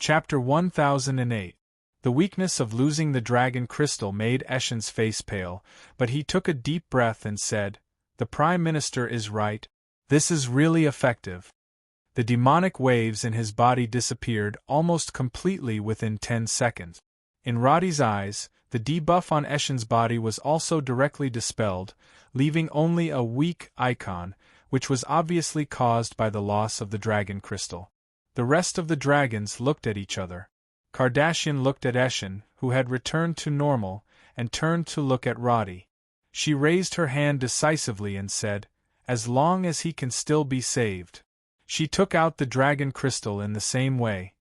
Chapter 1008. The weakness of losing the dragon crystal made Eshen's face pale, but he took a deep breath and said, "The Prime Minister is right. This is really effective." The demonic waves in his body disappeared almost completely within 10 seconds. In Roddy's eyes, the debuff on Eshen's body was also directly dispelled, leaving only a weak icon, which was obviously caused by the loss of the dragon crystal. The rest of the dragons looked at each other. Kardashian looked at Eshen, who had returned to normal, and turned to look at Roddy. She raised her hand decisively and said, "As long as he can still be saved." She took out the dragon crystal in the same way.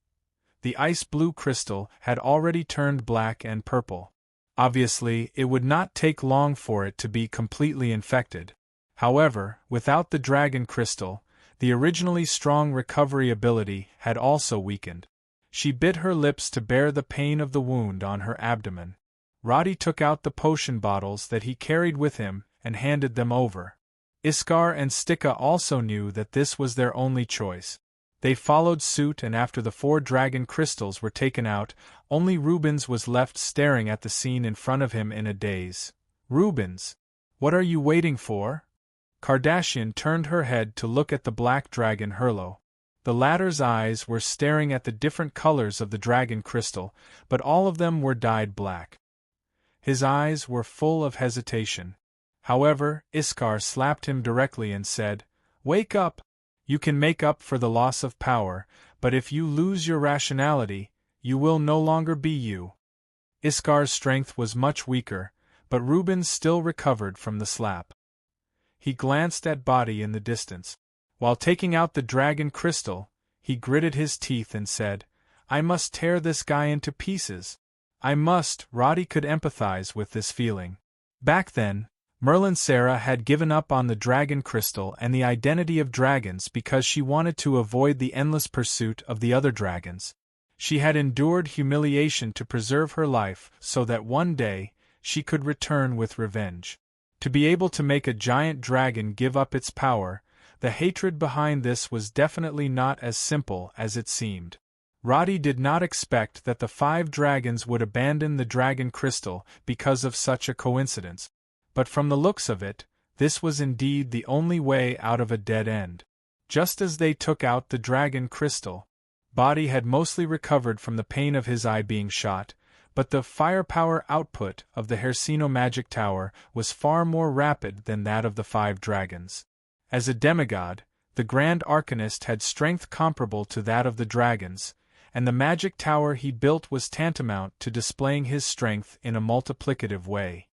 The ice blue crystal had already turned black and purple. Obviously, it would not take long for it to be completely infected. However, without the dragon crystal, the originally strong recovery ability had also weakened. She bit her lips to bear the pain of the wound on her abdomen. Roddy took out the potion bottles that he carried with him and handed them over. Iskar and Stika also knew that this was their only choice. They followed suit, and after the 4 dragon crystals were taken out, only Rubens was left staring at the scene in front of him in a daze. "Rubens, what are you waiting for?" Kardashian turned her head to look at the black dragon Hurlo. The latter's eyes were staring at the different colors of the dragon crystal, but all of them were dyed black. His eyes were full of hesitation. However, Iskar slapped him directly and said, "Wake up! You can make up for the loss of power, but if you lose your rationality, you will no longer be you." Iskar's strength was much weaker, but Rubens still recovered from the slap. He glanced at Body in the distance. While taking out the dragon crystal, he gritted his teeth and said, "I must tear this guy into pieces. I must." Roddy could empathize with this feeling. Back then, Merlin Sarah had given up on the dragon crystal and the identity of dragons because she wanted to avoid the endless pursuit of the other dragons. She had endured humiliation to preserve her life so that one day, she could return with revenge. To be able to make a giant dragon give up its power, the hatred behind this was definitely not as simple as it seemed. Roddy did not expect that the 5 dragons would abandon the dragon crystal because of such a coincidence. But from the looks of it, this was indeed the only way out of a dead end. Just as they took out the dragon crystal, Body had mostly recovered from the pain of his eye being shot, but the firepower output of the Hersino magic tower was far more rapid than that of the 5 dragons. As a demigod, the Grand Arcanist had strength comparable to that of the dragons, and the magic tower he built was tantamount to displaying his strength in a multiplicative way.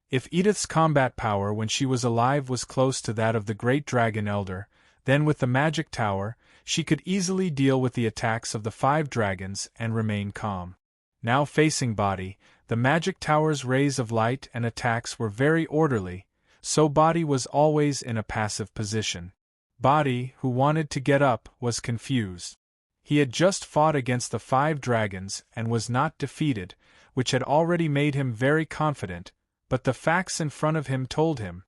If Edith's combat power when she was alive was close to that of the Great Dragon Elder, then with the magic tower, she could easily deal with the attacks of the 5 dragons and remain calm. Now facing Body, the magic tower's rays of light and attacks were very orderly, so Body was always in a passive position. Body, who wanted to get up, was confused. He had just fought against the 5 dragons and was not defeated, which had already made him very confident, but the facts in front of him told him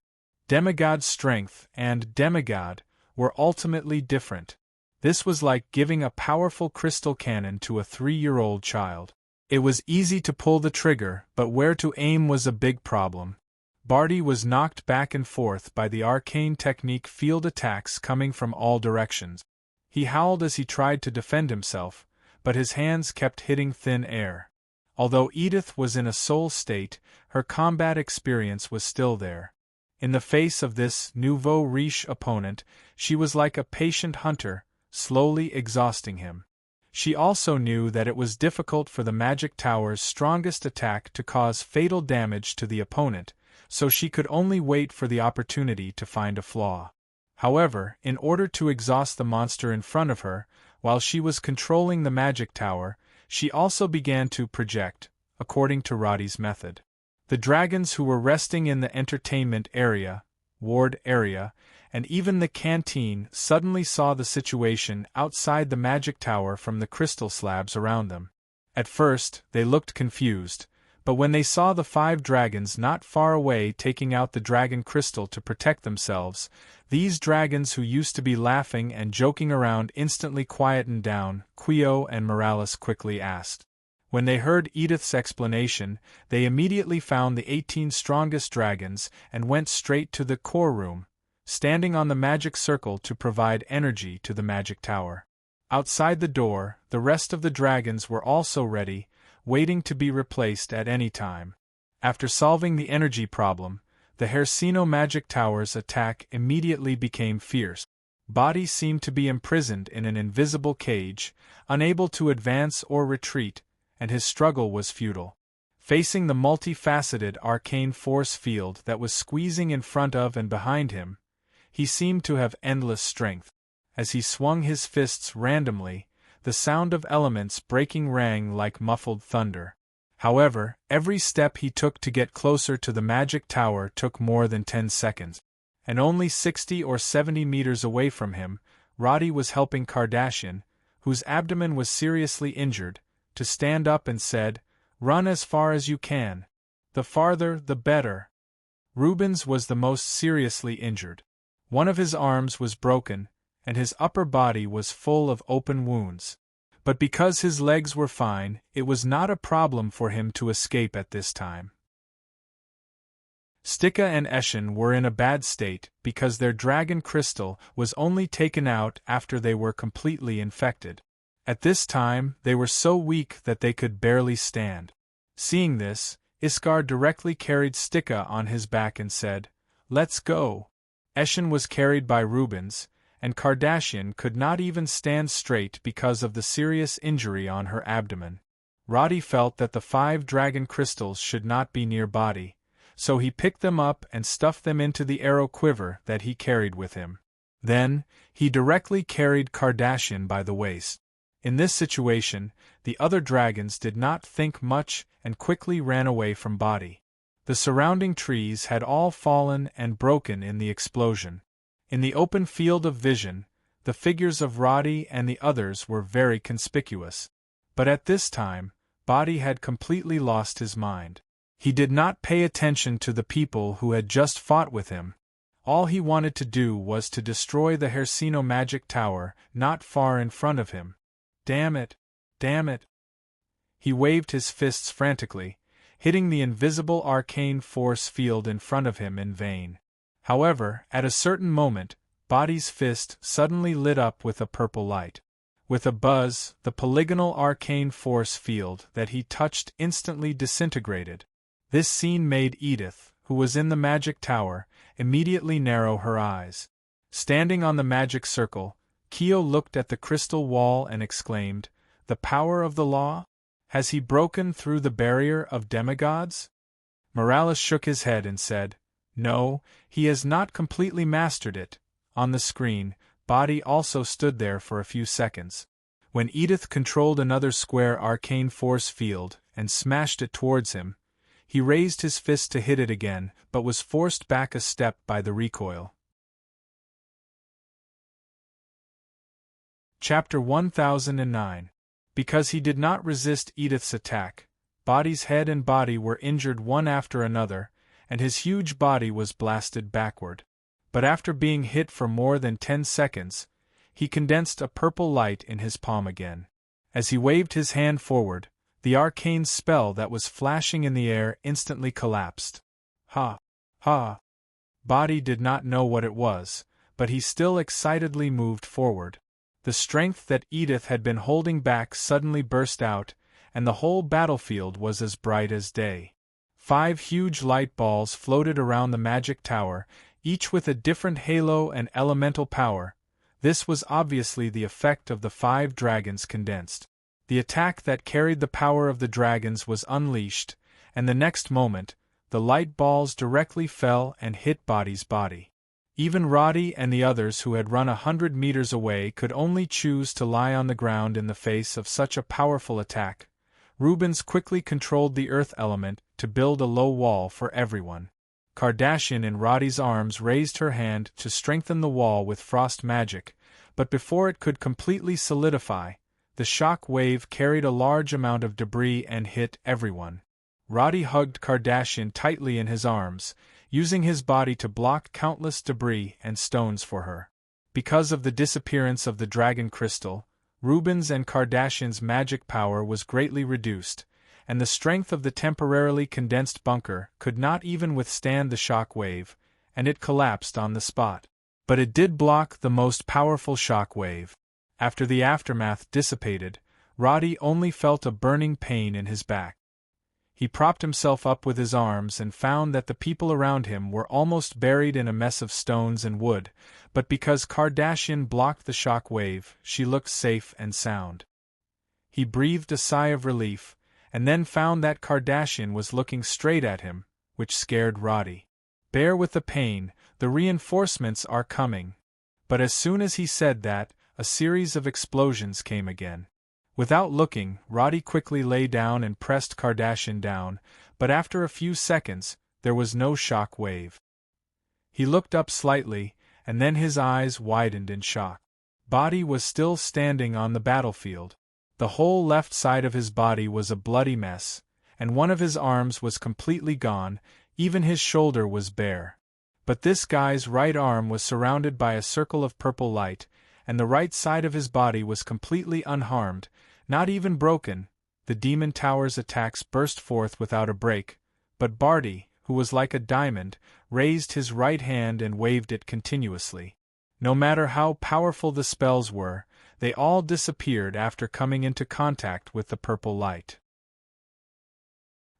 demigod strength and demigod were ultimately different. This was like giving a powerful crystal cannon to a 3-year-old child. It was easy to pull the trigger, but where to aim was a big problem. Body was knocked back and forth by the arcane technique field attacks coming from all directions. He howled as he tried to defend himself, but his hands kept hitting thin air. Although Edith was in a soul state, her combat experience was still there. In the face of this nouveau riche opponent, she was like a patient hunter, slowly exhausting him. She also knew that it was difficult for the magic tower's strongest attack to cause fatal damage to the opponent, so she could only wait for the opportunity to find a flaw. However, in order to exhaust the monster in front of her, while she was controlling the magic tower, she also began to project, according to Roddy's method. The dragons who were resting in the entertainment area, ward area, and even the canteen suddenly saw the situation outside the magic tower from the crystal slabs around them. At first, they looked confused, But when they saw the 5 dragons not far away taking out the dragon crystal to protect themselves, these dragons who used to be laughing and joking around instantly quietened down. Quio and Morales quickly asked. When they heard Edith's explanation, they immediately found the 18 strongest dragons and went straight to the core room, standing on the magic circle to provide energy to the magic tower. Outside the door, the rest of the dragons were also ready, waiting to be replaced at any time. After solving the energy problem, the Hercino magic tower's attack immediately became fierce. Body seemed to be imprisoned in an invisible cage, unable to advance or retreat, and his struggle was futile. Facing the multifaceted arcane force field that was squeezing in front of and behind him, he seemed to have endless strength. As he swung his fists randomly, the sound of elements breaking rang like muffled thunder. However, every step he took to get closer to the magic tower took more than 10 seconds. And only 60 or 70 meters away from him, Roddy was helping Kardashian, whose abdomen was seriously injured, to stand up and said, "Run as far as you can. The farther, the better." Rubens was the most seriously injured. One of his arms was broken, and his upper body was full of open wounds. But because his legs were fine, it was not a problem for him to escape at this time. Stika and Eshin were in a bad state because their dragon crystal was only taken out after they were completely infected. At this time, they were so weak that they could barely stand. Seeing this, Iskar directly carried Stika on his back and said, "Let's go." Eshin was carried by Rubens, and Kardashian could not even stand straight because of the serious injury on her abdomen. Roddy felt that the 5 dragon crystals should not be near Body, so he picked them up and stuffed them into the arrow quiver that he carried with him. Then, he directly carried Kardashian by the waist. In this situation, the other dragons did not think much and quickly ran away from Body. The surrounding trees had all fallen and broken in the explosion. In the open field of vision, the figures of Roddy and the others were very conspicuous. But at this time, Body had completely lost his mind. He did not pay attention to the people who had just fought with him. All he wanted to do was to destroy the Hercino magic tower not far in front of him. Damn it! Damn it! He waved his fists frantically, hitting the invisible arcane force field in front of him in vain. However, at a certain moment, Body's fist suddenly lit up with a purple light. With a buzz, the polygonal arcane force field that he touched instantly disintegrated. This scene made Edith, who was in the magic tower, immediately narrow her eyes. Standing on the magic circle, Kyo looked at the crystal wall and exclaimed, "The power of the law? Has he broken through the barrier of demigods?" Morales shook his head and said, "No, he has not completely mastered it." On the screen, Body also stood there for a few seconds. When Edith controlled another square arcane force field and smashed it towards him, he raised his fist to hit it again, but was forced back a step by the recoil. Chapter 1009. Because he did not resist Edith's attack, Body's head and body were injured one after another, and his huge body was blasted backward. But after being hit for more than 10 seconds, he condensed a purple light in his palm again. As he waved his hand forward, the arcane spell that was flashing in the air instantly collapsed. Ha! Ha! Body did not know what it was, but he still excitedly moved forward. The strength that Edith had been holding back suddenly burst out, and the whole battlefield was as bright as day. 5 huge light balls floated around the magic tower, each with a different halo and elemental power. This was obviously the effect of the 5 dragons condensed. The attack that carried the power of the dragons was unleashed, and the next moment, the light balls directly fell and hit Body's body. Even Roddy and the others who had run 100 meters away could only choose to lie on the ground in the face of such a powerful attack. Rubens quickly controlled the earth element to build a low wall for everyone. Kardashian in Roddy's arms raised her hand to strengthen the wall with frost magic, but before it could completely solidify, the shock wave carried a large amount of debris and hit everyone. Roddy hugged Kardashian tightly in his arms, using his body to block countless debris and stones for her. Because of the disappearance of the dragon crystal, Reuben's and Kardashian's magic power was greatly reduced, and the strength of the temporarily condensed bunker could not even withstand the shock wave, and it collapsed on the spot. But it did block the most powerful shock wave. After the aftermath dissipated, Roddy only felt a burning pain in his back. He propped himself up with his arms and found that the people around him were almost buried in a mess of stones and wood, but because Kardashian blocked the shock wave, she looked safe and sound. He breathed a sigh of relief, and then found that Kardashian was looking straight at him, which scared Roddy. "Bear with the pain, the reinforcements are coming." But as soon as he said that, a series of explosions came again. Without looking, Roddy quickly lay down and pressed Kardashian down, but after a few seconds, there was no shock wave. He looked up slightly, and then his eyes widened in shock. Body was still standing on the battlefield. The whole left side of his body was a bloody mess, and one of his arms was completely gone, even his shoulder was bare. But this guy's right arm was surrounded by a circle of purple light, and the right side of his body was completely unharmed, not even broken. The Demon Tower's attacks burst forth without a break, but Barty, who was like a diamond, raised his right hand and waved it continuously. No matter how powerful the spells were, they all disappeared after coming into contact with the purple light.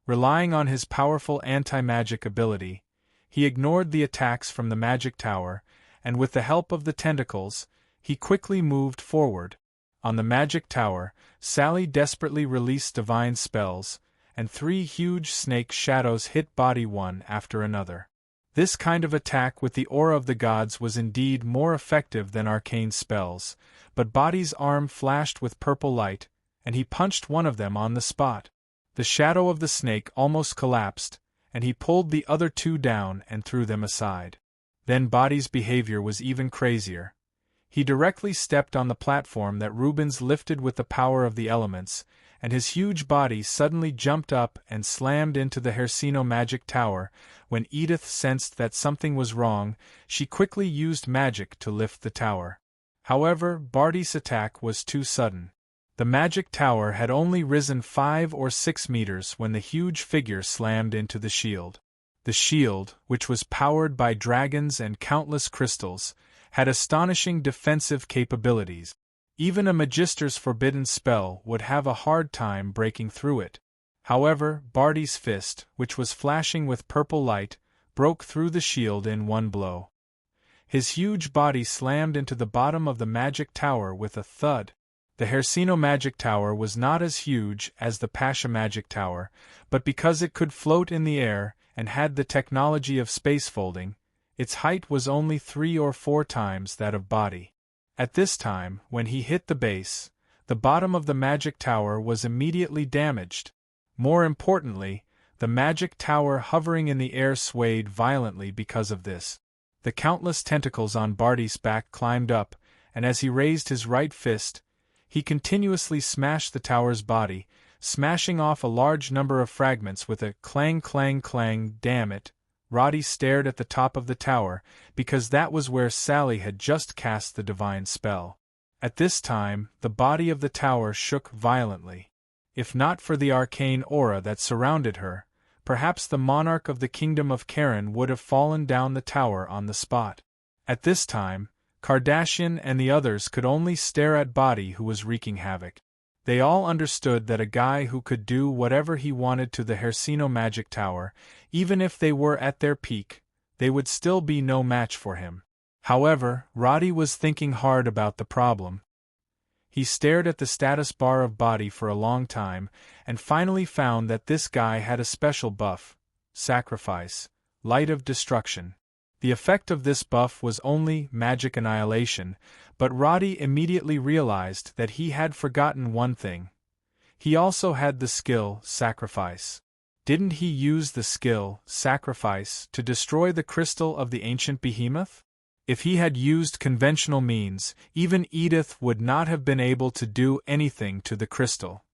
Relying on his powerful anti-magic ability, he ignored the attacks from the magic tower, and with the help of the tentacles, he quickly moved forward. On the magic tower, Sally desperately released divine spells, and 3 huge snake shadows hit Body one after another. This kind of attack with the aura of the gods was indeed more effective than arcane spells, but Body's arm flashed with purple light, and he punched one of them on the spot. The shadow of the snake almost collapsed, and he pulled the other 2 down and threw them aside. Then Body's behavior was even crazier. He directly stepped on the platform that Rubens lifted with the power of the elements, and his huge body suddenly jumped up and slammed into the Hersino magic tower. When Edith sensed that something was wrong, she quickly used magic to lift the tower. However, Barty's attack was too sudden. The magic tower had only risen 5 or 6 meters when the huge figure slammed into the shield. The shield, which was powered by dragons and countless crystals, had astonishing defensive capabilities. Even a Magister's forbidden spell would have a hard time breaking through it. However, Barty's fist, which was flashing with purple light, broke through the shield in one blow. His huge body slammed into the bottom of the magic tower with a thud. The Hersino magic tower was not as huge as the Pasha magic tower, but because it could float in the air and had the technology of space folding, its height was only 3 or 4 times that of Body. At this time, when he hit the base, the bottom of the magic tower was immediately damaged. More importantly, the magic tower hovering in the air swayed violently because of this. The countless tentacles on Barty's back climbed up, and as he raised his right fist, he continuously smashed the tower's body, smashing off a large number of fragments with a clang clang clang. Damn it! Roddy stared at the top of the tower, because that was where Sally had just cast the divine spell. At this time, the body of the tower shook violently. If not for the arcane aura that surrounded her, perhaps the monarch of the kingdom of Karen would have fallen down the tower on the spot. At this time, Kardashian and the others could only stare at Body, who was wreaking havoc. They all understood that a guy who could do whatever he wanted to the Hersino magic tower, even if they were at their peak, they would still be no match for him. However, Roddy was thinking hard about the problem. He stared at the status bar of Body for a long time, and finally found that this guy had a special buff: Sacrifice, Light of Destruction. The effect of this buff was only magic annihilation, but Roddy immediately realized that he had forgotten one thing. He also had the skill Sacrifice. Didn't he use the skill Sacrifice to destroy the crystal of the ancient behemoth? If he had used conventional means, even Edith would not have been able to do anything to the crystal.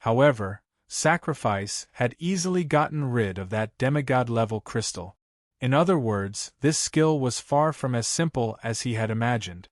However, Sacrifice, had easily gotten rid of that demigod-level crystal. In other words, this skill was far from as simple as he had imagined.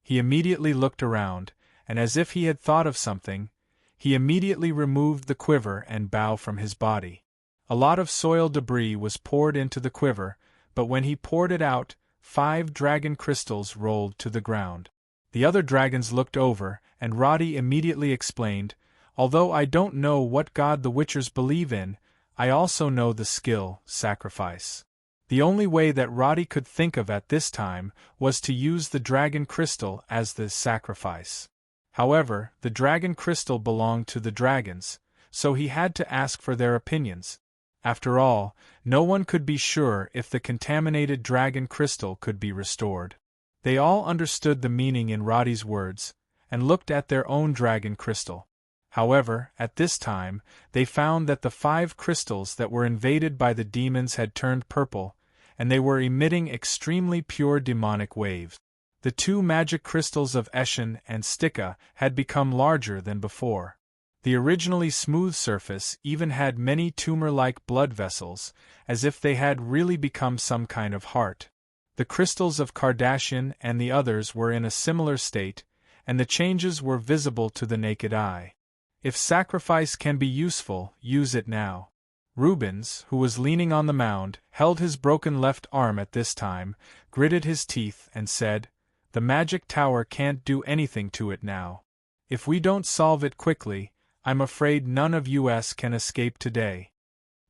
He immediately looked around, and as if he had thought of something, he immediately removed the quiver and bow from his body. A lot of soil debris was poured into the quiver, but when he poured it out, 5 dragon crystals rolled to the ground. The other dragons looked over, and Roddy immediately explained, "Although I don't know what god the Witchers believe in, I also know the skill, sacrifice." The only way that Roddy could think of at this time was to use the dragon crystal as the sacrifice. However, the dragon crystal belonged to the dragons, so he had to ask for their opinions. After all, no one could be sure if the contaminated dragon crystal could be restored. They all understood the meaning in Roddy's words, and looked at their own dragon crystal. However, at this time, they found that the 5 crystals that were invaded by the demons had turned purple, and they were emitting extremely pure demonic waves. The 2 magic crystals of Eshin and Stika had become larger than before. The originally smooth surface even had many tumor-like blood vessels, as if they had really become some kind of heart. The crystals of Kardashian and the others were in a similar state, and the changes were visible to the naked eye. If sacrifice can be useful, use it now. Rubens, who was leaning on the mound, held his broken left arm at this time, gritted his teeth, and said, "The magic tower can't do anything to it now. If we don't solve it quickly, I'm afraid none of us can escape today."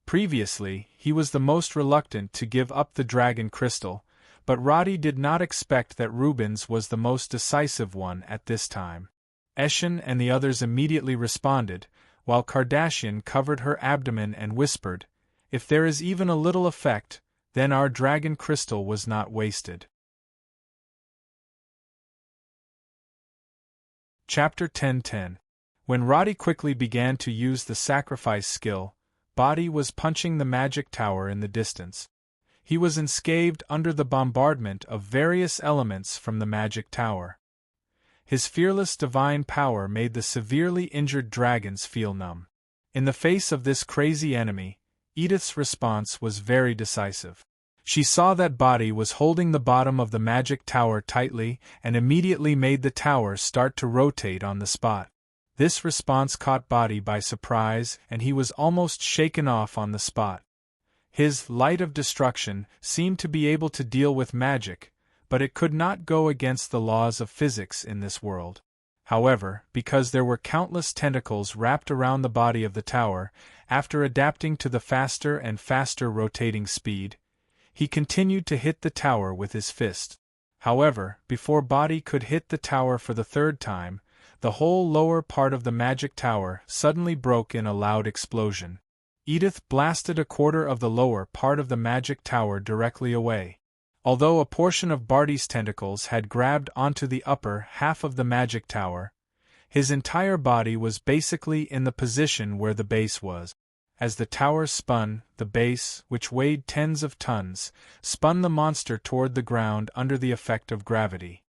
Previously, he was the most reluctant to give up the dragon crystal, but Roddy did not expect that Rubens was the most decisive one at this time. Eshin and the others immediately responded, while Kardashian covered her abdomen and whispered, "If there is even a little effect, then our dragon crystal was not wasted." Chapter 10:10. When Roddy quickly began to use the sacrifice skill, Body was punching the magic tower in the distance. He was enscathed under the bombardment of various elements from the magic tower. His fearless divine power made the severely injured dragons feel numb. In the face of this crazy enemy, Edith's response was very decisive. She saw that Body was holding the bottom of the magic tower tightly and immediately made the tower start to rotate on the spot. This response caught Body by surprise, and he was almost shaken off on the spot. His light of destruction seemed to be able to deal with magic, but it could not go against the laws of physics in this world. However, because there were countless tentacles wrapped around the body of the tower, after adapting to the faster and faster rotating speed, he continued to hit the tower with his fist. However, before Body could hit the tower for the 3rd time, the whole lower part of the magic tower suddenly broke in a loud explosion. Edith blasted a quarter of the lower part of the magic tower directly away. Although a portion of Barty's tentacles had grabbed onto the upper half of the magic tower, his entire body was basically in the position where the base was. As the tower spun, the base, which weighed tens of tons, spun the monster toward the ground under the effect of gravity.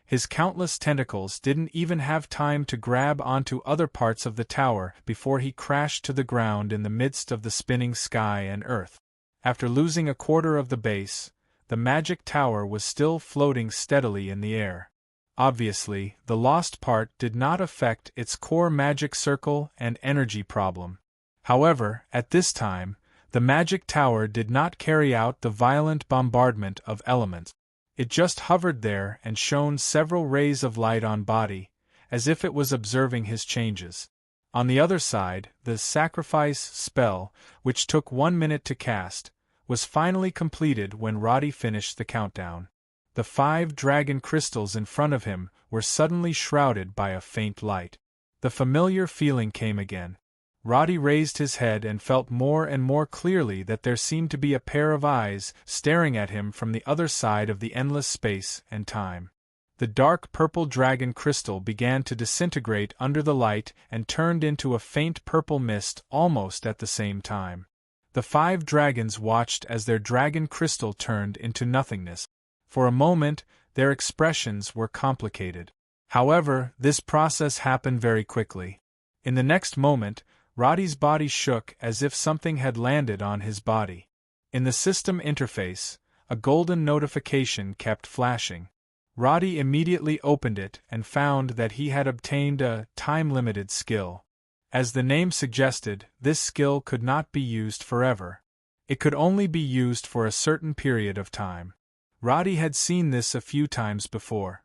His countless tentacles didn't even have time to grab onto other parts of the tower before he crashed to the ground in the midst of the spinning sky and earth. After losing a quarter of the base, the magic tower was still floating steadily in the air. Obviously, the lost part did not affect its core magic circle and energy problem. However, at this time, the magic tower did not carry out the violent bombardment of elements. It just hovered there and shone several rays of light on Body, as if it was observing his changes. On the other side, the sacrifice spell, which took 1 minute to cast, was finally completed when Roddy finished the countdown. The 5 dragon crystals in front of him were suddenly shrouded by a faint light. The familiar feeling came again. Roddy raised his head and felt more and more clearly that there seemed to be a pair of eyes staring at him from the other side of the endless space and time. The dark purple dragon crystal began to disintegrate under the light and turned into a faint purple mist almost at the same time. The 5 dragons watched as their dragon crystal turned into nothingness. For a moment, their expressions were complicated. However, this process happened very quickly. In the next moment, Roddy's body shook as if something had landed on his body. In the system interface, a golden notification kept flashing. Roddy immediately opened it and found that he had obtained a time-limited skill. As the name suggested, this skill could not be used forever. It could only be used for a certain period of time. Roddy had seen this a few times before.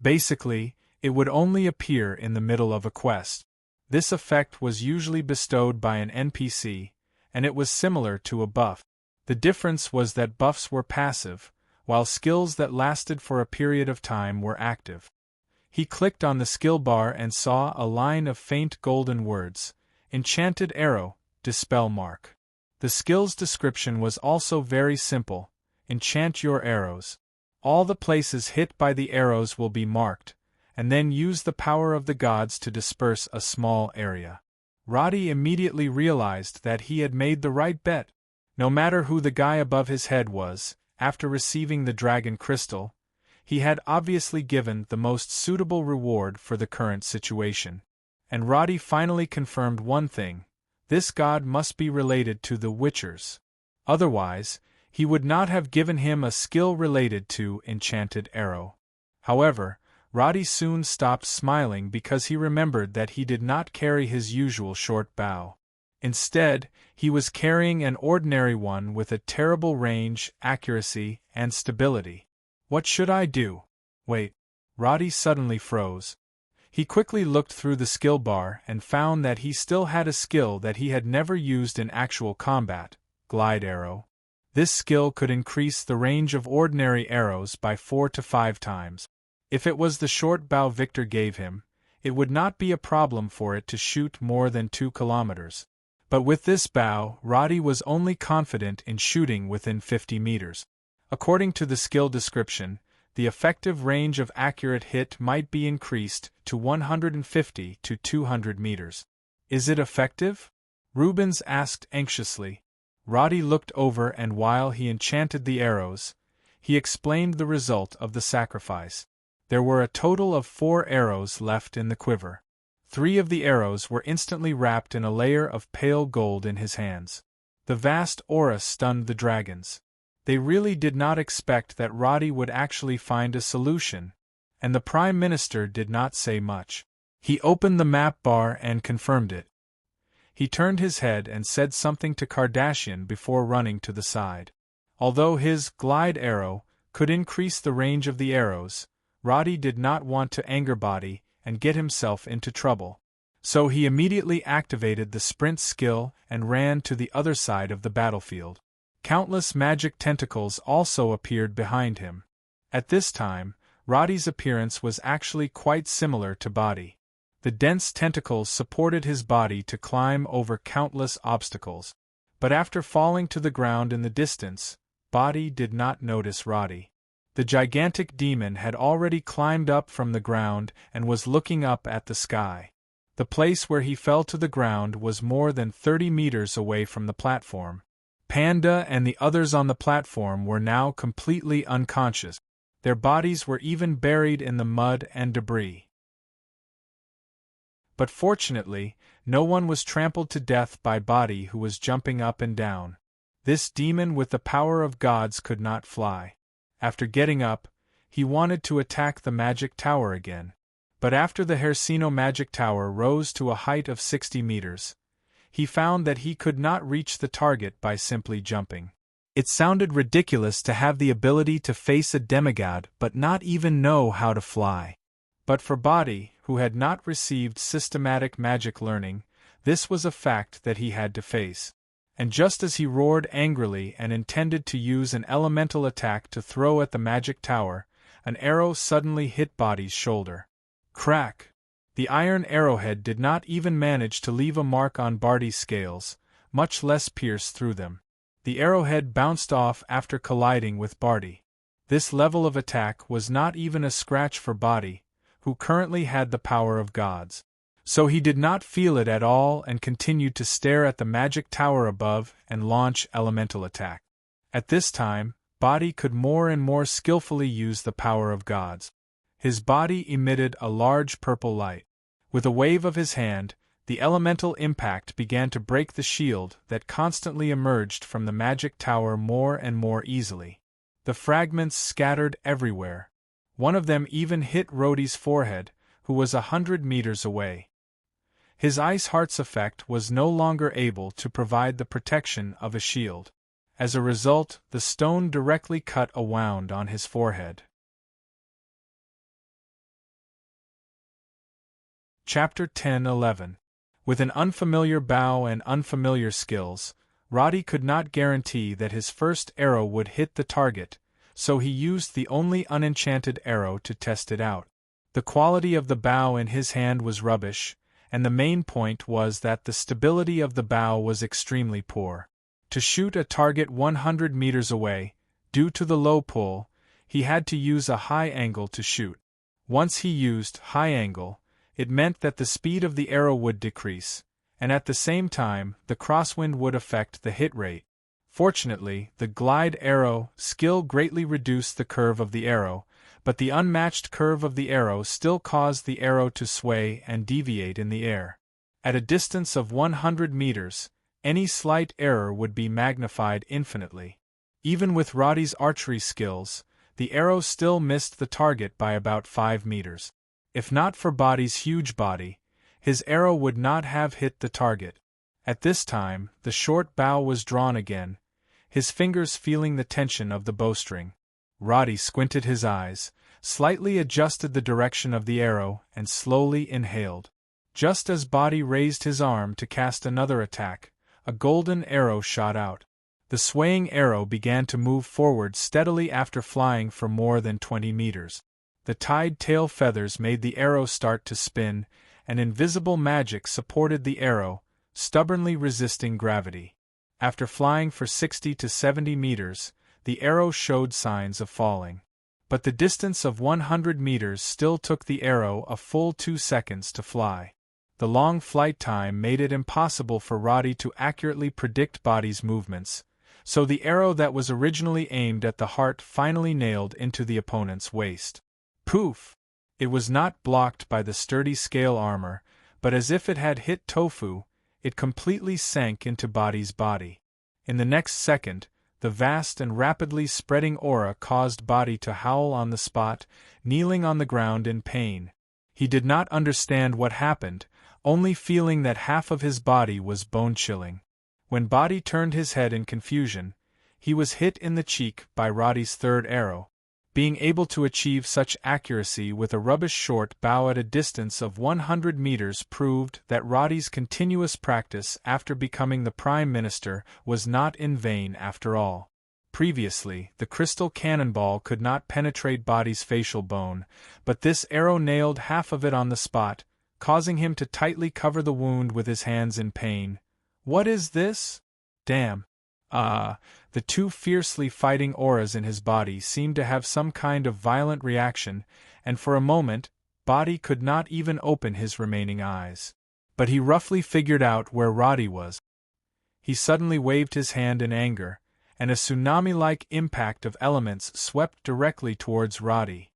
Basically, it would only appear in the middle of a quest. This effect was usually bestowed by an NPC, and it was similar to a buff. The difference was that buffs were passive, while skills that lasted for a period of time were active. He clicked on the skill bar and saw a line of faint golden words: Enchanted Arrow, Dispel Mark. The skill's description was also very simple: enchant your arrows. All the places hit by the arrows will be marked, and then use the power of the gods to disperse a small area. Roddy immediately realized that he had made the right bet. No matter who the guy above his head was, after receiving the dragon crystal, he had obviously given the most suitable reward for the current situation. And Roddy finally confirmed one thing: this god must be related to the Witchers. Otherwise, he would not have given him a skill related to Enchanted Arrow. However, Roddy soon stopped smiling because he remembered that he did not carry his usual short bow. Instead, he was carrying an ordinary one with a terrible range, accuracy, and stability. What should I do? Wait. Roddy suddenly froze. He quickly looked through the skill bar and found that he still had a skill that he had never used in actual combat: Glide Arrow. This skill could increase the range of ordinary arrows by 4 to 5 times. If it was the short bow Victor gave him, it would not be a problem for it to shoot more than 2 kilometers. But with this bow, Roddy was only confident in shooting within 50 meters. According to the skill description, the effective range of accurate hit might be increased to 150 to 200 meters. Is it effective? Rubens asked anxiously. Roddy looked over, and while he enchanted the arrows, he explained the result of the sacrifice. There were a total of 4 arrows left in the quiver. 3 of the arrows were instantly wrapped in a layer of pale gold in his hands. The vast aura stunned the dragons. They really did not expect that Roddy would actually find a solution, and the Prime Minister did not say much. He opened the map bar and confirmed it. He turned his head and said something to Kardashian before running to the side. Although his glide arrow could increase the range of the arrows, Roddy did not want to anger Body and get himself into trouble. So he immediately activated the sprint skill and ran to the other side of the battlefield. Countless magic tentacles also appeared behind him. At this time, Roddy's appearance was actually quite similar to Body. The dense tentacles supported his body to climb over countless obstacles. But after falling to the ground in the distance, Body did not notice Roddy. The gigantic demon had already climbed up from the ground and was looking up at the sky. The place where he fell to the ground was more than 30 meters away from the platform. Panda and the others on the platform were now completely unconscious. Their bodies were even buried in the mud and debris. But fortunately, no one was trampled to death by Body, who was jumping up and down. This demon with the power of gods could not fly. After getting up, he wanted to attack the magic tower again. But after the Hersino magic tower rose to a height of 60 meters, he found that he could not reach the target by simply jumping. It sounded ridiculous to have the ability to face a demigod but not even know how to fly. But for Body, who had not received systematic magic learning, this was a fact that he had to face. And just as he roared angrily and intended to use an elemental attack to throw at the magic tower, an arrow suddenly hit Body's shoulder. Crack! The iron arrowhead did not even manage to leave a mark on Body's scales, much less pierce through them. The arrowhead bounced off after colliding with Body. This level of attack was not even a scratch for Body, who currently had the power of gods. So he did not feel it at all and continued to stare at the magic tower above and launch elemental attack. At this time, Body could more and more skillfully use the power of gods. His body emitted a large purple light. With a wave of his hand, the elemental impact began to break the shield that constantly emerged from the magic tower more and more easily. The fragments scattered everywhere. One of them even hit Rhodey's forehead, who was 100 meters away. His ice heart's effect was no longer able to provide the protection of a shield. As a result, the stone directly cut a wound on his forehead. Chapter 10-11. With an unfamiliar bow and unfamiliar skills, Roddy could not guarantee that his first arrow would hit the target, so he used the only unenchanted arrow to test it out. The quality of the bow in his hand was rubbish, and the main point was that the stability of the bow was extremely poor. To shoot a target 100 meters away, due to the low pull, he had to use a high angle to shoot. Once he used high angle, it meant that the speed of the arrow would decrease, and at the same time, the crosswind would affect the hit rate. Fortunately, the glide arrow skill greatly reduced the curve of the arrow, but the unmatched curve of the arrow still caused the arrow to sway and deviate in the air. At a distance of 100 meters, any slight error would be magnified infinitely. Even with Roddy's archery skills, the arrow still missed the target by about 5 meters. If not for Body's huge body, his arrow would not have hit the target. At this time, the short bow was drawn again, his fingers feeling the tension of the bowstring. Roddy squinted his eyes, slightly adjusted the direction of the arrow, and slowly inhaled. Just as Body raised his arm to cast another attack, a golden arrow shot out. The swaying arrow began to move forward steadily after flying for more than 20 meters. The tied tail feathers made the arrow start to spin, and invisible magic supported the arrow, stubbornly resisting gravity. After flying for 60 to 70 meters, the arrow showed signs of falling. But the distance of 100 meters still took the arrow a full 2 seconds to fly. The long flight time made it impossible for Roddy to accurately predict Body's movements, so the arrow that was originally aimed at the heart finally nailed into the opponent's waist. Poof! It was not blocked by the sturdy scale armor, but as if it had hit tofu, it completely sank into Body's body. In the next second, the vast and rapidly spreading aura caused Body to howl on the spot, kneeling on the ground in pain. He did not understand what happened, only feeling that half of his body was bone-chilling. When Body turned his head in confusion, he was hit in the cheek by Roddy's third arrow. Being able to achieve such accuracy with a rubbish short bow at a distance of 100 meters proved that Roddy's continuous practice after becoming the Prime Minister was not in vain after all. Previously, the crystal cannonball could not penetrate Body's facial bone, but this arrow nailed half of it on the spot, causing him to tightly cover the wound with his hands in pain. What is this? Damn. The two fiercely fighting auras in his body seemed to have some kind of violent reaction, and for a moment, Body could not even open his remaining eyes. But he roughly figured out where Roddy was. He suddenly waved his hand in anger, and a tsunami-like impact of elements swept directly towards Roddy.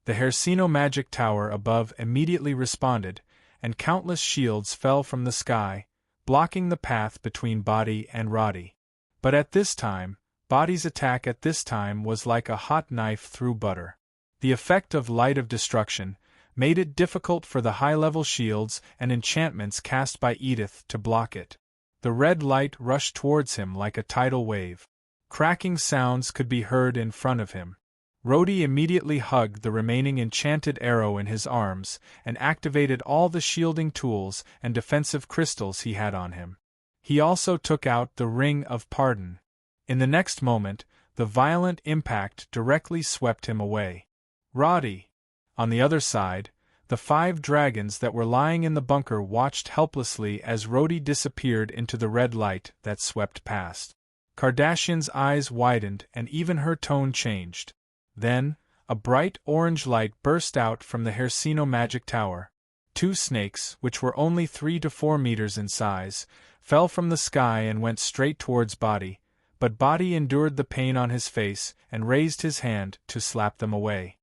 The Hersino magic tower above immediately responded, and countless shields fell from the sky, blocking the path between Body and Roddy. But at this time, Body's attack was like a hot knife through butter. The effect of Light of Destruction made it difficult for the high-level shields and enchantments cast by Edith to block it. The red light rushed towards him like a tidal wave. Cracking sounds could be heard in front of him. Roddy immediately hugged the remaining enchanted arrow in his arms and activated all the shielding tools and defensive crystals he had on him. He also took out the Ring of Pardon. In the next moment, the violent impact directly swept him away. Roddy! On the other side, the 5 dragons that were lying in the bunker watched helplessly as Roddy disappeared into the red light that swept past. Kardashian's eyes widened and even her tone changed. Then, a bright orange light burst out from the Hersino magic tower. 2 snakes, which were only 3 to 4 meters in size, fell from the sky and went straight towards Body, but Body endured the pain on his face and raised his hand to slap them away.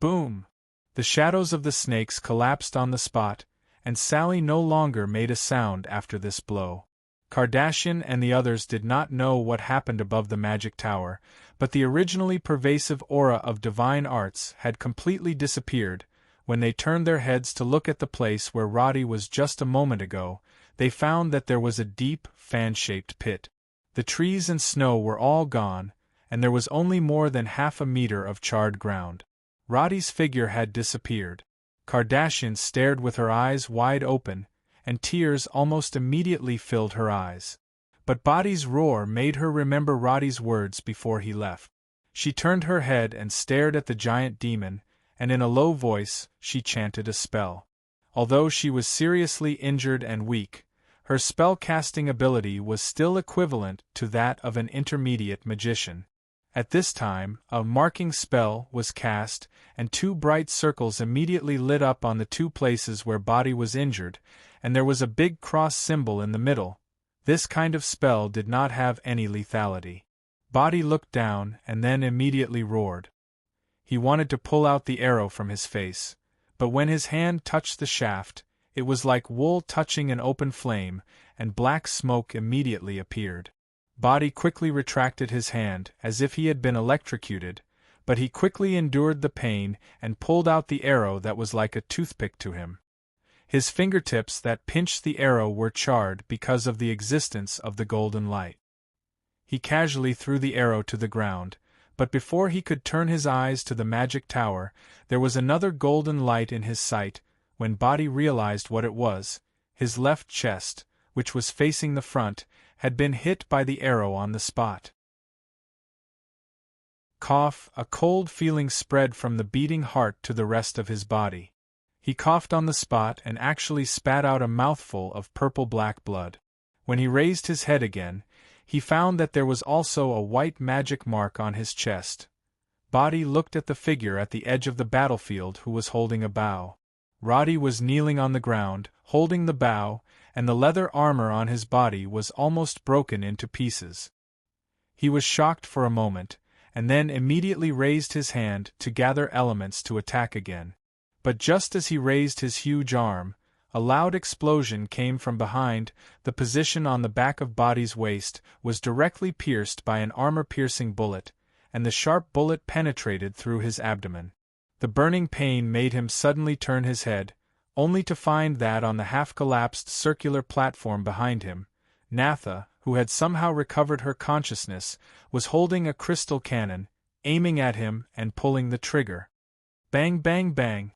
Boom! The shadows of the snakes collapsed on the spot, and Sally no longer made a sound after this blow. Kardashian and the others did not know what happened above the magic tower, but the originally pervasive aura of divine arts had completely disappeared. When they turned their heads to look at the place where Roddy was just a moment ago, they found that there was a deep, fan-shaped pit. The trees and snow were all gone, and there was only more than half a meter of charred ground. Roddy's figure had disappeared. Kardashian stared with her eyes wide open, and tears almost immediately filled her eyes. But Body's roar made her remember Roddy's words before he left. She turned her head and stared at the giant demon, and in a low voice, she chanted a spell. Although she was seriously injured and weak, her spell-casting ability was still equivalent to that of an intermediate magician. At this time, a marking spell was cast, and 2 bright circles immediately lit up on the 2 places where Body was injured, and there was a big cross symbol in the middle. This kind of spell did not have any lethality. Body looked down and then immediately roared. He wanted to pull out the arrow from his face, but when his hand touched the shaft, it was like wool touching an open flame, and black smoke immediately appeared. Body quickly retracted his hand as if he had been electrocuted, but he quickly endured the pain and pulled out the arrow that was like a toothpick to him. His fingertips that pinched the arrow were charred because of the existence of the golden light. He casually threw the arrow to the ground, but before he could turn his eyes to the magic tower, there was another golden light in his sight. When Body realized what it was, his left chest, which was facing the front, had been hit by the arrow on the spot. Cough, a cold feeling spread from the beating heart to the rest of his body. He coughed on the spot and actually spat out a mouthful of purple-black blood. When he raised his head again, he found that there was also a white magic mark on his chest. Body looked at the figure at the edge of the battlefield who was holding a bow. Roddy was kneeling on the ground, holding the bow, and the leather armor on his body was almost broken into pieces. He was shocked for a moment, and then immediately raised his hand to gather elements to attack again. But just as he raised his huge arm, a loud explosion came from behind. The position on the back of Body's waist was directly pierced by an armor-piercing bullet, and the sharp bullet penetrated through his abdomen. The burning pain made him suddenly turn his head, only to find that on the half-collapsed circular platform behind him, Natha, who had somehow recovered her consciousness, was holding a crystal cannon, aiming at him and pulling the trigger. Bang, bang, bang!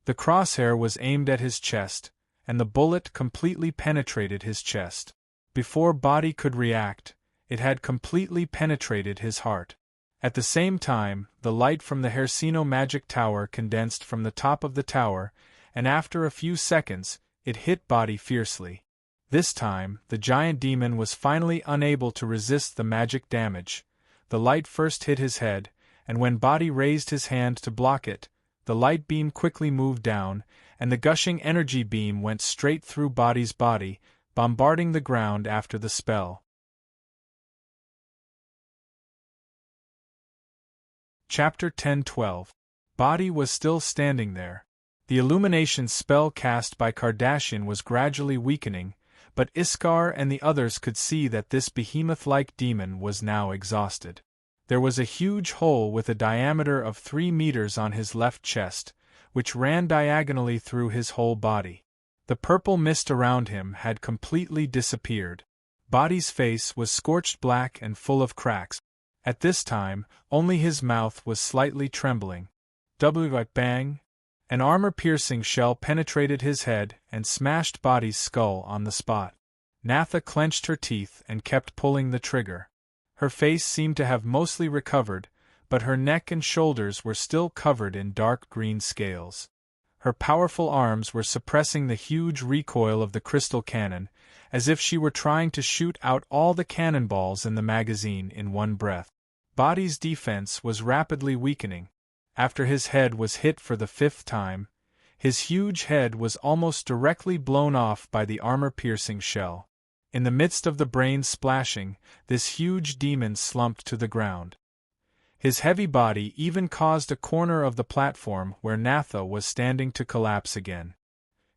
The crosshair was aimed at his chest, and the bullet completely penetrated his chest. Before Body could react, it had completely penetrated his heart. At the same time, the light from the Hersino magic tower condensed from the top of the tower, and after a few seconds, it hit Body fiercely. This time, the giant demon was finally unable to resist the magic damage. The light first hit his head, and when Body raised his hand to block it, the light beam quickly moved down, and the gushing energy beam went straight through Body's body, bombarding the ground after the spell. Chapter 10-12. Body was still standing there. The illumination spell cast by Kardashian was gradually weakening, but Iskar and the others could see that this behemoth-like demon was now exhausted. There was a huge hole with a diameter of 3 meters on his left chest, which ran diagonally through his whole body. The purple mist around him had completely disappeared. Body's face was scorched black and full of cracks. At this time, only his mouth was slightly trembling. Bang! An armor-piercing shell penetrated his head and smashed Body's skull on the spot. Natha clenched her teeth and kept pulling the trigger. Her face seemed to have mostly recovered, but her neck and shoulders were still covered in dark green scales. Her powerful arms were suppressing the huge recoil of the crystal cannon, as if she were trying to shoot out all the cannonballs in the magazine in one breath. Body's defense was rapidly weakening. After his head was hit for the 5th time, his huge head was almost directly blown off by the armor-piercing shell. In the midst of the brains splashing, this huge demon slumped to the ground. His heavy body even caused a corner of the platform where Natha was standing to collapse again.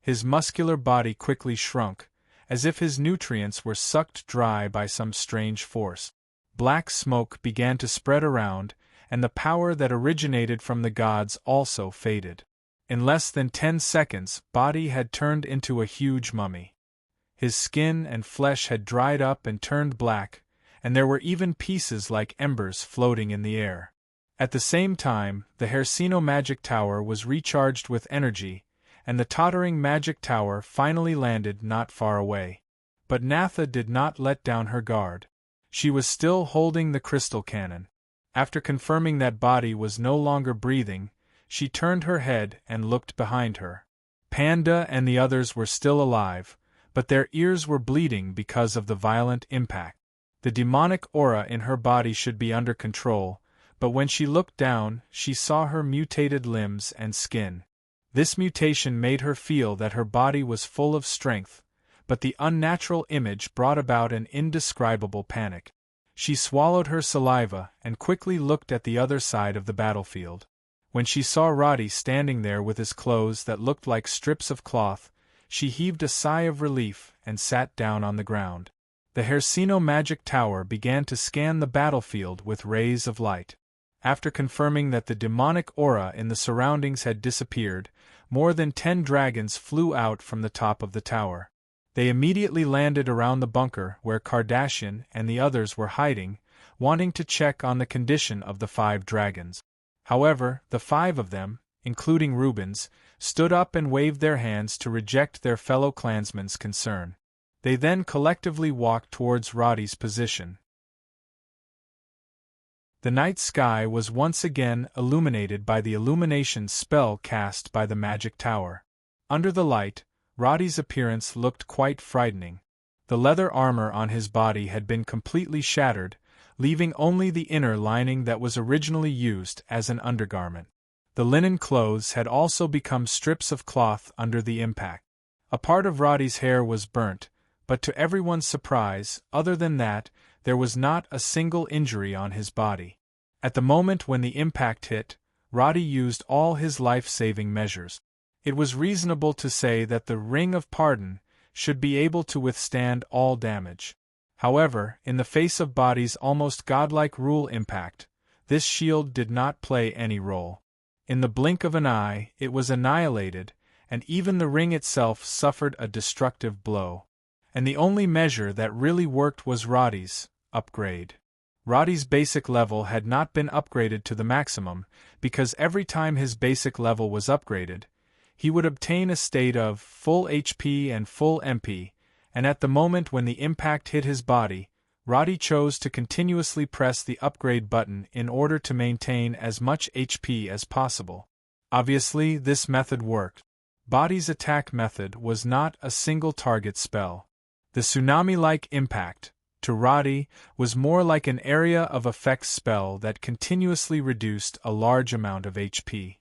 His muscular body quickly shrunk, as if his nutrients were sucked dry by some strange force. Black smoke began to spread around, and the power that originated from the gods also faded. In less than 10 seconds, Body had turned into a huge mummy. His skin and flesh had dried up and turned black, and there were even pieces like embers floating in the air. At the same time, the Hersino magic tower was recharged with energy, and the tottering magic tower finally landed not far away. But Natha did not let down her guard. She was still holding the crystal cannon. After confirming that Body was no longer breathing, she turned her head and looked behind her. Panda and the others were still alive, but their ears were bleeding because of the violent impact. The demonic aura in her body should be under control, but when she looked down, she saw her mutated limbs and skin. This mutation made her feel that her body was full of strength, but the unnatural image brought about an indescribable panic. She swallowed her saliva and quickly looked at the other side of the battlefield. When she saw Roddy standing there with his clothes that looked like strips of cloth, she heaved a sigh of relief and sat down on the ground. The Hersino magic tower began to scan the battlefield with rays of light. After confirming that the demonic aura in the surroundings had disappeared, more than 10 dragons flew out from the top of the tower. They immediately landed around the bunker where Kardashian and the others were hiding, wanting to check on the condition of the 5 dragons. However, the 5 of them, including Rubens, stood up and waved their hands to reject their fellow clansmen's concern. They then collectively walked towards Roddy's position. The night sky was once again illuminated by the illumination spell cast by the magic tower. Under the light, Roddy's appearance looked quite frightening. The leather armor on his body had been completely shattered, leaving only the inner lining that was originally used as an undergarment. The linen clothes had also become strips of cloth under the impact. A part of Roddy's hair was burnt, but to everyone's surprise, other than that, there was not a single injury on his body. At the moment when the impact hit, Roddy used all his life-saving measures. It was reasonable to say that the Ring of Pardon should be able to withstand all damage. However, in the face of Body's almost godlike rule impact, this shield did not play any role. In the blink of an eye, it was annihilated, and even the ring itself suffered a destructive blow. And the only measure that really worked was Roddy's upgrade. Roddy's basic level had not been upgraded to the maximum, because every time his basic level was upgraded, he would obtain a state of full HP and full MP, and at the moment when the impact hit his body, Roddy chose to continuously press the upgrade button in order to maintain as much HP as possible. Obviously, this method worked. Body's attack method was not a single target spell. The tsunami-like impact, to Roddy, was more like an area of effects spell that continuously reduced a large amount of HP.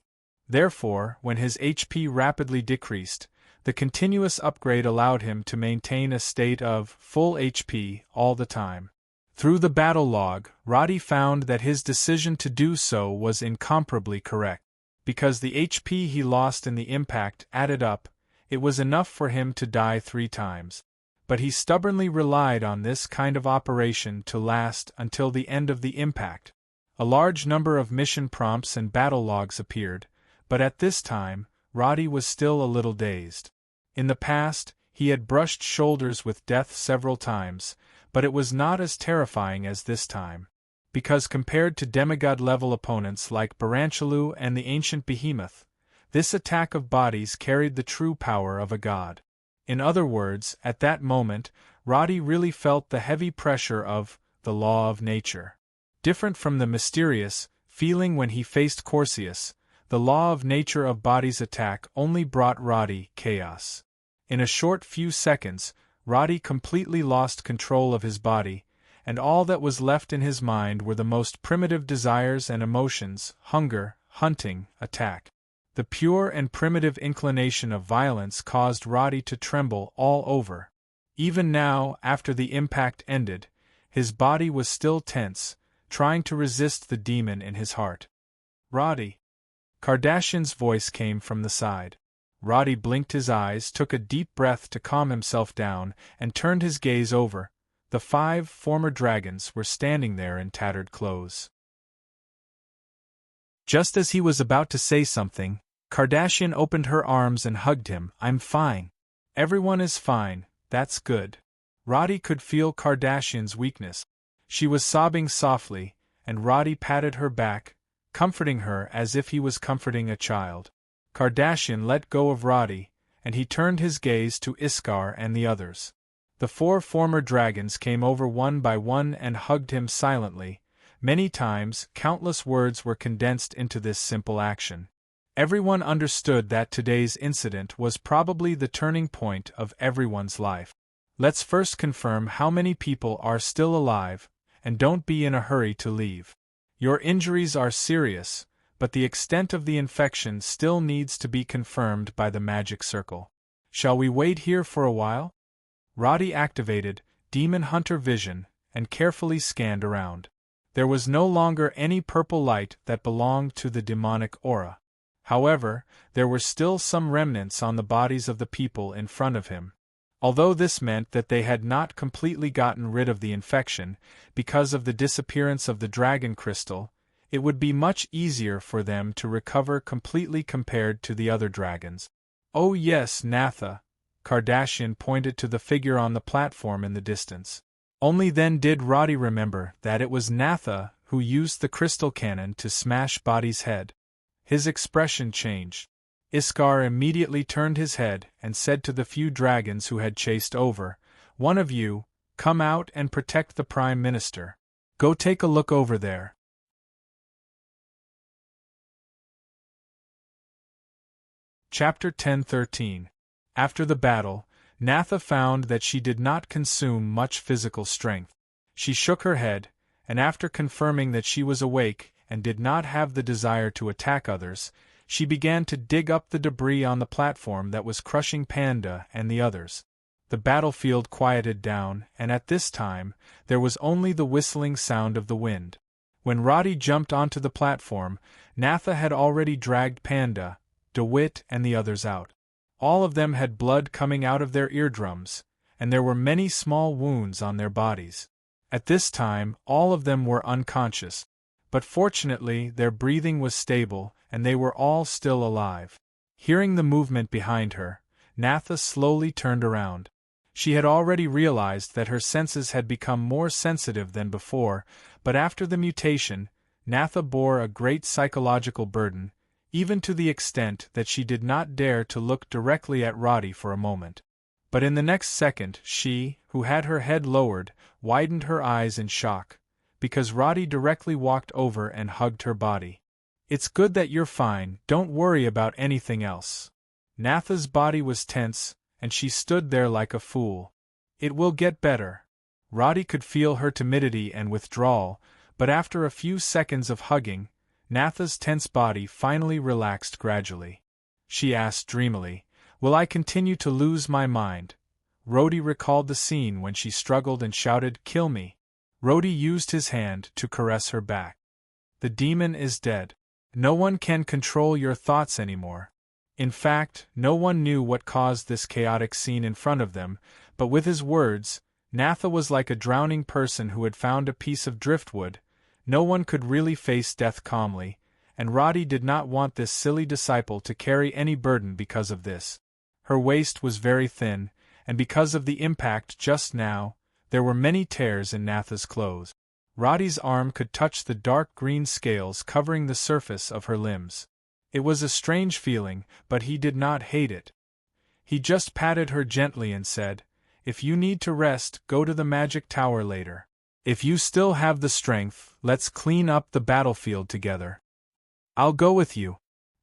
Therefore, when his HP rapidly decreased, the continuous upgrade allowed him to maintain a state of full HP all the time. Through the battle log, Roddy found that his decision to do so was incomparably correct. Because the HP he lost in the impact added up, it was enough for him to die 3 times. But he stubbornly relied on this kind of operation to last until the end of the impact. A large number of mission prompts and battle logs appeared, but at this time, Roddy was still a little dazed. In the past, he had brushed shoulders with death several times, but it was not as terrifying as this time. Because compared to demigod-level opponents like Baranchalu and the ancient behemoth, this attack of bodies carried the true power of a god. In other words, at that moment, Roddy really felt the heavy pressure of the law of nature. Different from the mysterious feeling when he faced Corsius, the law of nature of Body's attack only brought Roddy chaos. In a short few seconds, Roddy completely lost control of his body, and all that was left in his mind were the most primitive desires and emotions: hunger, hunting, attack. The pure and primitive inclination of violence caused Roddy to tremble all over. Even now, after the impact ended, his body was still tense, trying to resist the demon in his heart. Roddy. Kardashian's voice came from the side. Roddy blinked his eyes, took a deep breath to calm himself down, and turned his gaze over. The 5 former dragons were standing there in tattered clothes. Just as he was about to say something, Kardashian opened her arms and hugged him. "I'm fine. Everyone is fine, that's good." Roddy could feel Kardashian's weakness. She was sobbing softly, and Roddy patted her back, comforting her as if he was comforting a child. Kardashian let go of Roddy, and he turned his gaze to Iskar and the others. The 4 former dragons came over one by one and hugged him silently. Many times, countless words were condensed into this simple action. Everyone understood that today's incident was probably the turning point of everyone's life. Let's first confirm how many people are still alive, and don't be in a hurry to leave. Your injuries are serious, but the extent of the infection still needs to be confirmed by the magic circle. Shall we wait here for a while? Roddy activated Demon Hunter Vision and carefully scanned around. There was no longer any purple light that belonged to the demonic aura. However, there were still some remnants on the bodies of the people in front of him. Although this meant that they had not completely gotten rid of the infection, because of the disappearance of the dragon crystal, it would be much easier for them to recover completely compared to the other dragons. "Oh yes, Natha," Kardashian pointed to the figure on the platform in the distance. Only then did Roddy remember that it was Natha who used the crystal cannon to smash Body's head. His expression changed. Iskar immediately turned his head and said to the few dragons who had chased over, "One of you, come out and protect the Prime Minister. Go take a look over there." Chapter 10:13. After the battle, Natha found that she did not consume much physical strength. She shook her head, and after confirming that she was awake and did not have the desire to attack others, she began to dig up the debris on the platform that was crushing Panda and the others. The battlefield quieted down, and at this time, there was only the whistling sound of the wind. When Roddy jumped onto the platform, Natha had already dragged Panda, DeWitt and the others out. All of them had blood coming out of their eardrums, and there were many small wounds on their bodies. At this time, all of them were unconscious, but fortunately their breathing was stable, and they were all still alive. Hearing the movement behind her, Natha slowly turned around. She had already realized that her senses had become more sensitive than before, but after the mutation, Natha bore a great psychological burden, even to the extent that she did not dare to look directly at Roddy for a moment. But in the next second she, who had her head lowered, widened her eyes in shock, because Roddy directly walked over and hugged her body. "It's good that you're fine, don't worry about anything else." Natha's body was tense, and she stood there like a fool. "It will get better." Roddy could feel her timidity and withdrawal, but after a few seconds of hugging, Natha's tense body finally relaxed gradually. She asked dreamily, "Will I continue to lose my mind?" Roddy recalled the scene when she struggled and shouted, "Kill me." Roddy used his hand to caress her back. "The demon is dead. No one can control your thoughts anymore." In fact, no one knew what caused this chaotic scene in front of them, but with his words, Natha was like a drowning person who had found a piece of driftwood. No one could really face death calmly, and Roddy did not want this silly disciple to carry any burden because of this. Her waist was very thin, and because of the impact just now, there were many tears in Natha's clothes. Roddy's arm could touch the dark green scales covering the surface of her limbs. It was a strange feeling, but he did not hate it. He just patted her gently and said, "If you need to rest, go to the magic tower later. If you still have the strength, let's clean up the battlefield together." "I'll go with you."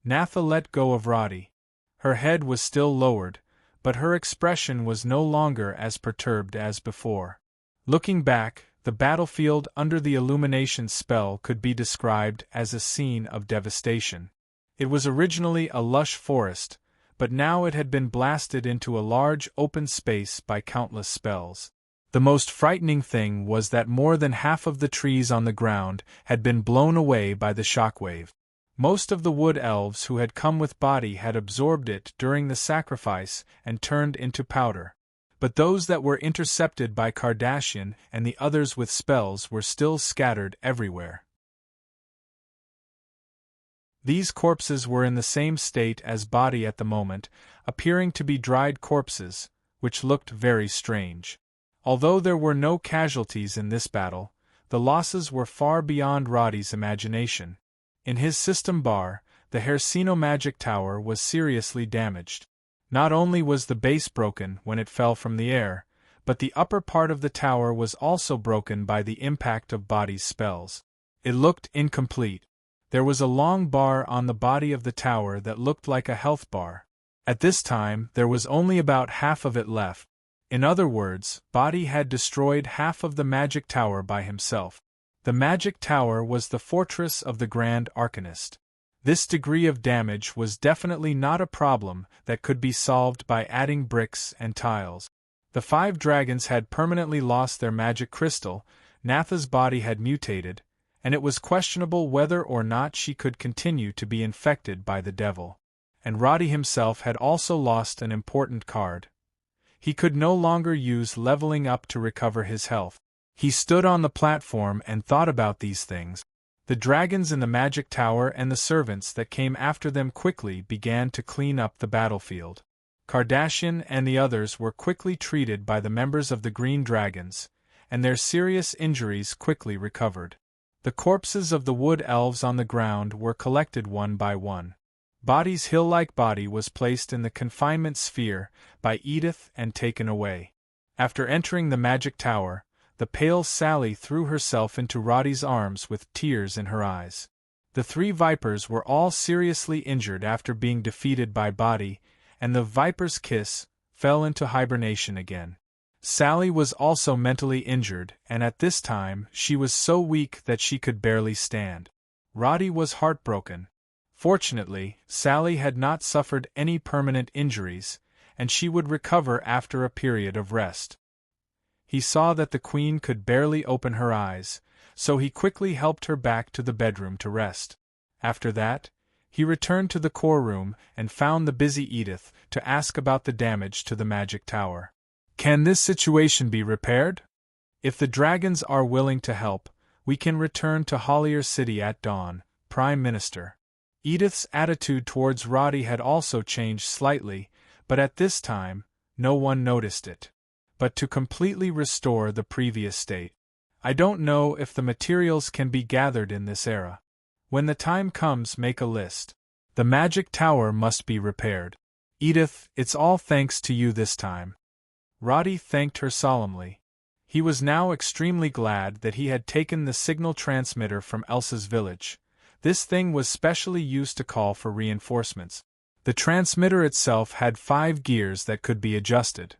Natha let go of Roddy. Her head was still lowered, but her expression was no longer as perturbed as before. Looking back, the battlefield under the illumination spell could be described as a scene of devastation. It was originally a lush forest, but now it had been blasted into a large open space by countless spells. The most frightening thing was that more than half of the trees on the ground had been blown away by the shockwave. Most of the wood elves who had come with Body had absorbed it during the sacrifice and turned into powder. But those that were intercepted by Kardashian and the others with spells were still scattered everywhere. These corpses were in the same state as Body at the moment, appearing to be dried corpses, which looked very strange. Although there were no casualties in this battle, the losses were far beyond Roddy's imagination. In his system bar, the Hersino magic tower was seriously damaged. Not only was the base broken when it fell from the air, but the upper part of the tower was also broken by the impact of Body's spells. It looked incomplete. There was a long bar on the body of the tower that looked like a health bar. At this time, there was only about half of it left. In other words, Body had destroyed half of the magic tower by himself. The magic tower was the fortress of the Grand Arcanist. This degree of damage was definitely not a problem that could be solved by adding bricks and tiles. The 5 dragons had permanently lost their magic crystal, Natha's body had mutated, and it was questionable whether or not she could continue to be infected by the devil. And Roddy himself had also lost an important card. He could no longer use leveling up to recover his health. He stood on the platform and thought about these things. The dragons in the magic tower and the servants that came after them quickly began to clean up the battlefield. Kardashian and the others were quickly treated by the members of the Green Dragons, and their serious injuries quickly recovered. The corpses of the wood elves on the ground were collected one by one. Body's hill-like body was placed in the confinement sphere by Edith and taken away. After entering the magic tower, the pale Sally threw herself into Roddy's arms with tears in her eyes. The 3 vipers were all seriously injured after being defeated by Body, and the viper's kiss fell into hibernation again. Sally was also mentally injured, and at this time she was so weak that she could barely stand. Roddy was heartbroken. Fortunately, Sally had not suffered any permanent injuries, and she would recover after a period of rest. He saw that the queen could barely open her eyes, so he quickly helped her back to the bedroom to rest. After that, he returned to the core room and found the busy Edith to ask about the damage to the magic tower. Can this situation be repaired? If the dragons are willing to help, we can return to Hollier City at dawn, Prime Minister. Edith's attitude towards Roddy had also changed slightly, but at this time, no one noticed it. But to completely restore the previous state. I don't know if the materials can be gathered in this era. When the time comes, make a list. The magic tower must be repaired. Edith, it's all thanks to you this time. Roddy thanked her solemnly. He was now extremely glad that he had taken the signal transmitter from Elsa's village. This thing was specially used to call for reinforcements. The transmitter itself had 5 gears that could be adjusted.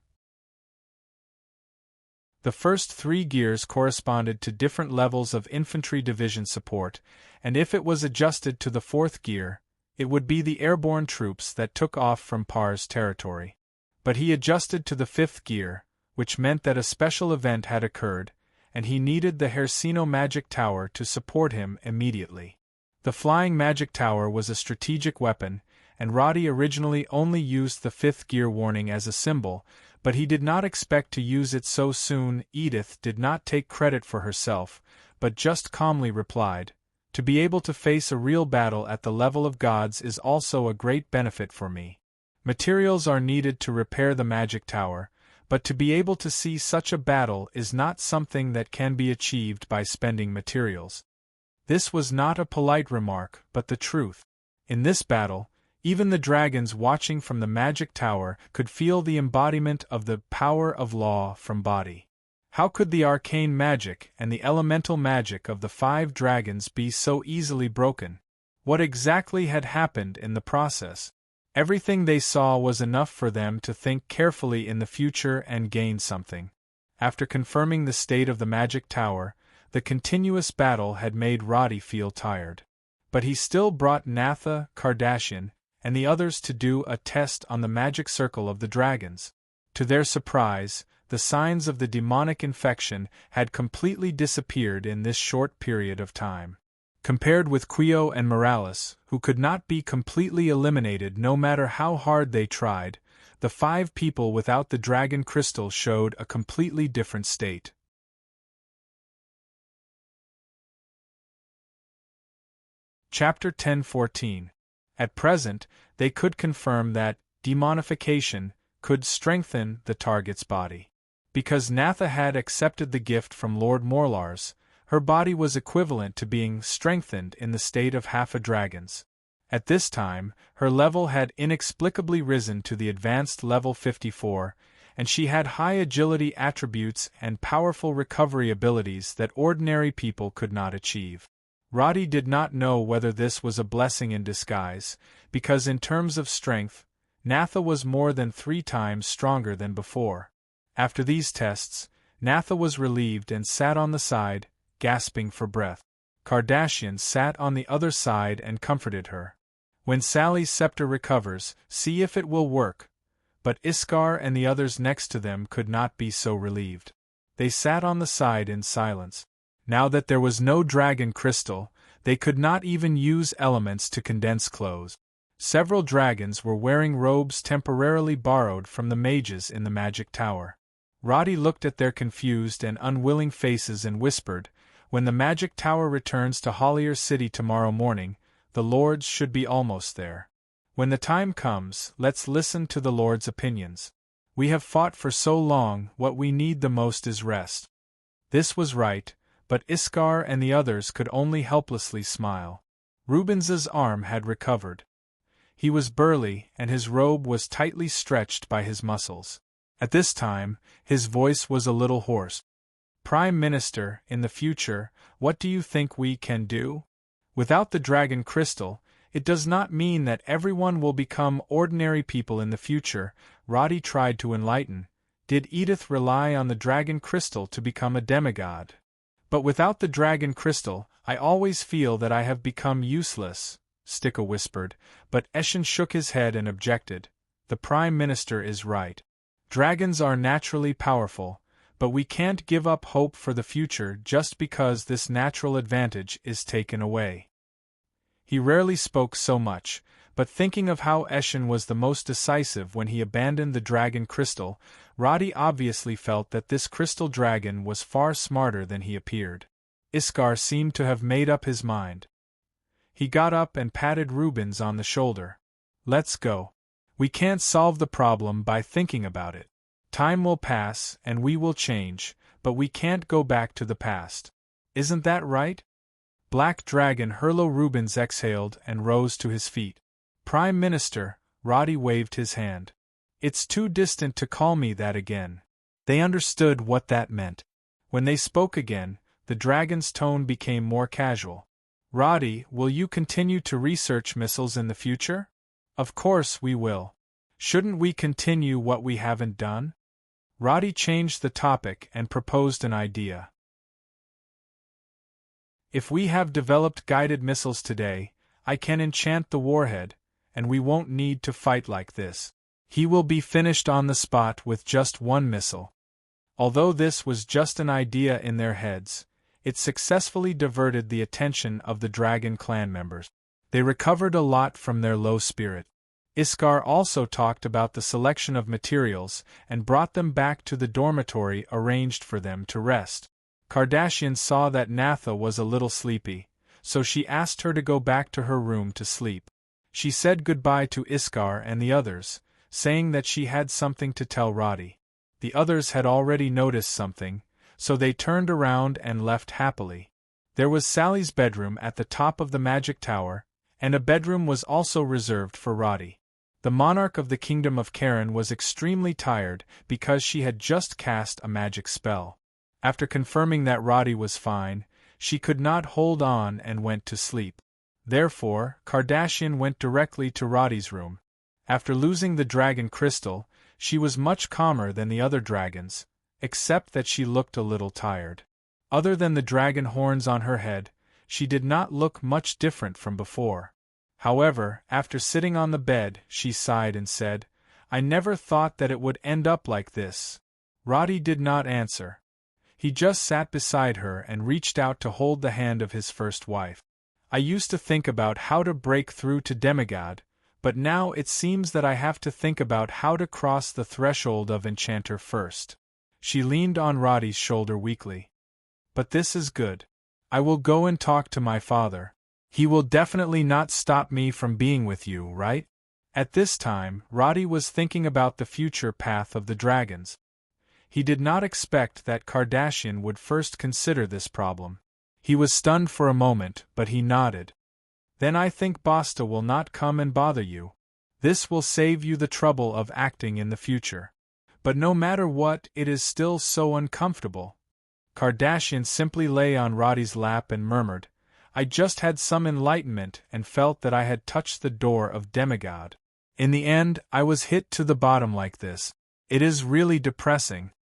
The first 3 gears corresponded to different levels of infantry division support, and if it was adjusted to the 4th gear, it would be the airborne troops that took off from Par's territory. But he adjusted to the 5th gear, which meant that a special event had occurred, and he needed the Hersino magic tower to support him immediately. The flying magic tower was a strategic weapon, and Roddy originally only used the 5th gear warning as a symbol, but he did not expect to use it so soon. Edith did not take credit for herself, but just calmly replied, "To be able to face a real battle at the level of gods is also a great benefit for me. Materials are needed to repair the magic tower, but to be able to see such a battle is not something that can be achieved by spending materials." This was not a polite remark, but the truth. In this battle, even the dragons watching from the magic tower could feel the embodiment of the power of law from Body. How could the arcane magic and the elemental magic of the 5 dragons be so easily broken? What exactly had happened in the process? Everything they saw was enough for them to think carefully in the future and gain something. After confirming the state of the magic tower, the continuous battle had made Roddy feel tired. But he still brought Natha, Kardashian, and the others to do a test on the magic circle of the dragons. To their surprise, the the signs of the demonic infection had completely disappeared in this short period of time. Compared with Quio and Morales, who could not be completely eliminated no matter how hard they tried, the 5 people without the dragon crystal showed a completely different state. Chapter 10:14. At present, they could confirm that demonification could strengthen the target's body. Because Natha had accepted the gift from Lord Morlars, her body was equivalent to being strengthened in the state of half a dragon's. At this time, her level had inexplicably risen to the advanced level 54, and she had high agility attributes and powerful recovery abilities that ordinary people could not achieve. Roddy did not know whether this was a blessing in disguise, because in terms of strength, Natha was more than 3 times stronger than before. After these tests, Natha was relieved and sat on the side, gasping for breath. Kardashian sat on the other side and comforted her. When Sally's scepter recovers, see if it will work. But Iskar and the others next to them could not be so relieved. They sat on the side in silence. Now that there was no dragon crystal, they could not even use elements to condense clothes. Several dragons were wearing robes temporarily borrowed from the mages in the magic tower. Roddy looked at their confused and unwilling faces and whispered, "When the magic tower returns to Hollier City tomorrow morning, the lords should be almost there. When the time comes, let's listen to the lords' opinions. We have fought for so long, what we need the most is rest." This was right, but Iskar and the others could only helplessly smile. Rubens's arm had recovered. He was burly, and his robe was tightly stretched by his muscles. At this time, his voice was a little hoarse. "Prime Minister, in the future, what do you think we can do? Without the dragon crystal, it does not mean that everyone will become ordinary people in the future." Roddy tried to enlighten. Did Edith rely on the dragon crystal to become a demigod? "But without the dragon crystal, I always feel that I have become useless," Stikka whispered, but Eshin shook his head and objected. "The Prime Minister is right. Dragons are naturally powerful, but we can't give up hope for the future just because this natural advantage is taken away." He rarely spoke so much, but thinking of how Eshin was the most decisive when he abandoned the dragon crystal, Roddy obviously felt that this crystal dragon was far smarter than he appeared. Iskar seemed to have made up his mind. He got up and patted Rubens on the shoulder. "Let's go. We can't solve the problem by thinking about it. Time will pass and we will change, but we can't go back to the past. Isn't that right?" Black Dragon Hurlo Rubens exhaled and rose to his feet. "Prime Minister," Roddy waved his hand. "It's too distant to call me that again." They understood what that meant. When they spoke again, the dragon's tone became more casual. "Roddy, will you continue to research missiles in the future?" "Of course we will. Shouldn't we continue what we haven't done?" Roddy changed the topic and proposed an idea. "If we have developed guided missiles today, I can enchant the warhead, and we won't need to fight like this. He will be finished on the spot with just one missile." Although this was just an idea in their heads, it successfully diverted the attention of the Dragon clan members. They recovered a lot from their low spirit. Iskar also talked about the selection of materials and brought them back to the dormitory arranged for them to rest. Kardashian saw that Natha was a little sleepy, so she asked her to go back to her room to sleep. She said goodbye to Iskar and the others, saying that she had something to tell Roddy. The others had already noticed something, so they turned around and left happily. There was Sally's bedroom at the top of the magic tower, and a bedroom was also reserved for Roddy. The monarch of the kingdom of Karen was extremely tired because she had just cast a magic spell. After confirming that Roddy was fine, she could not hold on and went to sleep. Therefore, Kardashian went directly to Roddy's room. After losing the dragon crystal, she was much calmer than the other dragons, except that she looked a little tired. Other than the dragon horns on her head, she did not look much different from before. However, after sitting on the bed, she sighed and said, "I never thought that it would end up like this. Roddy did not answer. He just sat beside her and reached out to hold the hand of his first wife. I used to think about how to break through to demigod, but now it seems that I have to think about how to cross the threshold of enchanter first. She leaned on Roddy's shoulder weakly. But this is good. I will go and talk to my father. He will definitely not stop me from being with you, right? At this time, Roddy was thinking about the future path of the dragons. He did not expect that Kardashian would first consider this problem. He was stunned for a moment, but he nodded. Then I think Basta will not come and bother you. This will save you the trouble of acting in the future. But no matter what, it is still so uncomfortable. Kardashian simply lay on Roddy's lap and murmured, I just had some enlightenment and felt that I had touched the door of demigod. In the end, I was hit to the bottom like this. It is really depressing.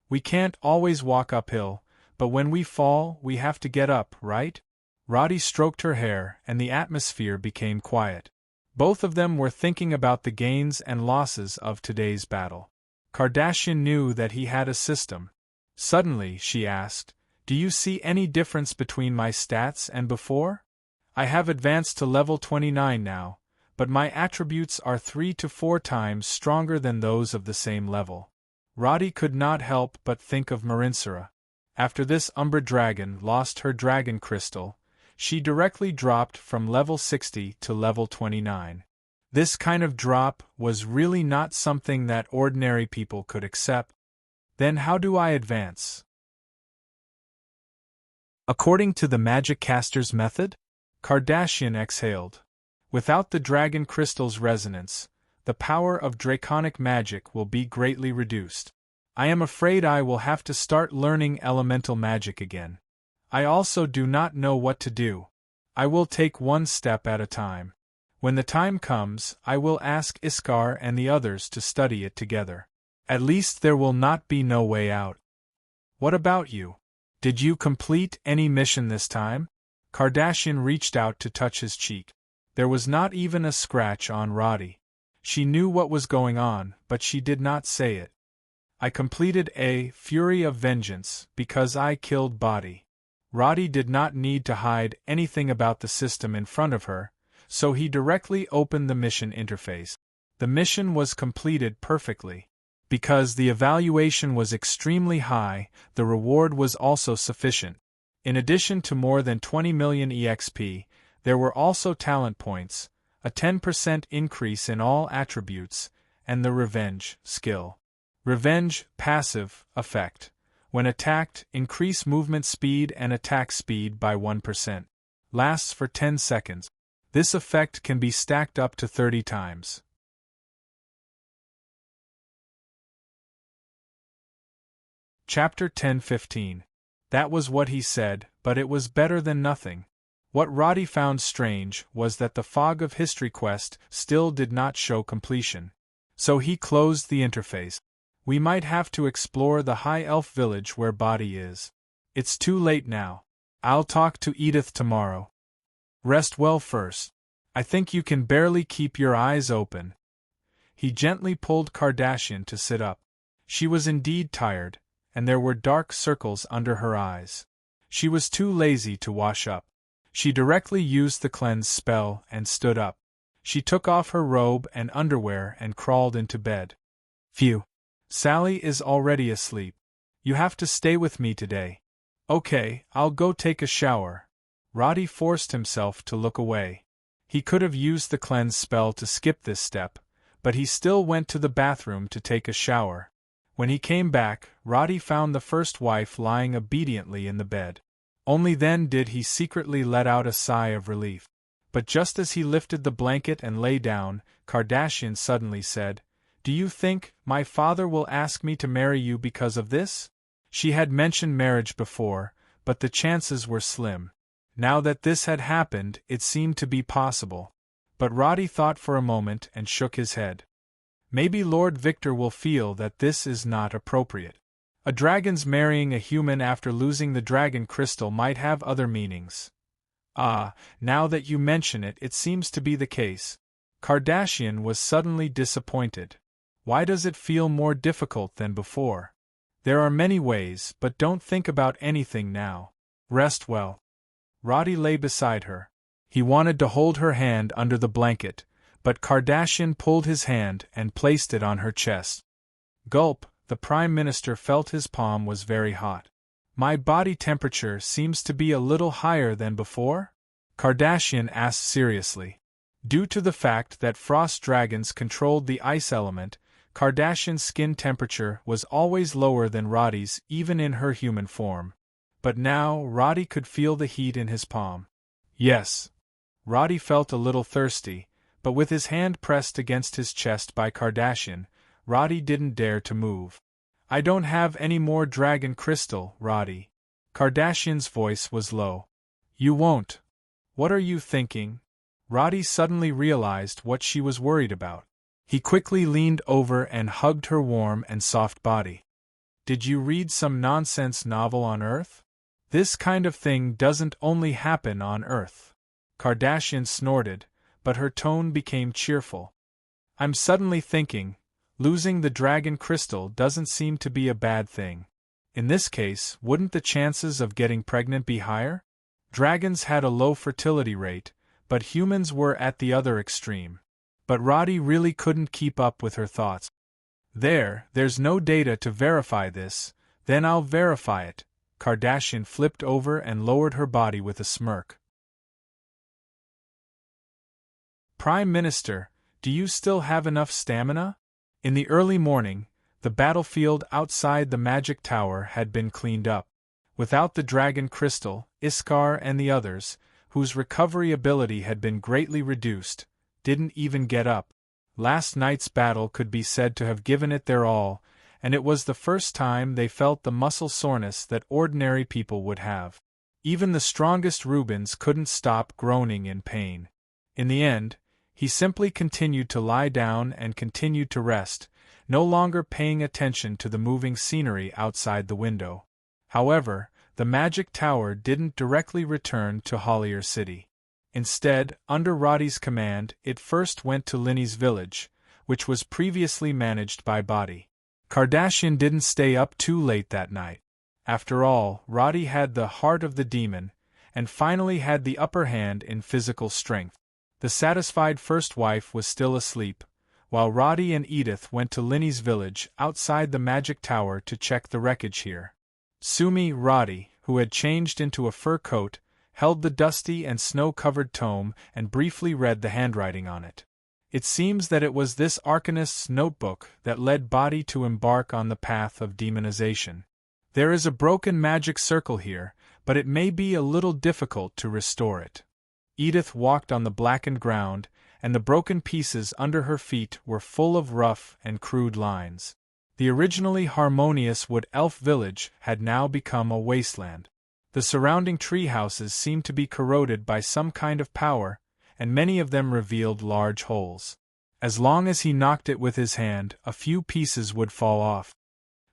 We can't always walk uphill, but when we fall, we have to get up, right? Roddy stroked her hair, and the atmosphere became quiet. Both of them were thinking about the gains and losses of today's battle. Kardashian knew that he had a system. Suddenly, she asked, do you see any difference between my stats and before? I have advanced to level 29 now, but my attributes are 3 to 4 times stronger than those of the same level. Roddy could not help but think of Marinsara. After this Umbra dragon lost her dragon crystal, she directly dropped from level 60 to level 29. This kind of drop was really not something that ordinary people could accept. Then how do I advance? According to the magic caster's method? Kardashian exhaled. Without the dragon crystal's resonance, the power of draconic magic will be greatly reduced. I am afraid I will have to start learning elemental magic again. I also do not know what to do. I will take one step at a time. When the time comes, I will ask Iskar and the others to study it together. At least there will not be no way out. What about you? Did you complete any mission this time? Kardashian reached out to touch his cheek. There was not even a scratch on Roddy. She knew what was going on, but she did not say it. I completed a Fury of Vengeance because I killed Body. Roddy did not need to hide anything about the system in front of her, so he directly opened the mission interface. The mission was completed perfectly. Because the evaluation was extremely high, the reward was also sufficient. In addition to more than 20 million EXP, there were also talent points, a 10% increase in all attributes, and the Revenge skill. Revenge passive effect. When attacked, increase movement speed and attack speed by 1%. Lasts for 10 seconds. This effect can be stacked up to 30 times. Chapter 10:15. That was what he said, but it was better than nothing. What Roddy found strange was that the Fog of History quest still did not show completion. So he closed the interface. We might have to explore the High Elf village where Body is. It's too late now. I'll talk to Edith tomorrow. Rest well first. I think you can barely keep your eyes open. He gently pulled Kardashian to sit up. She was indeed tired, and there were dark circles under her eyes. She was too lazy to wash up. She directly used the cleanse spell and stood up. She took off her robe and underwear and crawled into bed. Phew. Sally is already asleep. You have to stay with me today. Okay, I'll go take a shower. Roddy forced himself to look away. He could have used the cleanse spell to skip this step, but he still went to the bathroom to take a shower. When he came back, Roddy found the first wife lying obediently in the bed. Only then did he secretly let out a sigh of relief. But just as he lifted the blanket and lay down, Kardashian suddenly said, Do you think my father will ask me to marry you because of this? She had mentioned marriage before, but the chances were slim. Now that this had happened, it seemed to be possible. But Roddy thought for a moment and shook his head. Maybe Lord Victor will feel that this is not appropriate. A dragon's marrying a human after losing the dragon crystal might have other meanings. Ah, now that you mention it, it seems to be the case. Kardashian was suddenly disappointed. Why does it feel more difficult than before? There are many ways, but don't think about anything now. Rest well. Roddy lay beside her. He wanted to hold her hand under the blanket, but Kardashian pulled his hand and placed it on her chest. Gulp, the Prime Minister felt his palm was very hot. My body temperature seems to be a little higher than before? Kardashian asked seriously. Due to the fact that frost dragons controlled the ice element, Kardashian's skin temperature was always lower than Roddy's even in her human form. But now Roddy could feel the heat in his palm. Yes. Roddy felt a little thirsty, but with his hand pressed against his chest by Kardashian, Roddy didn't dare to move. I don't have any more dragon crystal, Roddy. Kardashian's voice was low. You won't. What are you thinking? Roddy suddenly realized what she was worried about. He quickly leaned over and hugged her warm and soft body. Did you read some nonsense novel on Earth? This kind of thing doesn't only happen on Earth. Kardashian snorted, but her tone became cheerful. I'm suddenly thinking, losing the dragon crystal doesn't seem to be a bad thing. In this case, wouldn't the chances of getting pregnant be higher? Dragons had a low fertility rate, but humans were at the other extreme. But Roddy really couldn't keep up with her thoughts. There's no data to verify this, then I'll verify it. Kardashian flipped over and lowered her body with a smirk. Prime Minister, do you still have enough stamina? In the early morning, the battlefield outside the magic tower had been cleaned up. Without the dragon crystal, Iskar and the others, whose recovery ability had been greatly reduced, didn't even get up. Last night's battle could be said to have given it their all, and it was the first time they felt the muscle soreness that ordinary people would have. Even the strongest Rubens couldn't stop groaning in pain. In the end, he simply continued to lie down and continued to rest, no longer paying attention to the moving scenery outside the window. However, the magic tower didn't directly return to Hollier City. Instead, under Roddy's command, it first went to Linny's village, which was previously managed by Body. Kardashian didn't stay up too late that night. After all, Roddy had the heart of the demon, and finally had the upper hand in physical strength. The satisfied first wife was still asleep, while Roddy and Edith went to Linny's village outside the magic tower to check the wreckage here. Sumi, Roddy, who had changed into a fur coat, held the dusty and snow-covered tome and briefly read the handwriting on it. It seems that it was this arcanist's notebook that led Body to embark on the path of demonization. There is a broken magic circle here, but it may be a little difficult to restore it. Edith walked on the blackened ground, and the broken pieces under her feet were full of rough and crude lines. The originally harmonious wood elf village had now become a wasteland. The surrounding tree houses seemed to be corroded by some kind of power, and many of them revealed large holes. As long as he knocked it with his hand, a few pieces would fall off.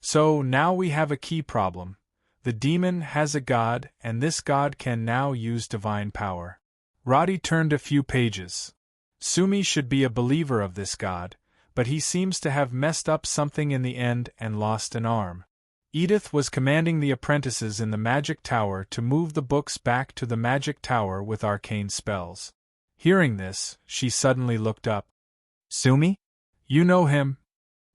So now we have a key problem. The demon has a god, and this god can now use divine power. Roddy turned a few pages. Sumi should be a believer of this god, but he seems to have messed up something in the end and lost an arm. Edith was commanding the apprentices in the magic tower to move the books back to the magic tower with arcane spells. Hearing this, she suddenly looked up. Sumi? You know him?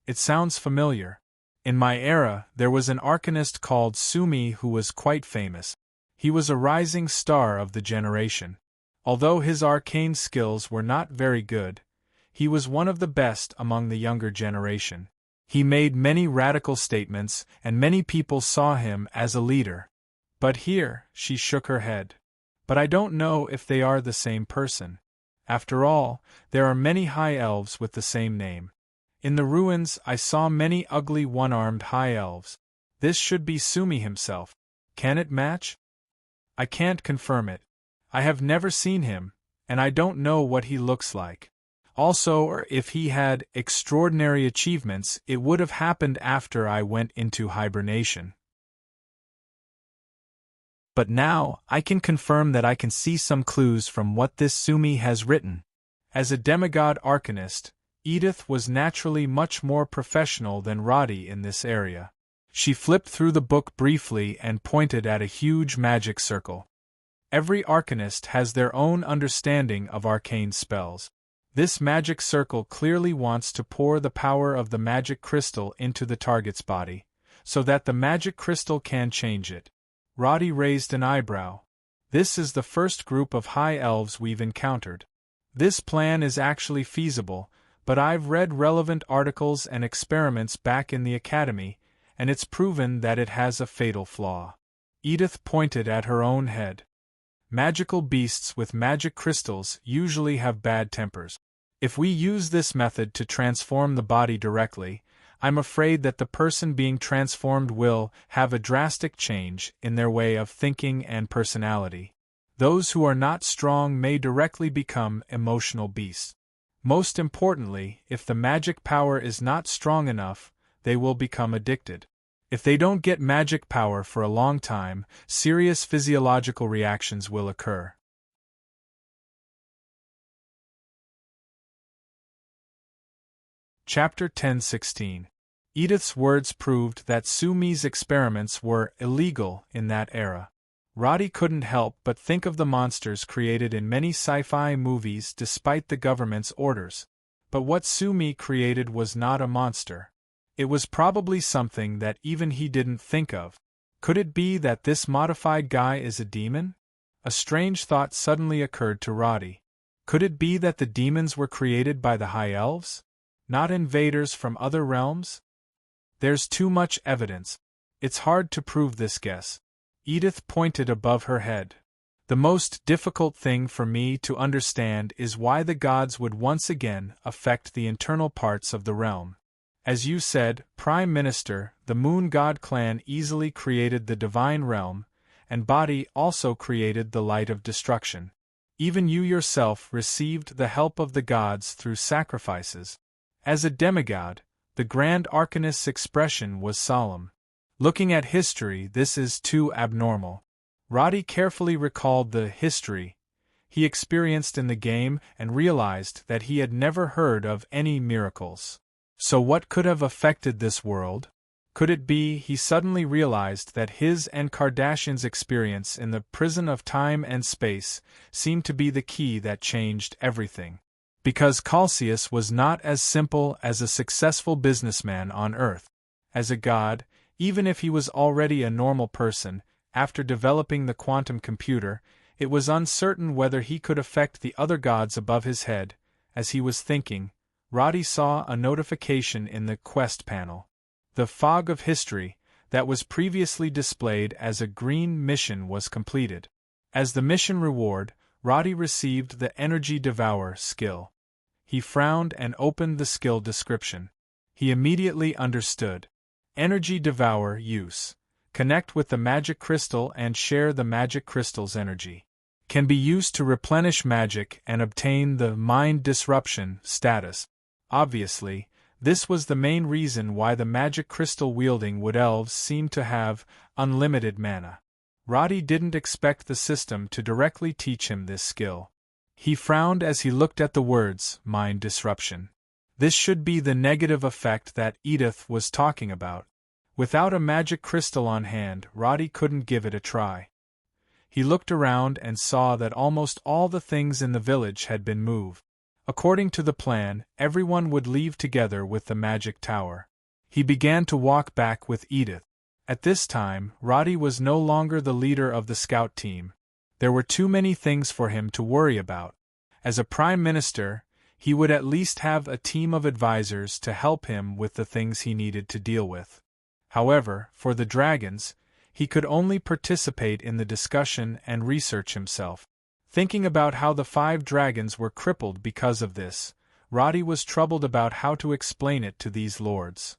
It sounds familiar. In my era, there was an arcanist called Sumi who was quite famous. He was a rising star of the generation. Although his arcane skills were not very good, he was one of the best among the younger generation. He made many radical statements, and many people saw him as a leader. But here, she shook her head. But I don't know if they are the same person. After all, there are many high elves with the same name. In the ruins, I saw many ugly one-armed high elves. This should be Sumi himself. Can it match? I can't confirm it. I have never seen him, and I don't know what he looks like. Also, if he had extraordinary achievements, it would have happened after I went into hibernation. But now, I can confirm that I can see some clues from what this Sumi has written. As a demigod arcanist, Edith was naturally much more professional than Roddy in this area. She flipped through the book briefly and pointed at a huge magic circle. Every arcanist has their own understanding of arcane spells. This magic circle clearly wants to pour the power of the magic crystal into the target's body, so that the magic crystal can change it. Roddy raised an eyebrow. This is the first group of high elves we've encountered. This plan is actually feasible, but I've read relevant articles and experiments back in the academy, and it's proven that it has a fatal flaw. Edith pointed at her own head. Magical beasts with magic crystals usually have bad tempers. If we use this method to transform the body directly, I'm afraid that the person being transformed will have a drastic change in their way of thinking and personality. Those who are not strong may directly become emotional beasts. Most importantly, if the magic power is not strong enough, they will become addicted. If they don't get magic power for a long time, serious physiological reactions will occur. Chapter 10:16. Edith's words proved that Sumi's experiments were illegal in that era. Roddy couldn't help but think of the monsters created in many sci-fi movies despite the government's orders. But what Sumi created was not a monster. It was probably something that even he didn't think of. Could it be that this modified guy is a demon? A strange thought suddenly occurred to Roddy. Could it be that the demons were created by the High Elves? Not invaders from other realms? There's too much evidence. It's hard to prove this guess. Edith pointed above her head. The most difficult thing for me to understand is why the gods would once again affect the internal parts of the realm. As you said, Prime Minister, the Moon God clan easily created the divine realm, and Body also created the light of destruction. Even you yourself received the help of the gods through sacrifices. As a demigod, the Grand Arcanist's expression was solemn. Looking at history, this is too abnormal. Roddy carefully recalled the history he experienced in the game and realized that he had never heard of any miracles. So what could have affected this world? Could it be he suddenly realized that his and Kardashian's experience in the prison of time and space seemed to be the key that changed everything? Because Calcius was not as simple as a successful businessman on Earth. As a god, even if he was already a normal person, after developing the quantum computer, it was uncertain whether he could affect the other gods above his head. As he was thinking, Roddy saw a notification in the quest panel. The fog of history, that was previously displayed as a green mission, was completed. As the mission reward, Roddy received the Energy Devour skill. He frowned and opened the skill description. He immediately understood. Energy Devour use. Connect with the magic crystal and share the magic crystal's energy. Can be used to replenish magic and obtain the Mind Disruption status. Obviously, this was the main reason why the magic crystal-wielding wood elves seemed to have unlimited mana. Roddy didn't expect the system to directly teach him this skill. He frowned as he looked at the words, Mind Disruption. This should be the negative effect that Edith was talking about. Without a magic crystal on hand, Roddy couldn't give it a try. He looked around and saw that almost all the things in the village had been moved. According to the plan, everyone would leave together with the magic tower. He began to walk back with Edith. At this time, Roddy was no longer the leader of the scout team. There were too many things for him to worry about. As a prime minister, he would at least have a team of advisors to help him with the things he needed to deal with. However, for the dragons, he could only participate in the discussion and research himself. Thinking about how the 5 dragons were crippled because of this, Roddy was troubled about how to explain it to these lords.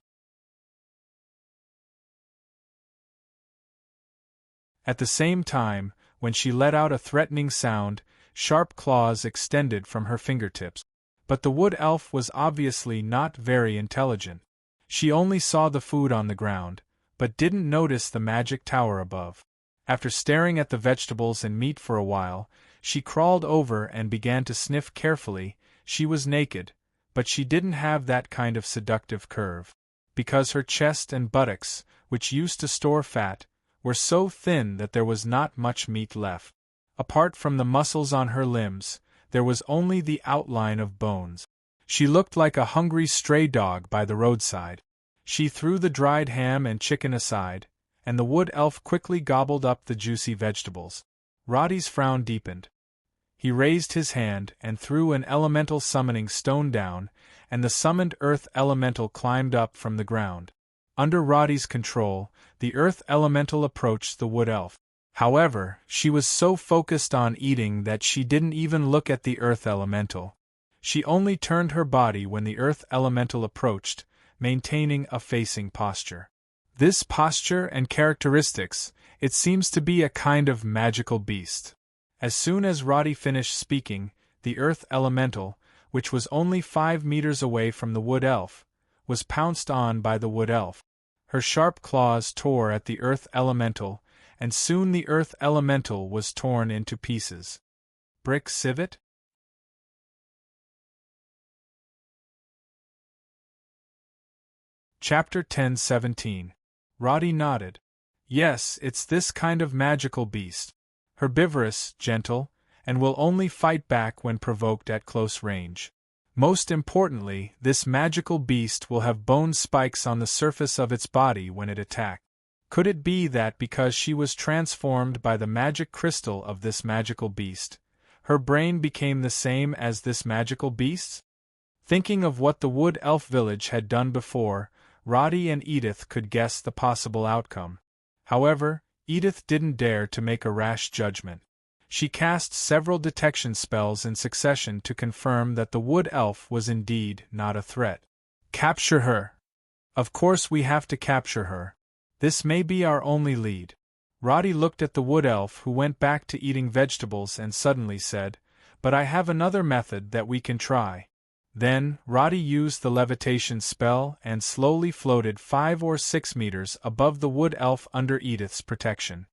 At the same time, when she let out a threatening sound, sharp claws extended from her fingertips. But the wood elf was obviously not very intelligent. She only saw the food on the ground, but didn't notice the magic tower above. After staring at the vegetables and meat for a while, she crawled over and began to sniff carefully. She was naked, but she didn't have that kind of seductive curve. because her chest and buttocks, which used to store fat, were so thin that there was not much meat left. Apart from the muscles on her limbs, there was only the outline of bones. She looked like a hungry stray dog by the roadside. She threw the dried ham and chicken aside, and the wood elf quickly gobbled up the juicy vegetables. Roddy's frown deepened. He raised his hand and threw an elemental summoning stone down, and the summoned earth elemental climbed up from the ground. Under Roddy's control, the earth elemental approached the wood elf. However, she was so focused on eating that she didn't even look at the earth elemental. She only turned her body when the earth elemental approached, maintaining a facing posture. This posture and characteristics, it seems to be a kind of magical beast. As soon as Roddy finished speaking, the earth elemental, which was only 5 meters away from the wood elf, was pounced on by the wood elf. Her sharp claws tore at the earth elemental, and soon the earth elemental was torn into pieces. Brick civet? Chapter 10:17. Roddy nodded. Yes, it's this kind of magical beast. Herbivorous, gentle, and will only fight back when provoked at close range. Most importantly, this magical beast will have bone spikes on the surface of its body when it attacks. Could it be that because she was transformed by the magic crystal of this magical beast, her brain became the same as this magical beast's? Thinking of what the wood elf village had done before, Roddy and Edith could guess the possible outcome. However, Edith didn't dare to make a rash judgment. She cast several detection spells in succession to confirm that the wood elf was indeed not a threat. Capture her! Of course we have to capture her. This may be our only lead. Roddy looked at the wood elf, who went back to eating vegetables, and suddenly said, "But I have another method that we can try." Then, Roddy used the levitation spell and slowly floated 5 or 6 meters above the wood elf under Edith's protection.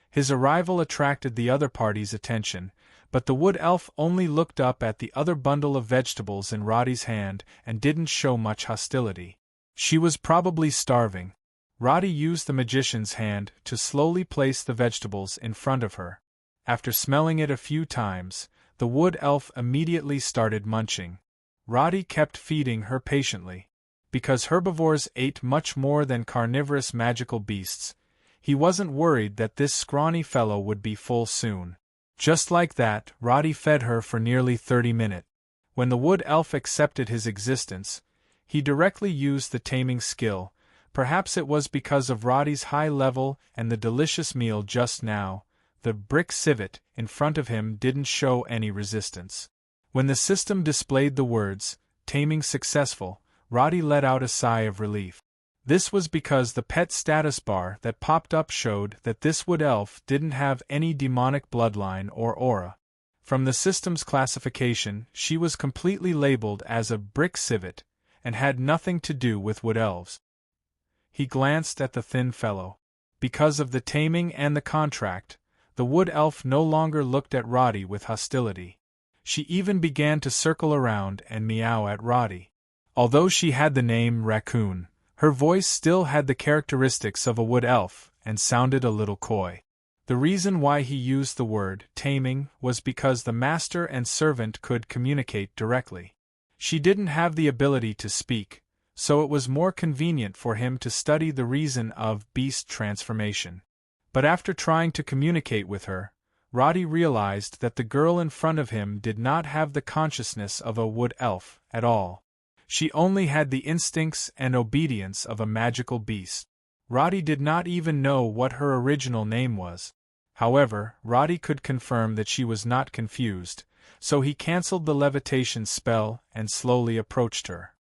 His arrival attracted the other party's attention, but the wood elf only looked up at the other bundle of vegetables in Roddy's hand and didn't show much hostility. She was probably starving. Roddy used the magician's hand to slowly place the vegetables in front of her. After smelling it a few times, the wood elf immediately started munching. Roddy kept feeding her patiently. Because herbivores ate much more than carnivorous magical beasts, he wasn't worried that this scrawny fellow would be full soon. Just like that, Roddy fed her for nearly 30 minutes. When the wood elf accepted his existence, he directly used the taming skill. Perhaps it was because of Roddy's high level and the delicious meal just now, the brick civet in front of him didn't show any resistance. When the system displayed the words, "Taming successful," Roddy let out a sigh of relief. This was because the pet status bar that popped up showed that this wood elf didn't have any demonic bloodline or aura. From the system's classification, she was completely labeled as a brick civet, and had nothing to do with wood elves. He glanced at the thin fellow. Because of the taming and the contract, the wood elf no longer looked at Roddy with hostility. She even began to circle around and meow at Roddy. Although she had the name Raccoon, her voice still had the characteristics of a wood elf and sounded a little coy. The reason why he used the word taming was because the master and servant could communicate directly. She didn't have the ability to speak, so it was more convenient for him to study the reason of beast transformation. But after trying to communicate with her, Roddy realized that the girl in front of him did not have the consciousness of a wood elf at all. She only had the instincts and obedience of a magical beast. Roddy did not even know what her original name was. However, Roddy could confirm that she was not confused, so he cancelled the levitation spell and slowly approached her.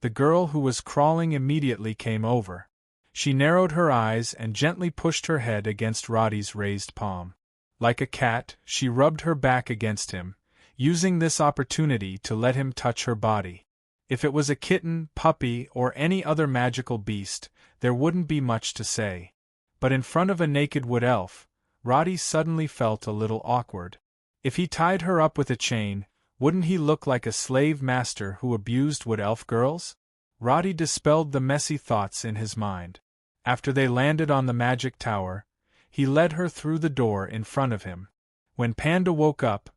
The girl who was crawling immediately came over. She narrowed her eyes and gently pushed her head against Roddy's raised palm. Like a cat, she rubbed her back against him, using this opportunity to let him touch her body. If it was a kitten, puppy, or any other magical beast, there wouldn't be much to say. But in front of a naked wood elf, Roddy suddenly felt a little awkward. If he tied her up with a chain, Wouldn't he look like a slave master who abused wood-elf girls? Roddy dispelled the messy thoughts in his mind. After they landed on the magic tower, he led her through the door in front of him. When Panda woke up,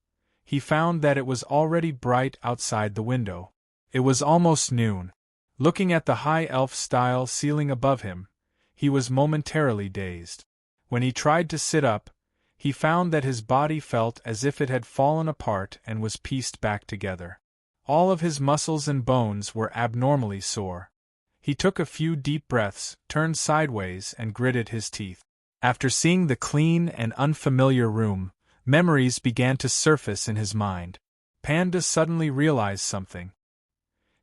he found that it was already bright outside the window. It was almost noon. Looking at the high elf-style ceiling above him, he was momentarily dazed. When he tried to sit up, he found that his body felt as if it had fallen apart and was pieced back together. All of his muscles and bones were abnormally sore. He took a few deep breaths, turned sideways, and gritted his teeth. After seeing the clean and unfamiliar room, memories began to surface in his mind. Panda suddenly realized something.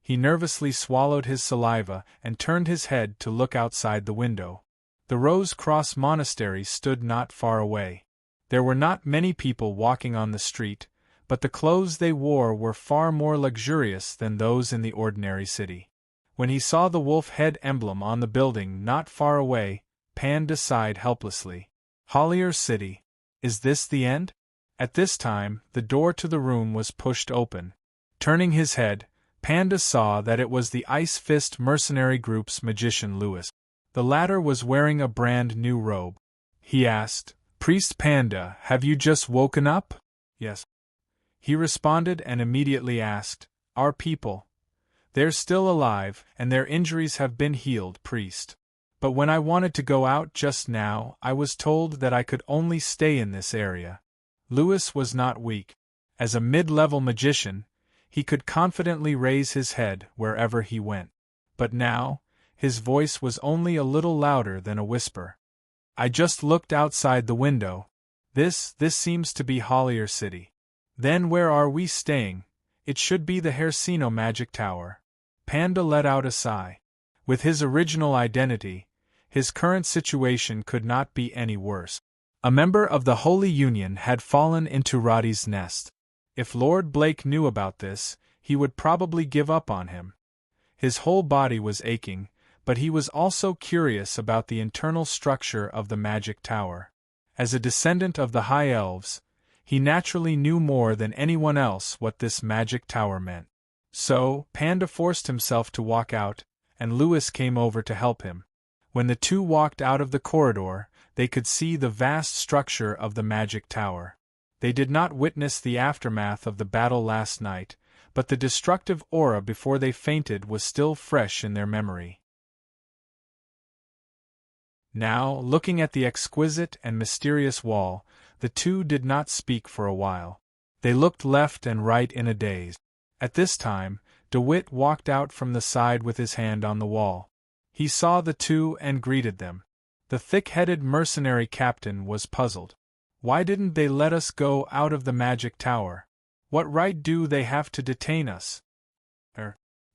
He nervously swallowed his saliva and turned his head to look outside the window. The Rose Cross Monastery stood not far away. There were not many people walking on the street, but the clothes they wore were far more luxurious than those in the ordinary city. When he saw the wolf head emblem on the building not far away, Panda sighed helplessly. Hollier City. Is this the end? At this time, the door to the room was pushed open. Turning his head, Panda saw that it was the Ice Fist mercenary group's magician Lewis. The latter was wearing a brand new robe. He asked, "Priest Panda, have you just woken up?" "Yes," he responded, and immediately asked, "Our people? They're still alive, and their injuries have been healed, priest. But when I wanted to go out just now, I was told that I could only stay in this area." Lewis was not weak. As a mid-level magician, he could confidently raise his head wherever he went. But now, his voice was only a little louder than a whisper. "I just looked outside the window. This seems to be Hollier City." "Then where are we staying? It should be the Hersino Magic Tower." Panda let out a sigh. With his original identity, his current situation could not be any worse. A member of the Holy Union had fallen into Roddy's nest. If Lord Blake knew about this, he would probably give up on him. His whole body was aching, but he was also curious about the internal structure of the magic tower. As a descendant of the High Elves, he naturally knew more than anyone else what this magic tower meant. So, Panda forced himself to walk out, and Lewis came over to help him. When the two walked out of the corridor, they could see the vast structure of the magic tower. They did not witness the aftermath of the battle last night, but the destructive aura before they fainted was still fresh in their memory. Now, looking at the exquisite and mysterious wall, the two did not speak for a while. They looked left and right in a daze. At this time, DeWitt walked out from the side with his hand on the wall. He saw the two and greeted them. The thick-headed mercenary captain was puzzled. Why didn't they let us go out of the magic tower? What right do they have to detain us?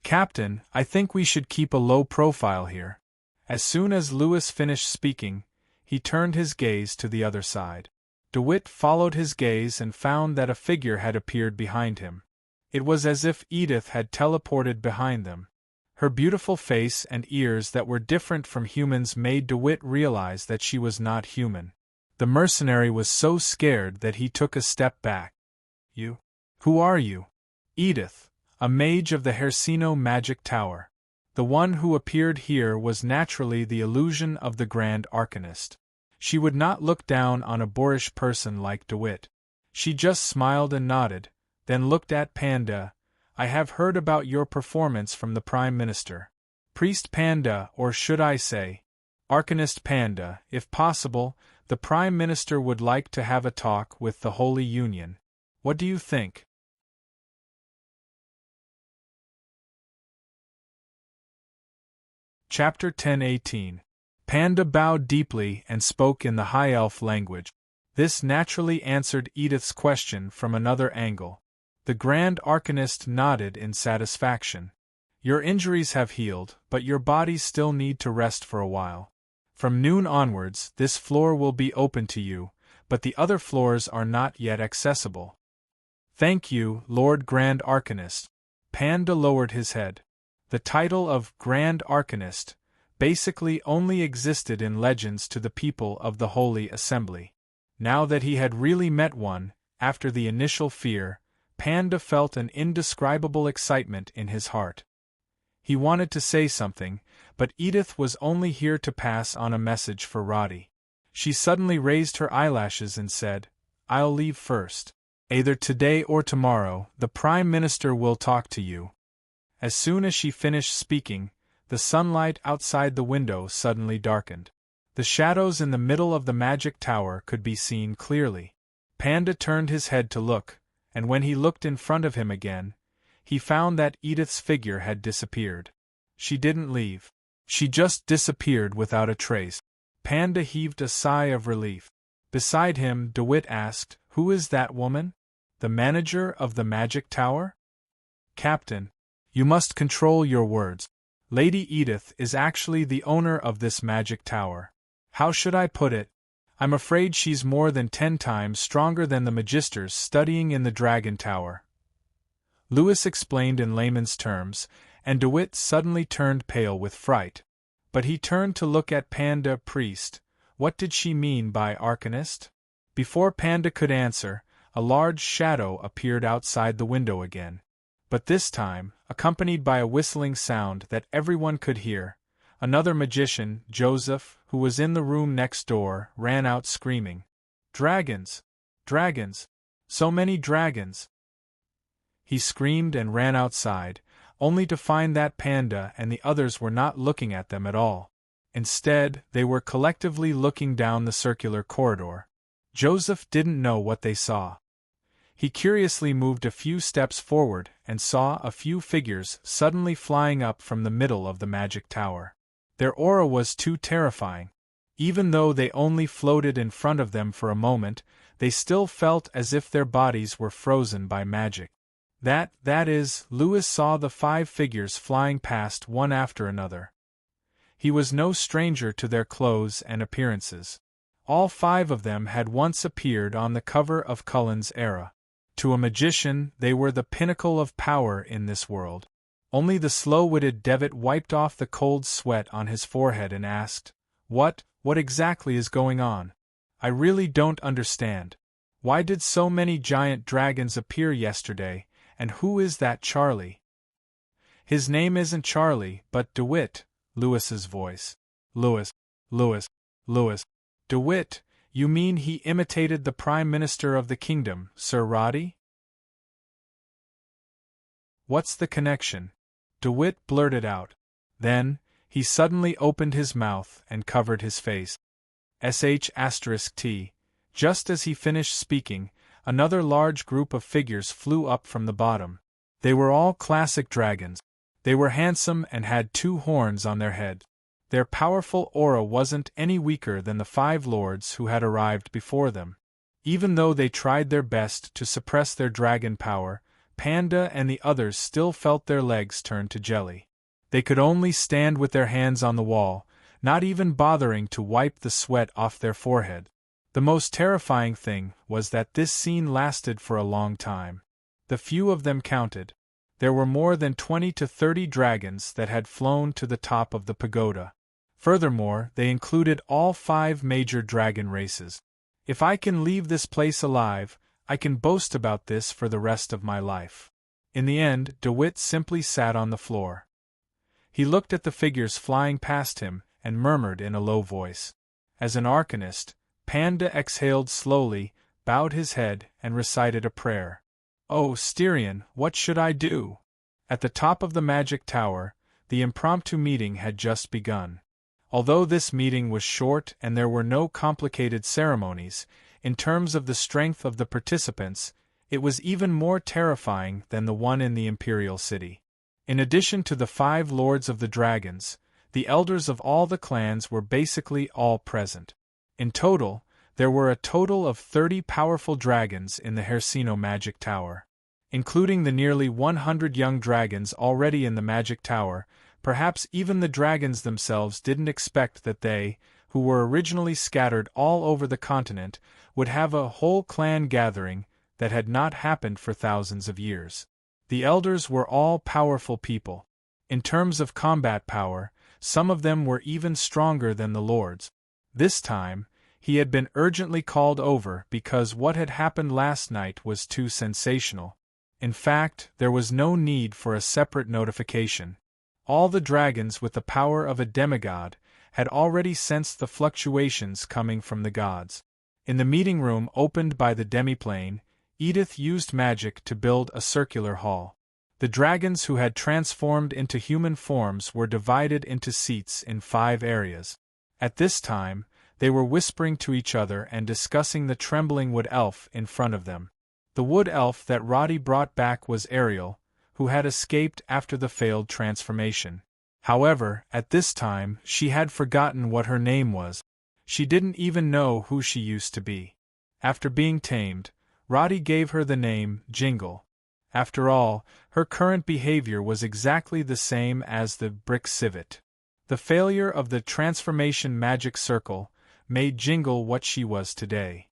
Captain, I think we should keep a low profile here. As soon as Lewis finished speaking, he turned his gaze to the other side. DeWitt followed his gaze and found that a figure had appeared behind him. It was as if Edith had teleported behind them. Her beautiful face and ears that were different from humans made DeWitt realize that she was not human. The mercenary was so scared that he took a step back. "You? Who are you?" "Edith, a mage of the Hersino Magic Tower. The one who appeared here was naturally the illusion of the Grand Arcanist." She would not look down on a boorish person like DeWitt. She just smiled and nodded, then looked at Panda. "I have heard about your performance from the Prime Minister. Priest Panda, or should I say, Arcanist Panda, if possible, the Prime Minister would like to have a talk with the Holy Union. What do you think?" Chapter 10:18. Panda bowed deeply and spoke in the High Elf language. This naturally answered Edith's question from another angle. The Grand Arcanist nodded in satisfaction. "Your injuries have healed, but your bodies still need to rest for a while. From noon onwards, this floor will be open to you, but the other floors are not yet accessible." "Thank you, Lord Grand Arcanist." Panda lowered his head. The title of Grand Arcanist basically only existed in legends to the people of the Holy Assembly. Now that he had really met one, after the initial fear, Panda felt an indescribable excitement in his heart. He wanted to say something, but Edith was only here to pass on a message for Roddy. She suddenly raised her eyelashes and said, "I'll leave first. Either today or tomorrow, the Prime Minister will talk to you." As soon as she finished speaking, the sunlight outside the window suddenly darkened. The shadows in the middle of the magic tower could be seen clearly. Panda turned his head to look, and when he looked in front of him again, he found that Edith's figure had disappeared. She didn't leave. She just disappeared without a trace. Panda heaved a sigh of relief. Beside him, DeWitt asked, "Who is that woman? The manager of the magic tower?" "Captain, you must control your words. Lady Edith is actually the owner of this magic tower. How should I put it? I'm afraid she's more than 10 times stronger than the magisters studying in the Dragon Tower." Lewis explained in layman's terms, and DeWitt suddenly turned pale with fright. But he turned to look at Panda Priest. What did she mean by Arcanist? Before Panda could answer, a large shadow appeared outside the window again. But this time, accompanied by a whistling sound that everyone could hear, another magician, Joseph, who was in the room next door, ran out screaming, "Dragons! Dragons! So many dragons!" He screamed and ran outside, only to find that Panda and the others were not looking at them at all. Instead, they were collectively looking down the circular corridor. Joseph didn't know what they saw. He curiously moved a few steps forward and saw a few figures suddenly flying up from the middle of the magic tower. Their aura was too terrifying. Even though they only floated in front of them for a moment, they still felt as if their bodies were frozen by magic. That is, Lewis saw the 5 figures flying past one after another. He was no stranger to their clothes and appearances. All 5 of them had once appeared on the cover of Cullen's Era. To a magician, they were the pinnacle of power in this world. Only the slow-witted Devitt wiped off the cold sweat on his forehead and asked, What exactly is going on? I really don't understand. Why did so many giant dragons appear yesterday, and who is that Charlie?" "His name isn't Charlie, but DeWitt," Lewis's voice. Lewis. "DeWitt, you mean he imitated the Prime Minister of the Kingdom, Sir Roddy?" "What's the connection?" DeWitt blurted out. Then, he suddenly opened his mouth and covered his face. **T. Just as he finished speaking, another large group of figures flew up from the bottom. They were all classic dragons. They were handsome and had 2 horns on their head. Their powerful aura wasn't any weaker than the 5 lords who had arrived before them. Even though they tried their best to suppress their dragon power, Panda and the others still felt their legs turn to jelly. They could only stand with their hands on the wall, not even bothering to wipe the sweat off their forehead. The most terrifying thing was that this scene lasted for a long time. The few of them counted. There were more than 20 to 30 dragons that had flown to the top of the pagoda. Furthermore, they included all 5 major dragon races. If I can leave this place alive, I can boast about this for the rest of my life. In the end, DeWitt simply sat on the floor. He looked at the figures flying past him and murmured in a low voice. As an arcanist, Panda exhaled slowly, bowed his head, and recited a prayer. "Oh, Styrian, what should I do?" At the top of the magic tower, the impromptu meeting had just begun. Although this meeting was short and there were no complicated ceremonies, in terms of the strength of the participants, it was even more terrifying than the one in the Imperial City. In addition to the 5 Lords of the Dragons, the elders of all the clans were basically all present. In total, there were a total of 30 powerful dragons in the Hersino Magic Tower. Including the nearly 100 young dragons already in the Magic Tower, perhaps even the dragons themselves didn't expect that they, who were originally scattered all over the continent, would have a whole clan gathering that had not happened for thousands of years. The elders were all powerful people. In terms of combat power, some of them were even stronger than the lords. This time, he had been urgently called over because what had happened last night was too sensational. In fact, there was no need for a separate notification. All the dragons with the power of a demigod had already sensed the fluctuations coming from the gods. In the meeting room opened by the demiplane, Edith used magic to build a circular hall. The dragons who had transformed into human forms were divided into seats in 5 areas. At this time, they were whispering to each other and discussing the trembling wood elf in front of them. The wood elf that Roddy brought back was Ariel, who had escaped after the failed transformation. However, at this time, she had forgotten what her name was. She didn't even know who she used to be. After being tamed, Roddy gave her the name Jingle. After all, her current behavior was exactly the same as the brick civet. The failure of the transformation magic circle made Jingle what she was today.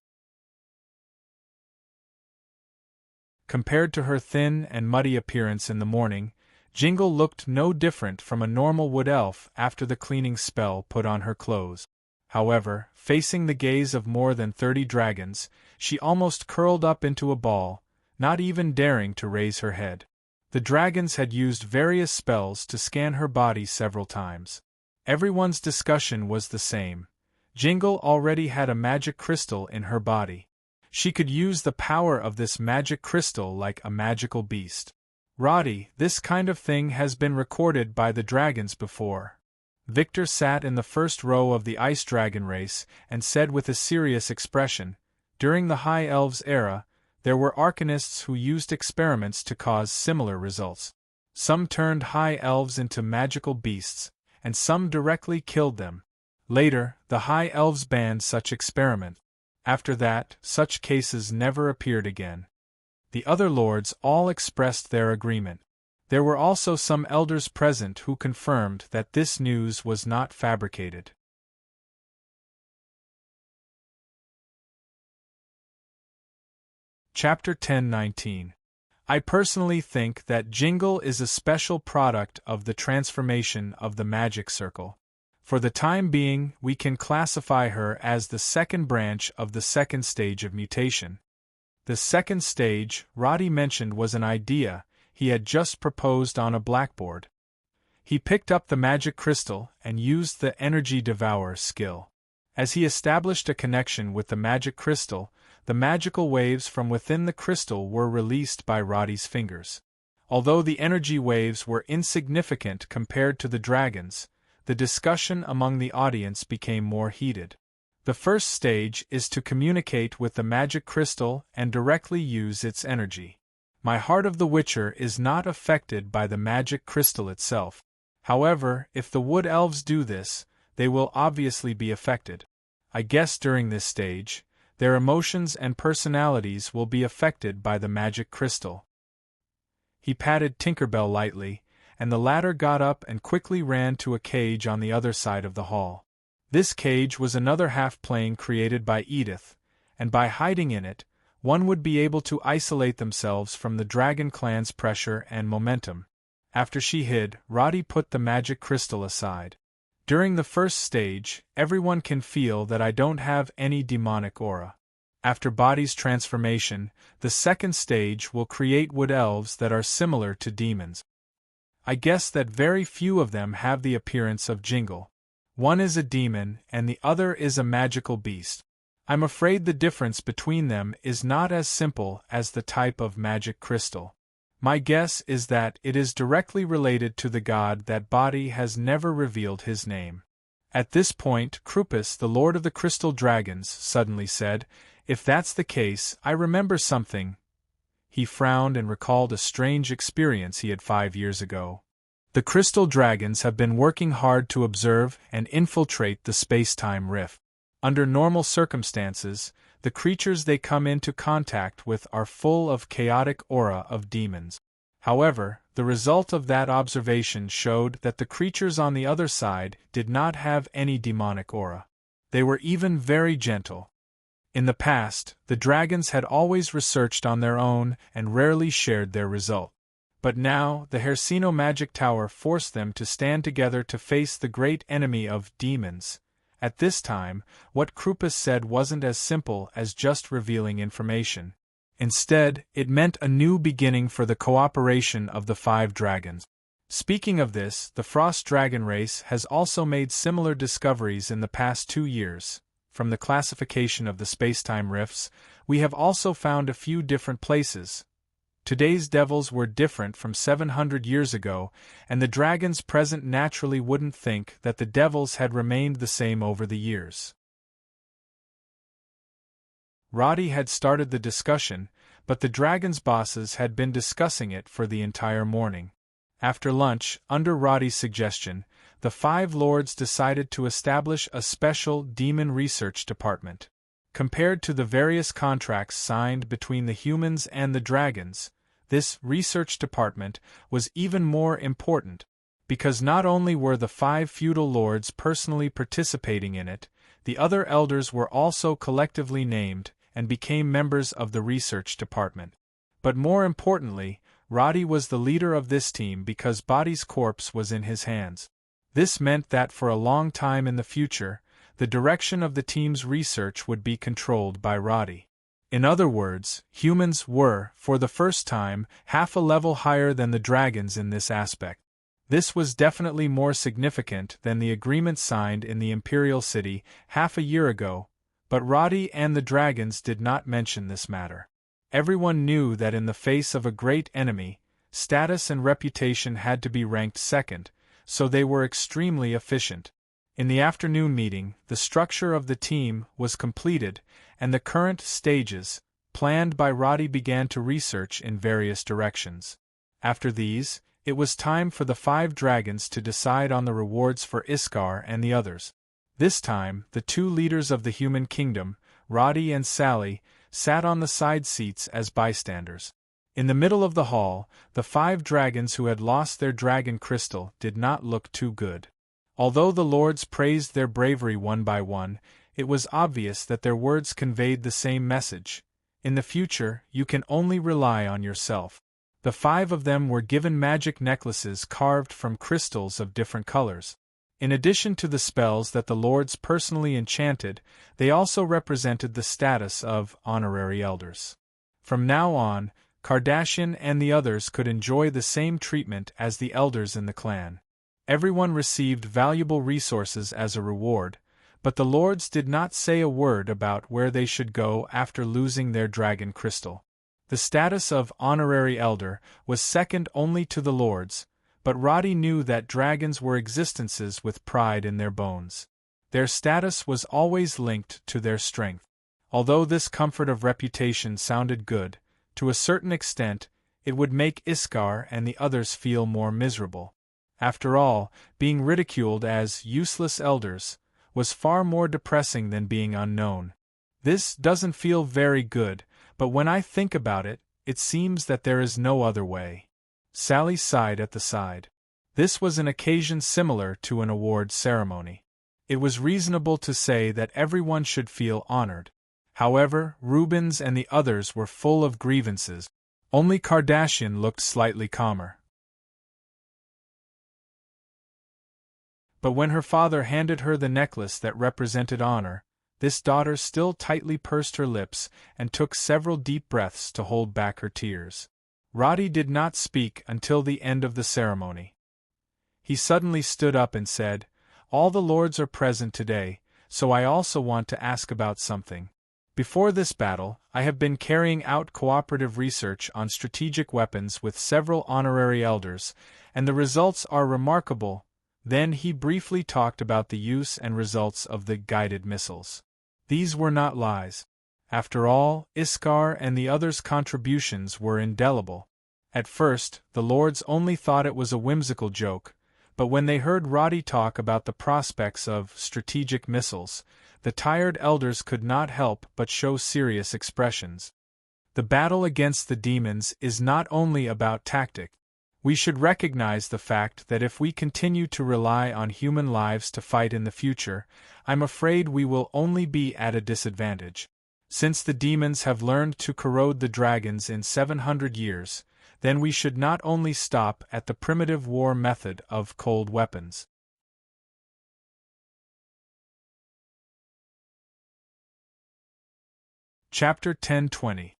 Compared to her thin and muddy appearance in the morning, Jingle looked no different from a normal wood elf after the cleaning spell put on her clothes. However, facing the gaze of more than 30 dragons, she almost curled up into a ball, not even daring to raise her head. The dragons had used various spells to scan her body several times. Everyone's discussion was the same. Jingle already had a magic crystal in her body. She could use the power of this magic crystal like a magical beast. Roddy, this kind of thing has been recorded by the dragons before. Victor sat in the first row of the ice dragon race and said with a serious expression, during the High Elves era, there were arcanists who used experiments to cause similar results. Some turned High Elves into magical beasts, and some directly killed them. Later, the High Elves banned such experiments. After that, such cases never appeared again. The other lords all expressed their agreement. There were also some elders present who confirmed that this news was not fabricated. Chapter 10:19. I personally think that Jingle is a special product of the transformation of the magic circle. For the time being, we can classify her as the second branch of the second stage of mutation. The second stage, Roddy mentioned, was an idea he had just proposed on a blackboard. He picked up the magic crystal and used the Energy Devour skill. As he established a connection with the magic crystal, the magical waves from within the crystal were released by Roddy's fingers. Although the energy waves were insignificant compared to the dragons, the discussion among the audience became more heated. The first stage is to communicate with the magic crystal and directly use its energy. My Heart of the Witcher is not affected by the magic crystal itself. However, if the Wood Elves do this, they will obviously be affected. I guess during this stage, their emotions and personalities will be affected by the magic crystal. He patted Tinkerbell lightly, and the latter got up and quickly ran to a cage on the other side of the hall. This cage was another half-plane created by Edith, and by hiding in it, one would be able to isolate themselves from the Dragon Clan's pressure and momentum. After she hid, Roddy put the magic crystal aside. During the first stage, everyone can feel that I don't have any demonic aura. After body's transformation, the second stage will create wood elves that are similar to demons. I guess that very few of them have the appearance of Jingle. One is a demon and the other is a magical beast. I'm afraid the difference between them is not as simple as the type of magic crystal. My guess is that it is directly related to the god that body has never revealed his name. At this point, Krupus, the Lord of the Crystal Dragons, suddenly said, "If that's the case, I remember something." He frowned and recalled a strange experience he had 5 years ago. The Crystal Dragons have been working hard to observe and infiltrate the space-time rift. Under normal circumstances, the creatures they come into contact with are full of chaotic aura of demons. However, the result of that observation showed that the creatures on the other side did not have any demonic aura. They were even very gentle. In the past, the dragons had always researched on their own and rarely shared their result. But now, the Hersino Magic Tower forced them to stand together to face the great enemy of demons. At this time, what Krupus said wasn't as simple as just revealing information. Instead, it meant a new beginning for the cooperation of the 5 dragons. Speaking of this, the Frost Dragon race has also made similar discoveries in the past 2 years. From the classification of the spacetime rifts, we have also found a few different places. Today's devils were different from 700 years ago, and the dragons present naturally wouldn't think that the devils had remained the same over the years. Roddy had started the discussion, but the dragons' bosses had been discussing it for the entire morning. After lunch, under Roddy's suggestion, the 5 lords decided to establish a special demon research department. Compared to the various contracts signed between the humans and the dragons, this research department was even more important, because not only were the 5 feudal lords personally participating in it, the other elders were also collectively named and became members of the research department. But more importantly, Roddy was the leader of this team because Body's corpse was in his hands. This meant that for a long time in the future, the direction of the team's research would be controlled by Roddy. In other words, humans were, for the first time, half a level higher than the dragons in this aspect. This was definitely more significant than the agreement signed in the Imperial City half a year ago, but Roddy and the dragons did not mention this matter. Everyone knew that in the face of a great enemy, status and reputation had to be ranked second, so they were extremely efficient. In the afternoon meeting, the structure of the team was completed, and the current stages, planned by Roddy, began to research in various directions. After these, it was time for the 5 dragons to decide on the rewards for Iskar and the others. This time, the 2 leaders of the human kingdom, Roddy and Sally, sat on the side seats as bystanders. In the middle of the hall, the 5 dragons who had lost their dragon crystal did not look too good. Although the lords praised their bravery one by one, it was obvious that their words conveyed the same message. In the future, you can only rely on yourself. The 5 of them were given magic necklaces carved from crystals of different colors. In addition to the spells that the lords personally enchanted, they also represented the status of honorary elders. From now on, Kardashian and the others could enjoy the same treatment as the elders in the clan. Everyone received valuable resources as a reward, but the lords did not say a word about where they should go after losing their dragon crystal. The status of honorary elder was second only to the lords, but Roddy knew that dragons were existences with pride in their bones. Their status was always linked to their strength. Although this comfort of reputation sounded good, to a certain extent, it would make Iskar and the others feel more miserable. After all, being ridiculed as useless elders was far more depressing than being unknown. This doesn't feel very good, but when I think about it, it seems that there is no other way. Sally sighed at the side. This was an occasion similar to an award ceremony. It was reasonable to say that everyone should feel honored. However, Rubens and the others were full of grievances. Only Kardashian looked slightly calmer. But when her father handed her the necklace that represented honor, this daughter still tightly pursed her lips and took several deep breaths to hold back her tears. Roddy did not speak until the end of the ceremony. He suddenly stood up and said, "All the lords are present today, so I also want to ask about something. Before this battle, I have been carrying out cooperative research on strategic weapons with several honorary elders, and the results are remarkable." Then he briefly talked about the use and results of the guided missiles. These were not lies. After all, Iskar and the others' contributions were indelible. At first, the lords only thought it was a whimsical joke, but when they heard Roddy talk about the prospects of strategic missiles, the tired elders could not help but show serious expressions. The battle against the demons is not only about tactics. We should recognize the fact that if we continue to rely on human lives to fight in the future, I'm afraid we will only be at a disadvantage. Since the demons have learned to corrode the dragons in 700 years, then we should not only stop at the primitive war method of cold weapons. Chapter 10:20.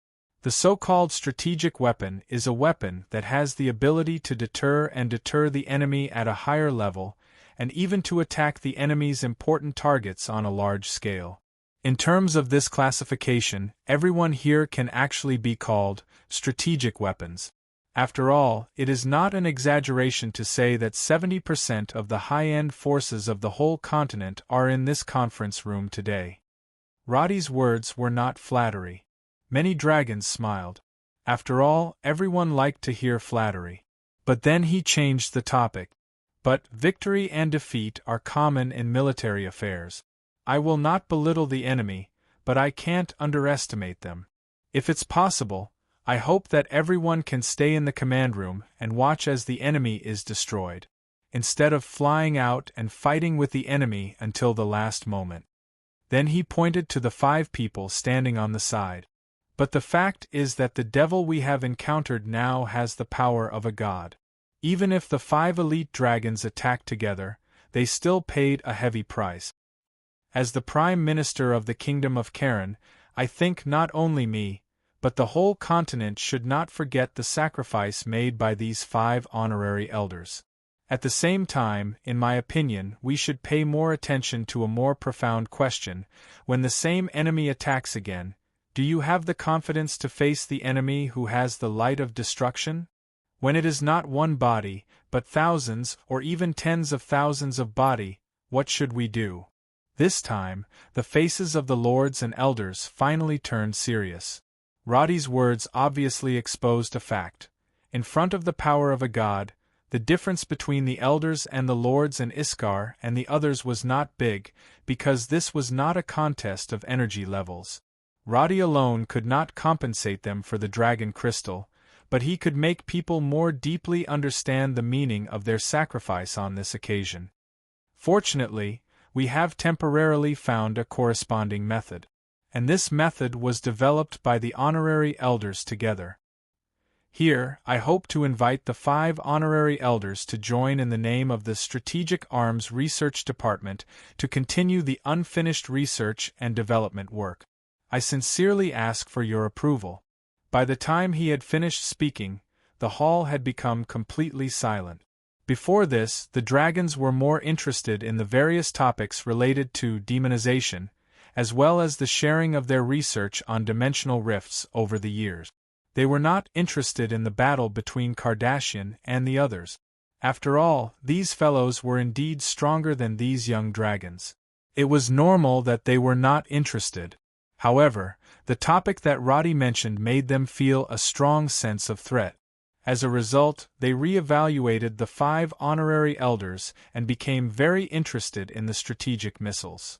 The so-called strategic weapon is a weapon that has the ability to deter the enemy at a higher level, and even to attack the enemy's important targets on a large scale. In terms of this classification, everyone here can actually be called strategic weapons. After all, it is not an exaggeration to say that 70% of the high-end forces of the whole continent are in this conference room today. Roddy's words were not flattery. Many dragons smiled. After all, everyone liked to hear flattery. But then he changed the topic. But victory and defeat are common in military affairs. I will not belittle the enemy, but I can't underestimate them. If it's possible, I hope that everyone can stay in the command room and watch as the enemy is destroyed, instead of flying out and fighting with the enemy until the last moment. Then he pointed to the 5 people standing on the side. But the fact is that the devil we have encountered now has the power of a god. Even if the 5 elite dragons attacked together, they still paid a heavy price. As the Prime Minister of the Kingdom of Karen, I think not only me, but the whole continent should not forget the sacrifice made by these 5 honorary elders. At the same time, in my opinion, we should pay more attention to a more profound question. When the same enemy attacks again, do you have the confidence to face the enemy who has the light of destruction? When it is not one body, but thousands or even tens of thousands of body, what should we do? This time, the faces of the lords and elders finally turned serious. Roddy's words obviously exposed a fact. In front of the power of a god, the difference between the elders and the lords and Iskar and the others was not big, because this was not a contest of energy levels. Roddy alone could not compensate them for the dragon crystal, but he could make people more deeply understand the meaning of their sacrifice on this occasion. Fortunately, we have temporarily found a corresponding method. And this method was developed by the honorary elders together. Here, I hope to invite the 5 honorary elders to join in the name of the Strategic Arms Research Department to continue the unfinished research and development work. I sincerely ask for your approval. By the time he had finished speaking, the hall had become completely silent. Before this, the dragons were more interested in the various topics related to demonization, as well as the sharing of their research on dimensional rifts over the years. They were not interested in the battle between Kardashian and the others. After all, these fellows were indeed stronger than these young dragons. It was normal that they were not interested. However, the topic that Roddy mentioned made them feel a strong sense of threat. As a result, they re-evaluated the 5 honorary elders and became very interested in the strategic missiles.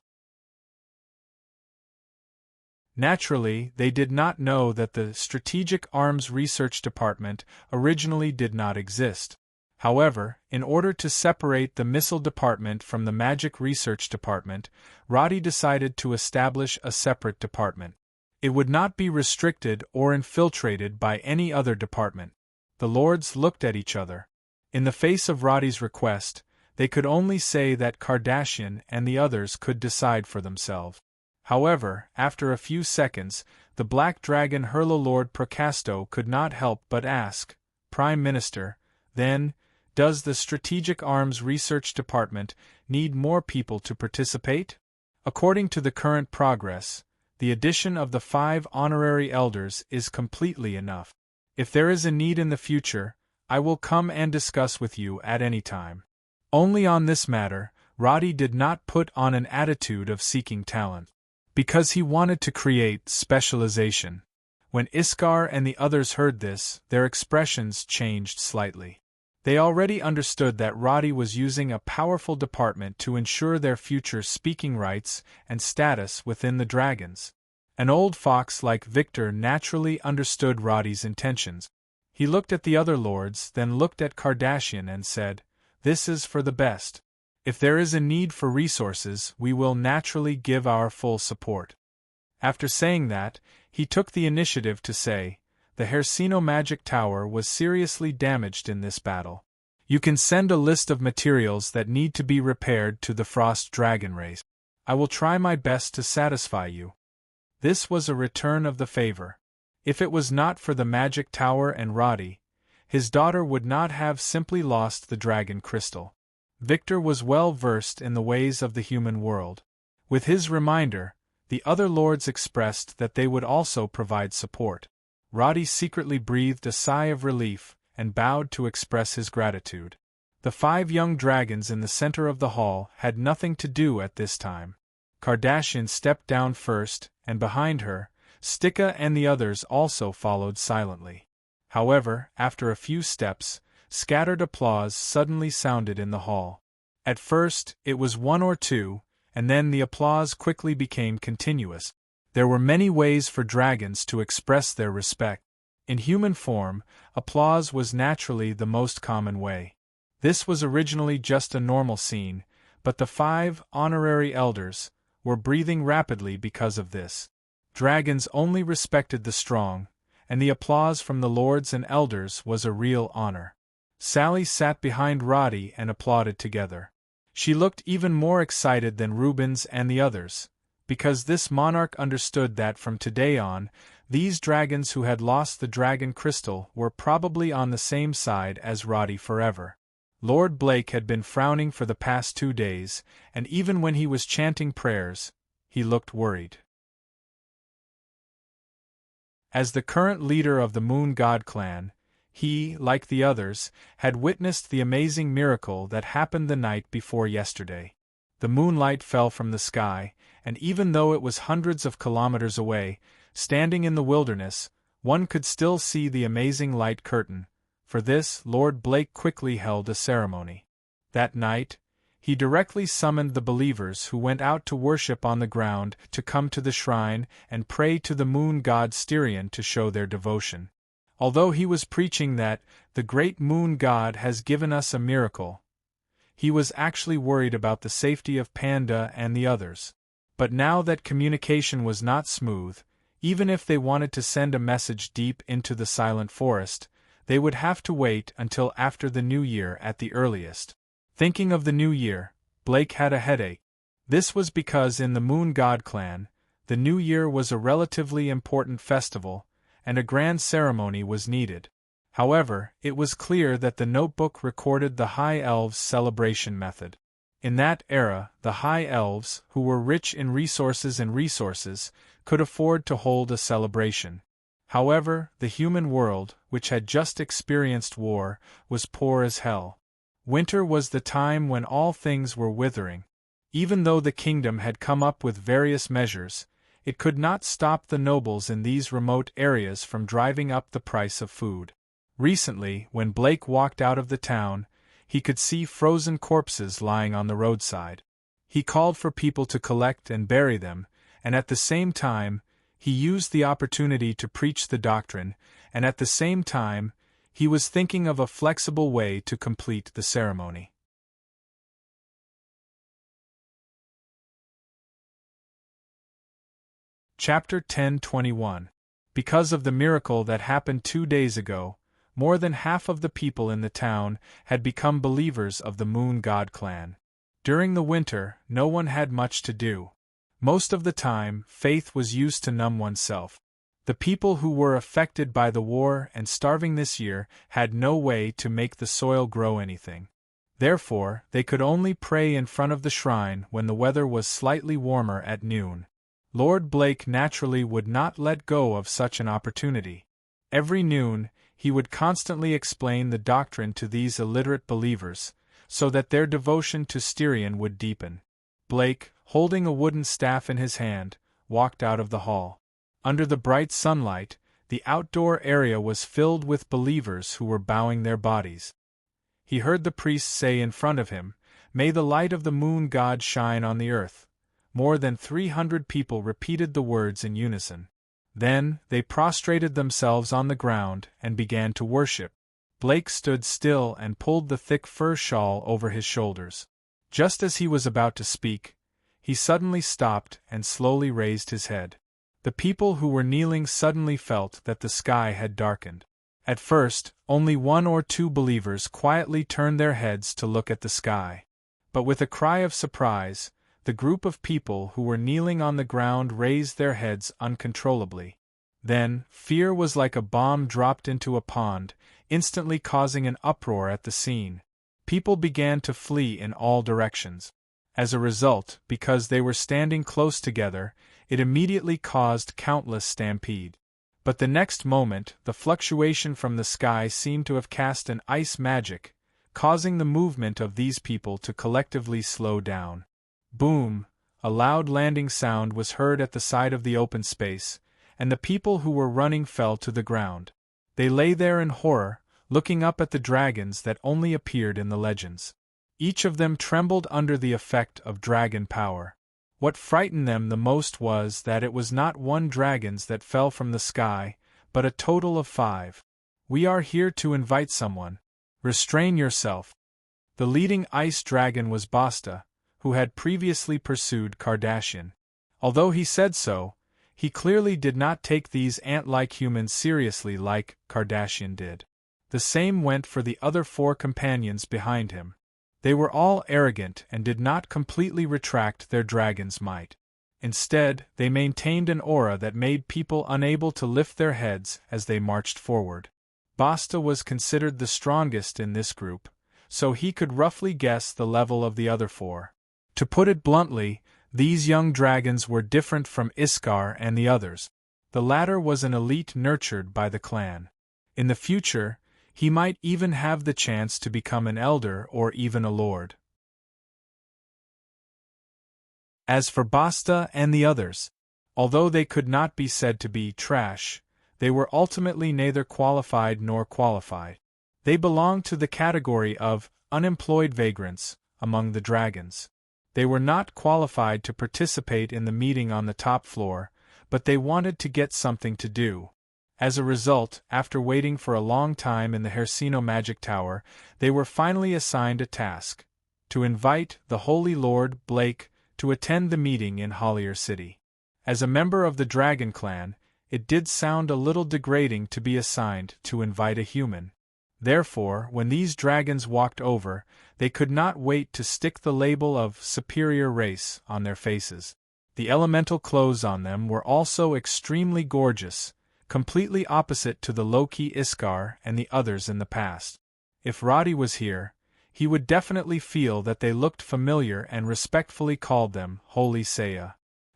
Naturally, they did not know that the Strategic Arms Research Department originally did not exist. However, in order to separate the Missile Department from the Magic Research Department, Roddy decided to establish a separate department. It would not be restricted or infiltrated by any other department. The lords looked at each other. In the face of Roddy's request, they could only say that Kardashian and the others could decide for themselves. However, after a few seconds, the Black Dragon Overlord Procasto could not help but ask, "Prime Minister, then, does the Strategic Arms Research Department need more people to participate? According to the current progress, the addition of the 5 honorary elders is completely enough. If there is a need in the future, I will come and discuss with you at any time." Only on this matter, Roddy did not put on an attitude of seeking talent. Because he wanted to create specialization. When Iskar and the others heard this, their expressions changed slightly. They already understood that Roddy was using a powerful department to ensure their future speaking rights and status within the dragons. An old fox like Victor naturally understood Roddy's intentions. He looked at the other lords, then looked at Kardashian and said, "This is for the best. If there is a need for resources, we will naturally give our full support." After saying that, he took the initiative to say, "The Hersino Magic Tower was seriously damaged in this battle. You can send a list of materials that need to be repaired to the Frost Dragon race. I will try my best to satisfy you." This was a return of the favor. If it was not for the magic tower and Roddy, his daughter would not have simply lost the dragon crystal. Victor was well versed in the ways of the human world. With his reminder, the other lords expressed that they would also provide support. Roddy secretly breathed a sigh of relief and bowed to express his gratitude. The 5 young dragons in the center of the hall had nothing to do at this time. Kardashian stepped down first, and behind her, Stika and the others also followed silently. However, after a few steps, scattered applause suddenly sounded in the hall. At first, it was 1 or 2, and then the applause quickly became continuous. There were many ways for dragons to express their respect. In human form, applause was naturally the most common way. This was originally just a normal scene, but the 5 honorary elders were breathing rapidly because of this. Dragons only respected the strong, and the applause from the lords and elders was a real honor. Sally sat behind Roddy and applauded together. She looked even more excited than Rubens and the others, because this monarch understood that from today on, these dragons who had lost the dragon crystal were probably on the same side as Roddy forever. Lord Blake had been frowning for the past 2 days, and even when he was chanting prayers, he looked worried. As the current leader of the Moon God clan, he, like the others, had witnessed the amazing miracle that happened the night before yesterday. The moonlight fell from the sky, and even though it was hundreds of kilometers away, standing in the wilderness, one could still see the amazing light curtain. For this, Lord Blake quickly held a ceremony. That night, he directly summoned the believers who went out to worship on the ground to come to the shrine and pray to the moon god Styrian to show their devotion. Although he was preaching that the great moon god has given us a miracle, he was actually worried about the safety of Panda and the others. But now that communication was not smooth, even if they wanted to send a message deep into the silent forest, they would have to wait until after the new year at the earliest. Thinking of the new year, Blake had a headache. This was because in the Moon God clan, the new year was a relatively important festival, and a grand ceremony was needed. However, it was clear that the notebook recorded the High Elves' celebration method. In that era, the High Elves, who were rich in resources could afford to hold a celebration. However, the human world, which had just experienced war, was poor as hell. Winter was the time when all things were withering. Even though the kingdom had come up with various measures, it could not stop the nobles in these remote areas from driving up the price of food. Recently, when Blake walked out of the town, he could see frozen corpses lying on the roadside. He called for people to collect and bury them, and at the same time, he used the opportunity to preach the doctrine, and at the same time, he was thinking of a flexible way to complete the ceremony. Chapter 10:21. Because of the miracle that happened 2 days ago, more than half of the people in the town had become believers of the Moon God clan. During the winter, no one had much to do. Most of the time, faith was used to numb oneself. The people who were affected by the war and starving this year had no way to make the soil grow anything. Therefore, they could only pray in front of the shrine when the weather was slightly warmer at noon. Lord Blake naturally would not let go of such an opportunity. Every noon, he would constantly explain the doctrine to these illiterate believers, so that their devotion to Styrian would deepen. Blake, holding a wooden staff in his hand, walked out of the hall. Under the bright sunlight, the outdoor area was filled with believers who were bowing their bodies. He heard the priest say in front of him, "May the light of the moon god shine on the earth." More than 300 people repeated the words in unison. Then, they prostrated themselves on the ground and began to worship. Blake stood still and pulled the thick fur shawl over his shoulders. Just as he was about to speak, he suddenly stopped and slowly raised his head. The people who were kneeling suddenly felt that the sky had darkened. At first, only 1 or 2 believers quietly turned their heads to look at the sky. But with a cry of surprise, the group of people who were kneeling on the ground raised their heads uncontrollably. Then, fear was like a bomb dropped into a pond, instantly causing an uproar at the scene. People began to flee in all directions. As a result, because they were standing close together, it immediately caused countless stampede. But the next moment, the fluctuation from the sky seemed to have cast an ice magic, causing the movement of these people to collectively slow down. Boom! A loud landing sound was heard at the side of the open space, and the people who were running fell to the ground. They lay there in horror, looking up at the dragons that only appeared in the legends. Each of them trembled under the effect of dragon power. What frightened them the most was that it was not one dragons that fell from the sky, but a total of 5. "We are here to invite someone. Restrain yourself." The leading ice dragon was Basta, who had previously pursued Kardashian. Although he said so, he clearly did not take these ant-like humans seriously like Kardashian did. The same went for the other 4 companions behind him. They were all arrogant and did not completely retract their dragon's might. Instead, they maintained an aura that made people unable to lift their heads as they marched forward. Basta was considered the strongest in this group, so he could roughly guess the level of the other 4. To put it bluntly, these young dragons were different from Iskar and the others. The latter was an elite nurtured by the clan. In the future, he might even have the chance to become an elder or even a lord. As for Basta and the others, although they could not be said to be trash, they were ultimately neither qualified nor qualified. They belonged to the category of unemployed vagrants among the dragons. They were not qualified to participate in the meeting on the top floor, but they wanted to get something to do. As a result, after waiting for a long time in the Hersino Magic Tower, they were finally assigned a task: to invite the Holy Lord, Blake, to attend the meeting in Hollier City. As a member of the Dragon Clan, it did sound a little degrading to be assigned to invite a human. Therefore, when these dragons walked over, they could not wait to stick the label of superior race on their faces. The elemental clothes on them were also extremely gorgeous, completely opposite to the low-key Iskar and the others in the past. If Roddy was here, he would definitely feel that they looked familiar and respectfully called them Holy Saya.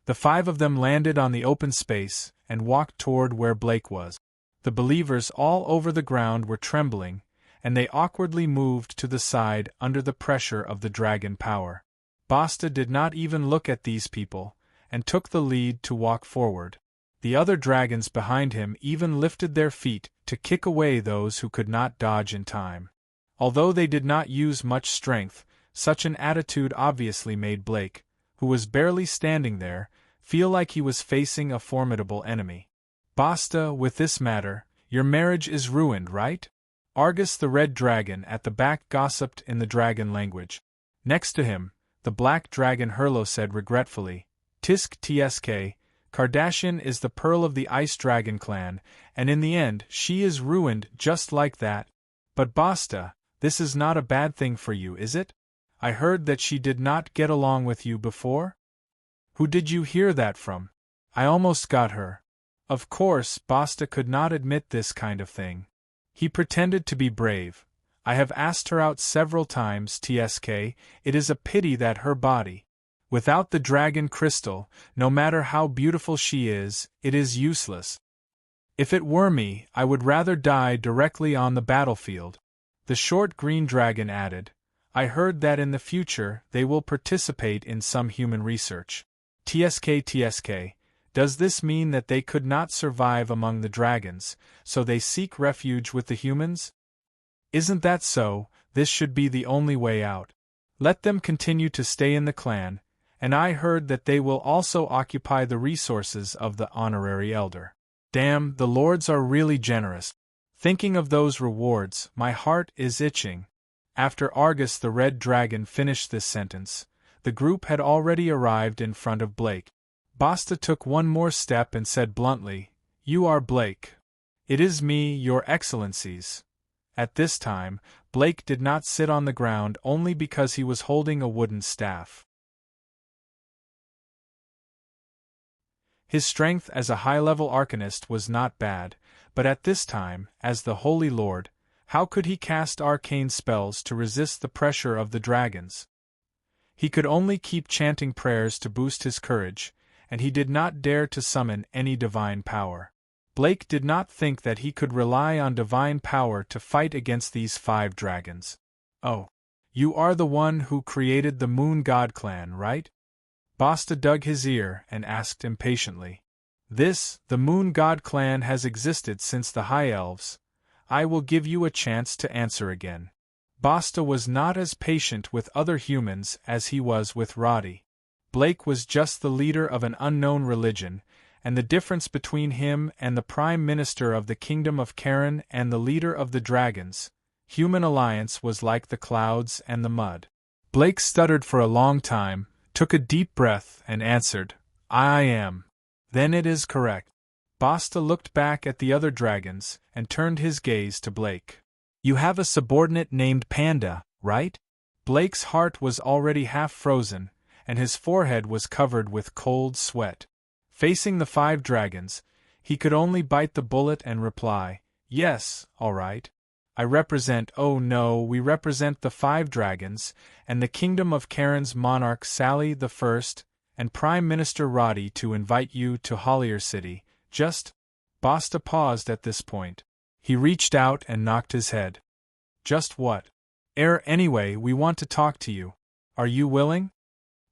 The 5 of them landed on the open space and walked toward where Blake was. The believers all over the ground were trembling, and they awkwardly moved to the side under the pressure of the dragon power. Basta did not even look at these people, and took the lead to walk forward. The other dragons behind him even lifted their feet to kick away those who could not dodge in time. Although they did not use much strength, such an attitude obviously made Blake, who was barely standing there, feel like he was facing a formidable enemy. "Basta, with this matter, your marriage is ruined, right?" Argus the Red Dragon at the back gossiped in the dragon language. Next to him, the Black Dragon Herlo said regretfully, "Tisk tsk, Kardashian is the pearl of the Ice Dragon clan, and in the end she is ruined just like that. But Basta, this is not a bad thing for you, is it? I heard that she did not get along with you before? Who did you hear that from? I almost got her." Of course, Basta could not admit this kind of thing. He pretended to be brave. "I have asked her out several times, Tsk, it is a pity that her body. Without the dragon crystal, no matter how beautiful she is, it is useless. If it were me, I would rather die directly on the battlefield." The short green dragon added, "I heard that in the future they will participate in some human research. Tsk, does this mean that they could not survive among the dragons, so they seek refuge with the humans? Isn't that so? This should be the only way out. Let them continue to stay in the clan, and I heard that they will also occupy the resources of the honorary elder. Damn, the lords are really generous. Thinking of those rewards, my heart is itching." After Argus the Red Dragon finished this sentence, the group had already arrived in front of Blake. Basta took one more step and said bluntly, "You are Blake." "It is me, your excellencies." At this time, Blake did not sit on the ground only because he was holding a wooden staff. His strength as a high-level arcanist was not bad, but at this time, as the Holy Lord, how could he cast arcane spells to resist the pressure of the dragons? He could only keep chanting prayers to boost his courage, and he did not dare to summon any divine power. Blake did not think that he could rely on divine power to fight against these 5 dragons. Oh, you are the one who created the Moon God clan, right? Basta dug his ear and asked impatiently. The Moon God clan has existed since the High Elves. I will give you a chance to answer again. Basta was not as patient with other humans as he was with Roddy. Blake was just the leader of an unknown religion, and the difference between him and the Prime Minister of the Kingdom of Karen and the leader of the Dragons, human alliance, was like the clouds and the mud. Blake stuttered for a long time, took a deep breath, and answered, I am. Then it is correct. Basta looked back at the other dragons and turned his gaze to Blake. You have a subordinate named Panda, right? Blake's heart was already half frozen, and his forehead was covered with cold sweat. Facing the 5 dragons, he could only bite the bullet and reply, Yes, all right. I represent, we represent the 5 dragons, and the Kingdom of Karen's monarch Sally the First, and Prime Minister Roddy to invite you to Hollier City. Basta paused at this point. He reached out and knocked his head. Just what? Anyway, we want to talk to you. Are you willing?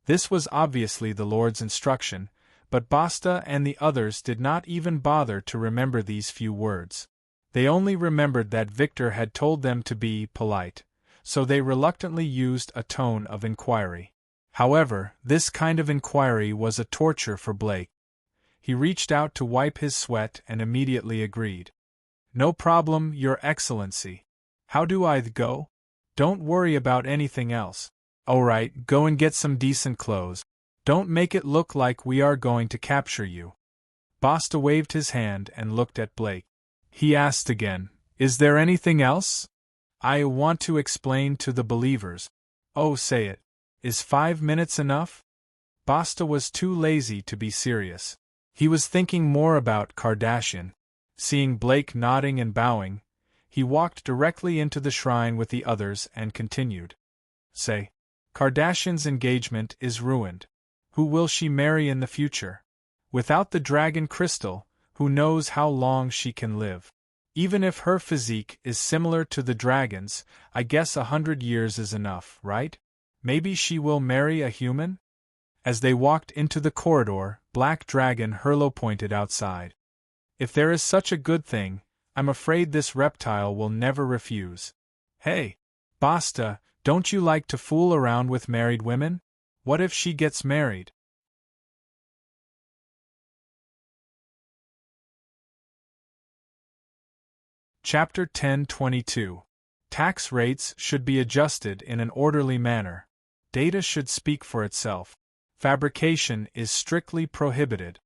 This was obviously the Lord's instruction, but Basta and the others did not even bother to remember these few words. They only remembered that Victor had told them to be polite, so they reluctantly used a tone of inquiry. However, this kind of inquiry was a torture for Blake. He reached out to wipe his sweat and immediately agreed. No problem, Your Excellency. How do I go? Don't worry about anything else. Alright, go and get some decent clothes. Don't make it look like we are going to capture you. Basta waved his hand and looked at Blake. He asked again, Is there anything else? I want to explain to the believers. Oh, say it. Is 5 minutes enough? Basta was too lazy to be serious. He was thinking more about Kardashian. Seeing Blake nodding and bowing, he walked directly into the shrine with the others and continued. Say, Kardashian's engagement is ruined. Who will she marry in the future? Without the dragon crystal, who knows how long she can live? Even if her physique is similar to the dragon's, I guess 100 years is enough, right? Maybe she will marry a human? As they walked into the corridor, Black Dragon Hurlo pointed outside. If there is such a good thing, I'm afraid this reptile will never refuse. Hey, Basta, don't you like to fool around with married women? What if she gets married? Chapter 10:22. Tax rates should be adjusted in an orderly manner. Data should speak for itself. Fabrication is strictly prohibited.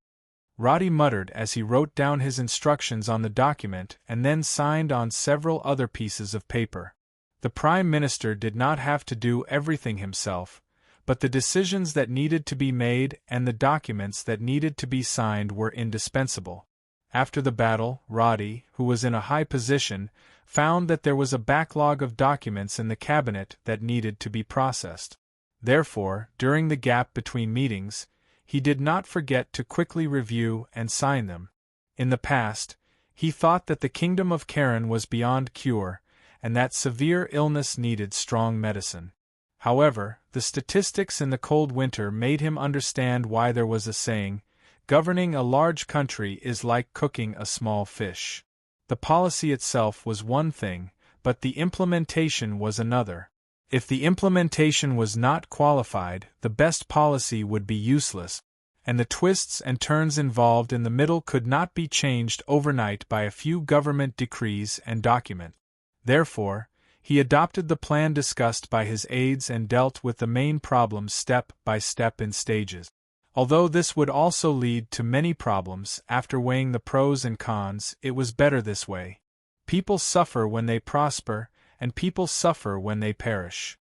Roddy muttered as he wrote down his instructions on the document and then signed on several other pieces of paper. The Prime Minister did not have to do everything himself, but the decisions that needed to be made and the documents that needed to be signed were indispensable. After the battle, Roddy, who was in a high position, found that there was a backlog of documents in the cabinet that needed to be processed. Therefore, during the gap between meetings, he did not forget to quickly review and sign them. In the past, he thought that the Kingdom of Karen was beyond cure, and that severe illness needed strong medicine. However, the statistics in the cold winter made him understand why there was a saying, governing a large country is like cooking a small fish. The policy itself was one thing, but the implementation was another. If the implementation was not qualified, the best policy would be useless, and the twists and turns involved in the middle could not be changed overnight by a few government decrees and documents. Therefore, he adopted the plan discussed by his aides and dealt with the main problems step by step in stages. Although this would also lead to many problems, after weighing the pros and cons, it was better this way. People suffer when they prosper, and people suffer when they perish.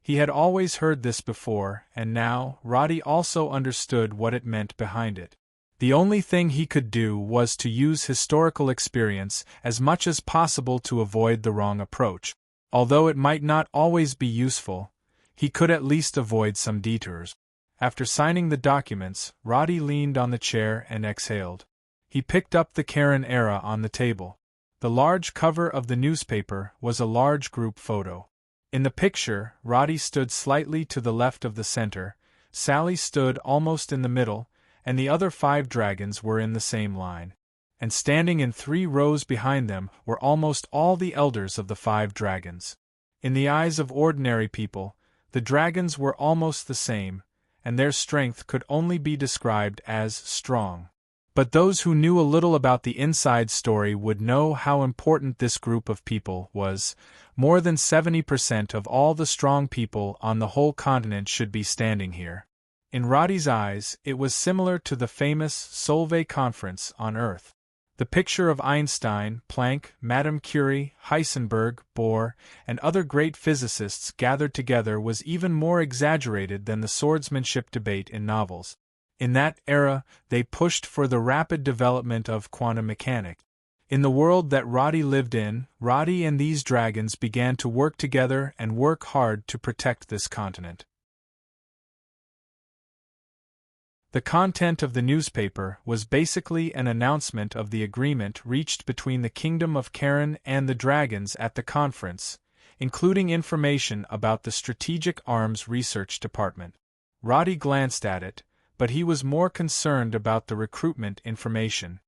He had always heard this before, and now, Roddy also understood what it meant behind it. The only thing he could do was to use historical experience as much as possible to avoid the wrong approach. Although it might not always be useful, he could at least avoid some detours. After signing the documents, Roddy leaned on the chair and exhaled. He picked up the Karen era on the table. The large cover of the newspaper was a large group photo. In the picture, Roddy stood slightly to the left of the center, Sally stood almost in the middle, and the other 5 dragons were in the same line. And standing in 3 rows behind them were almost all the elders of the 5 dragons. In the eyes of ordinary people, the dragons were almost the same, and their strength could only be described as strong. But those who knew a little about the inside story would know how important this group of people was. More than 70% of all the strong people on the whole continent should be standing here. In Roddy's eyes, it was similar to the famous Solvay conference on Earth. The picture of Einstein, Planck, Madame Curie, Heisenberg, Bohr, and other great physicists gathered together was even more exaggerated than the swordsmanship debate in novels. In that era, they pushed for the rapid development of quantum mechanics. In the world that Roddy lived in, Roddy and these dragons began to work together and work hard to protect this continent. The content of the newspaper was basically an announcement of the agreement reached between the Kingdom of Karen and the dragons at the conference, including information about the Strategic Arms Research Department. Roddy glanced at it, but he was more concerned about the recruitment information.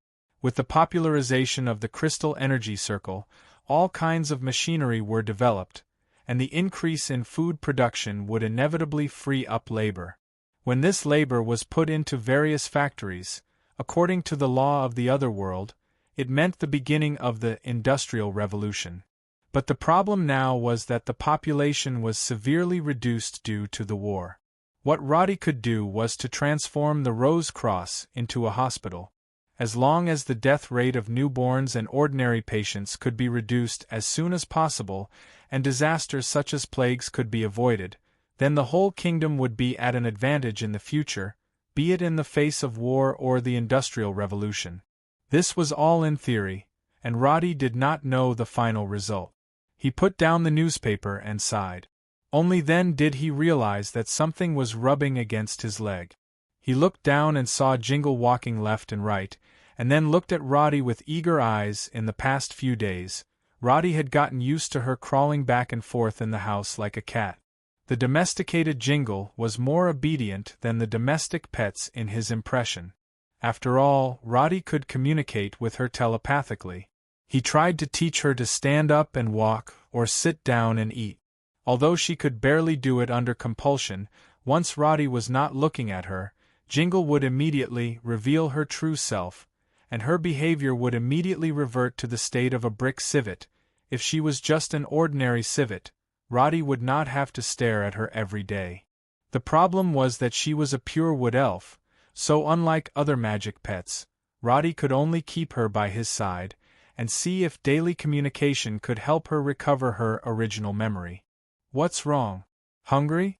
With the popularization of the crystal energy circle, all kinds of machinery were developed, and the increase in food production would inevitably free up labor. When this labor was put into various factories, according to the law of the other world, it meant the beginning of the Industrial Revolution. But the problem now was that the population was severely reduced due to the war. What Roddy could do was to transform the Rose Cross into a hospital. As long as the death rate of newborns and ordinary patients could be reduced as soon as possible, and disasters such as plagues could be avoided, then the whole kingdom would be at an advantage in the future, be it in the face of war or the Industrial Revolution. This was all in theory, and Roddy did not know the final result. He put down the newspaper and sighed. Only then did he realize that something was rubbing against his leg. He looked down and saw Jingle walking left and right, and then looked at Roddy with eager eyes. In the past few days, Roddy had gotten used to her crawling back and forth in the house like a cat. The domesticated Jingle was more obedient than the domestic pets in his impression. After all, Roddy could communicate with her telepathically. He tried to teach her to stand up and walk, or sit down and eat. Although she could barely do it under compulsion, once Roddy was not looking at her, Jingle would immediately reveal her true self, and her behavior would immediately revert to the state of a brick civet. If she was just an ordinary civet, Roddy would not have to stare at her every day. The problem was that she was a pure wood elf, so unlike other magic pets, Roddy could only keep her by his side, and see if daily communication could help her recover her original memory. "What's wrong? Hungry?"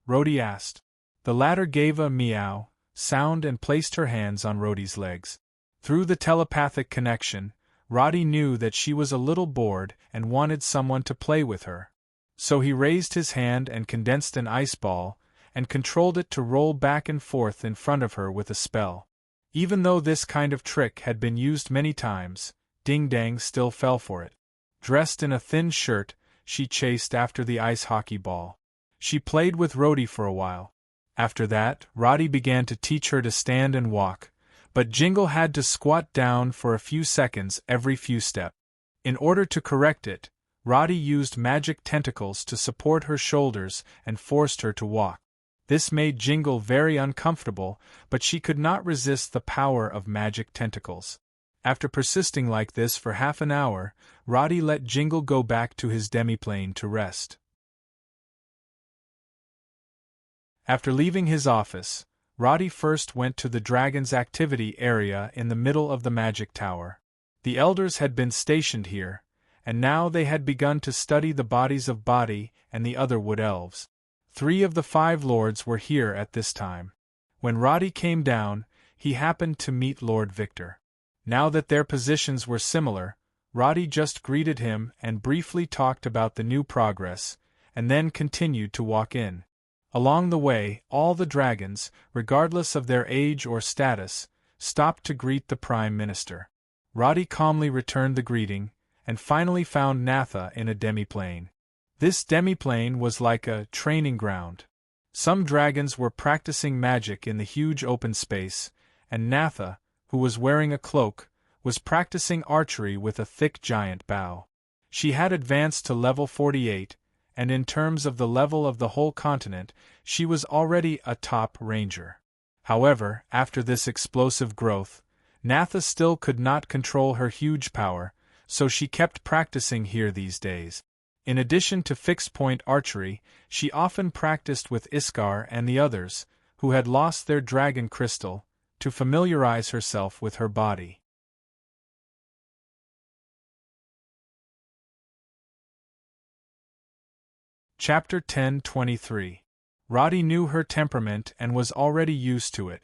Roddy asked. The latter gave a meow sound and placed her hands on Roddy's legs. Through the telepathic connection, Roddy knew that she was a little bored and wanted someone to play with her. So he raised his hand and condensed an ice ball, and controlled it to roll back and forth in front of her with a spell. Even though this kind of trick had been used many times, Ding Dang still fell for it. Dressed in a thin shirt, she chased after the ice hockey ball. She played with Roddy for a while. After that, Roddy began to teach her to stand and walk, but Jingle had to squat down for a few seconds every few steps. In order to correct it, Roddy used magic tentacles to support her shoulders and forced her to walk. This made Jingle very uncomfortable, but she could not resist the power of magic tentacles. After persisting like this for half an hour, Roddy let Jingle go back to his demiplane to rest. After leaving his office, Roddy first went to the dragon's activity area in the middle of the magic tower. The elders had been stationed here, and now they had begun to study the bodies of Body and the other wood elves. 3 of the 5 lords were here at this time. When Roddy came down, he happened to meet Lord Victor. Now that their positions were similar, Roddy just greeted him and briefly talked about the new progress, and then continued to walk in. Along the way, all the dragons, regardless of their age or status, stopped to greet the Prime Minister. Roddy calmly returned the greeting, and finally found Natha in a demiplane. This demiplane was like a training ground. Some dragons were practicing magic in the huge open space, and Natha, who was wearing a cloak, was practicing archery with a thick giant bow. She had advanced to level 48, and in terms of the level of the whole continent, she was already a top ranger. However, after this explosive growth, Natha still could not control her huge power, so she kept practicing here these days. In addition to fixed-point archery, she often practiced with Iskar and the others, who had lost their dragon crystal, to familiarize herself with her body. Chapter 10:23. Roddy knew her temperament and was already used to it.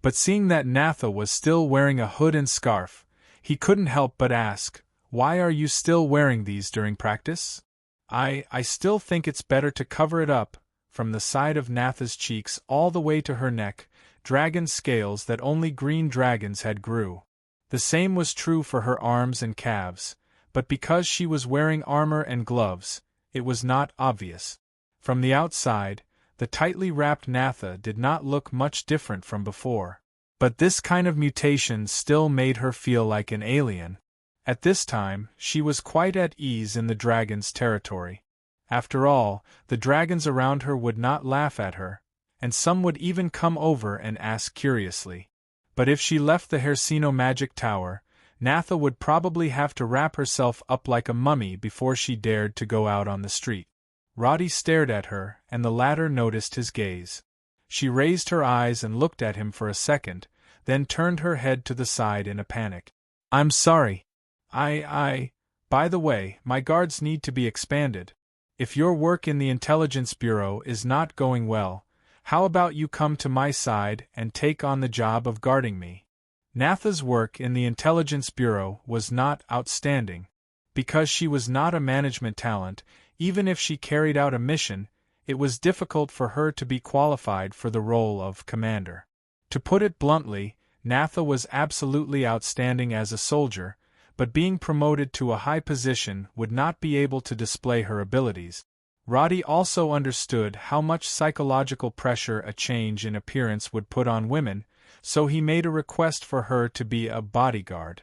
But seeing that Natha was still wearing a hood and scarf, he couldn't help but ask, "Why are you still wearing these during practice?" I still think it's better to cover it up." From the side of Natha's cheeks all the way to her neck, dragon scales that only green dragons had grew. The same was true for her arms and calves, but because she was wearing armor and gloves, it was not obvious. From the outside, the tightly wrapped Natha did not look much different from before. But this kind of mutation still made her feel like an alien. At this time, she was quite at ease in the dragon's territory. After all, the dragons around her would not laugh at her, and some would even come over and ask curiously. But if she left the Hersino magic tower, Natha would probably have to wrap herself up like a mummy before she dared to go out on the street. Roddy stared at her, and the latter noticed his gaze. She raised her eyes and looked at him for a second, then turned her head to the side in a panic. "I'm sorry. By the way, my guards need to be expanded. If your work in the Intelligence Bureau is not going well, how about you come to my side and take on the job of guarding me?" Natha's work in the Intelligence Bureau was not outstanding. Because she was not a management talent, even if she carried out a mission, it was difficult for her to be qualified for the role of commander. To put it bluntly, Natha was absolutely outstanding as a soldier, but being promoted to a high position would not be able to display her abilities. Roddy also understood how much psychological pressure a change in appearance would put on women, so he made a request for her to be a bodyguard.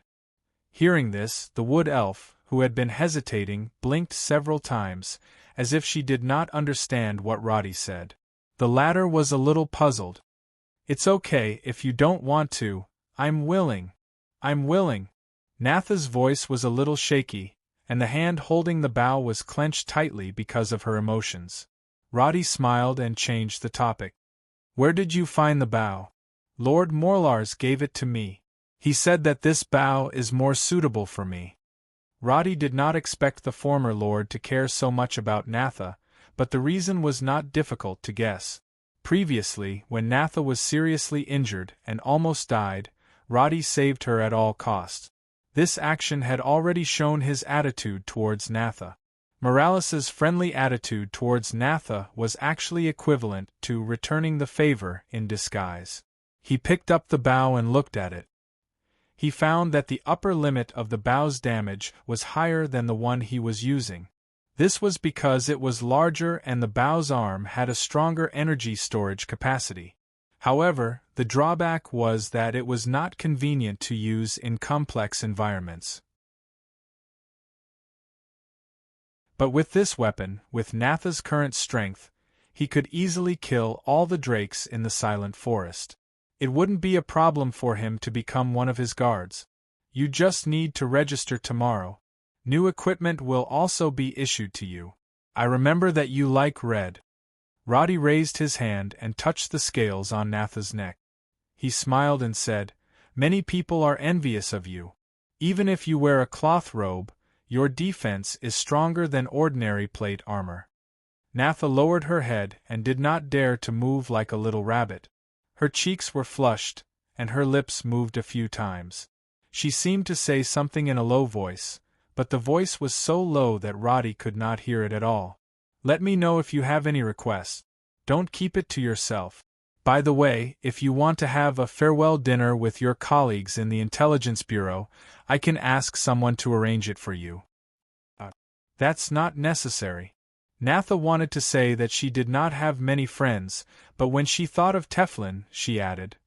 Hearing this, the wood elf, who had been hesitating, blinked several times, as if she did not understand what Roddy said. The latter was a little puzzled. "It's okay if you don't want to. I'm willing. Natha's voice was a little shaky, and the hand holding the bow was clenched tightly because of her emotions. Roddy smiled and changed the topic. "Where did you find the bow?" "Lord Morlars gave it to me. He said that this bow is more suitable for me." Roddy did not expect the former lord to care so much about Natha, but the reason was not difficult to guess. Previously, when Natha was seriously injured and almost died, Roddy saved her at all costs. This action had already shown his attitude towards Natha. Morales's friendly attitude towards Natha was actually equivalent to returning the favor in disguise. He picked up the bow and looked at it. He found that the upper limit of the bow's damage was higher than the one he was using. This was because it was larger and the bow's arm had a stronger energy storage capacity. However, the drawback was that it was not convenient to use in complex environments. But with this weapon, with Natha's current strength, he could easily kill all the drakes in the Silent Forest. It wouldn't be a problem for him to become one of his guards. You just need to register tomorrow. New equipment will also be issued to you. I remember that you like red. Roddy raised his hand and touched the scales on Natha's neck. He smiled and said, "Many people are envious of you. Even if you wear a cloth robe, your defense is stronger than ordinary plate armor." Natha lowered her head and did not dare to move like a little rabbit. Her cheeks were flushed, and her lips moved a few times. She seemed to say something in a low voice, but the voice was so low that Roddy could not hear it at all. "Let me know if you have any requests. Don't keep it to yourself. By the way, if you want to have a farewell dinner with your colleagues in the Intelligence Bureau, I can ask someone to arrange it for you." That's not necessary. Natha wanted to say that she did not have many friends, but when she thought of Teflon, she added,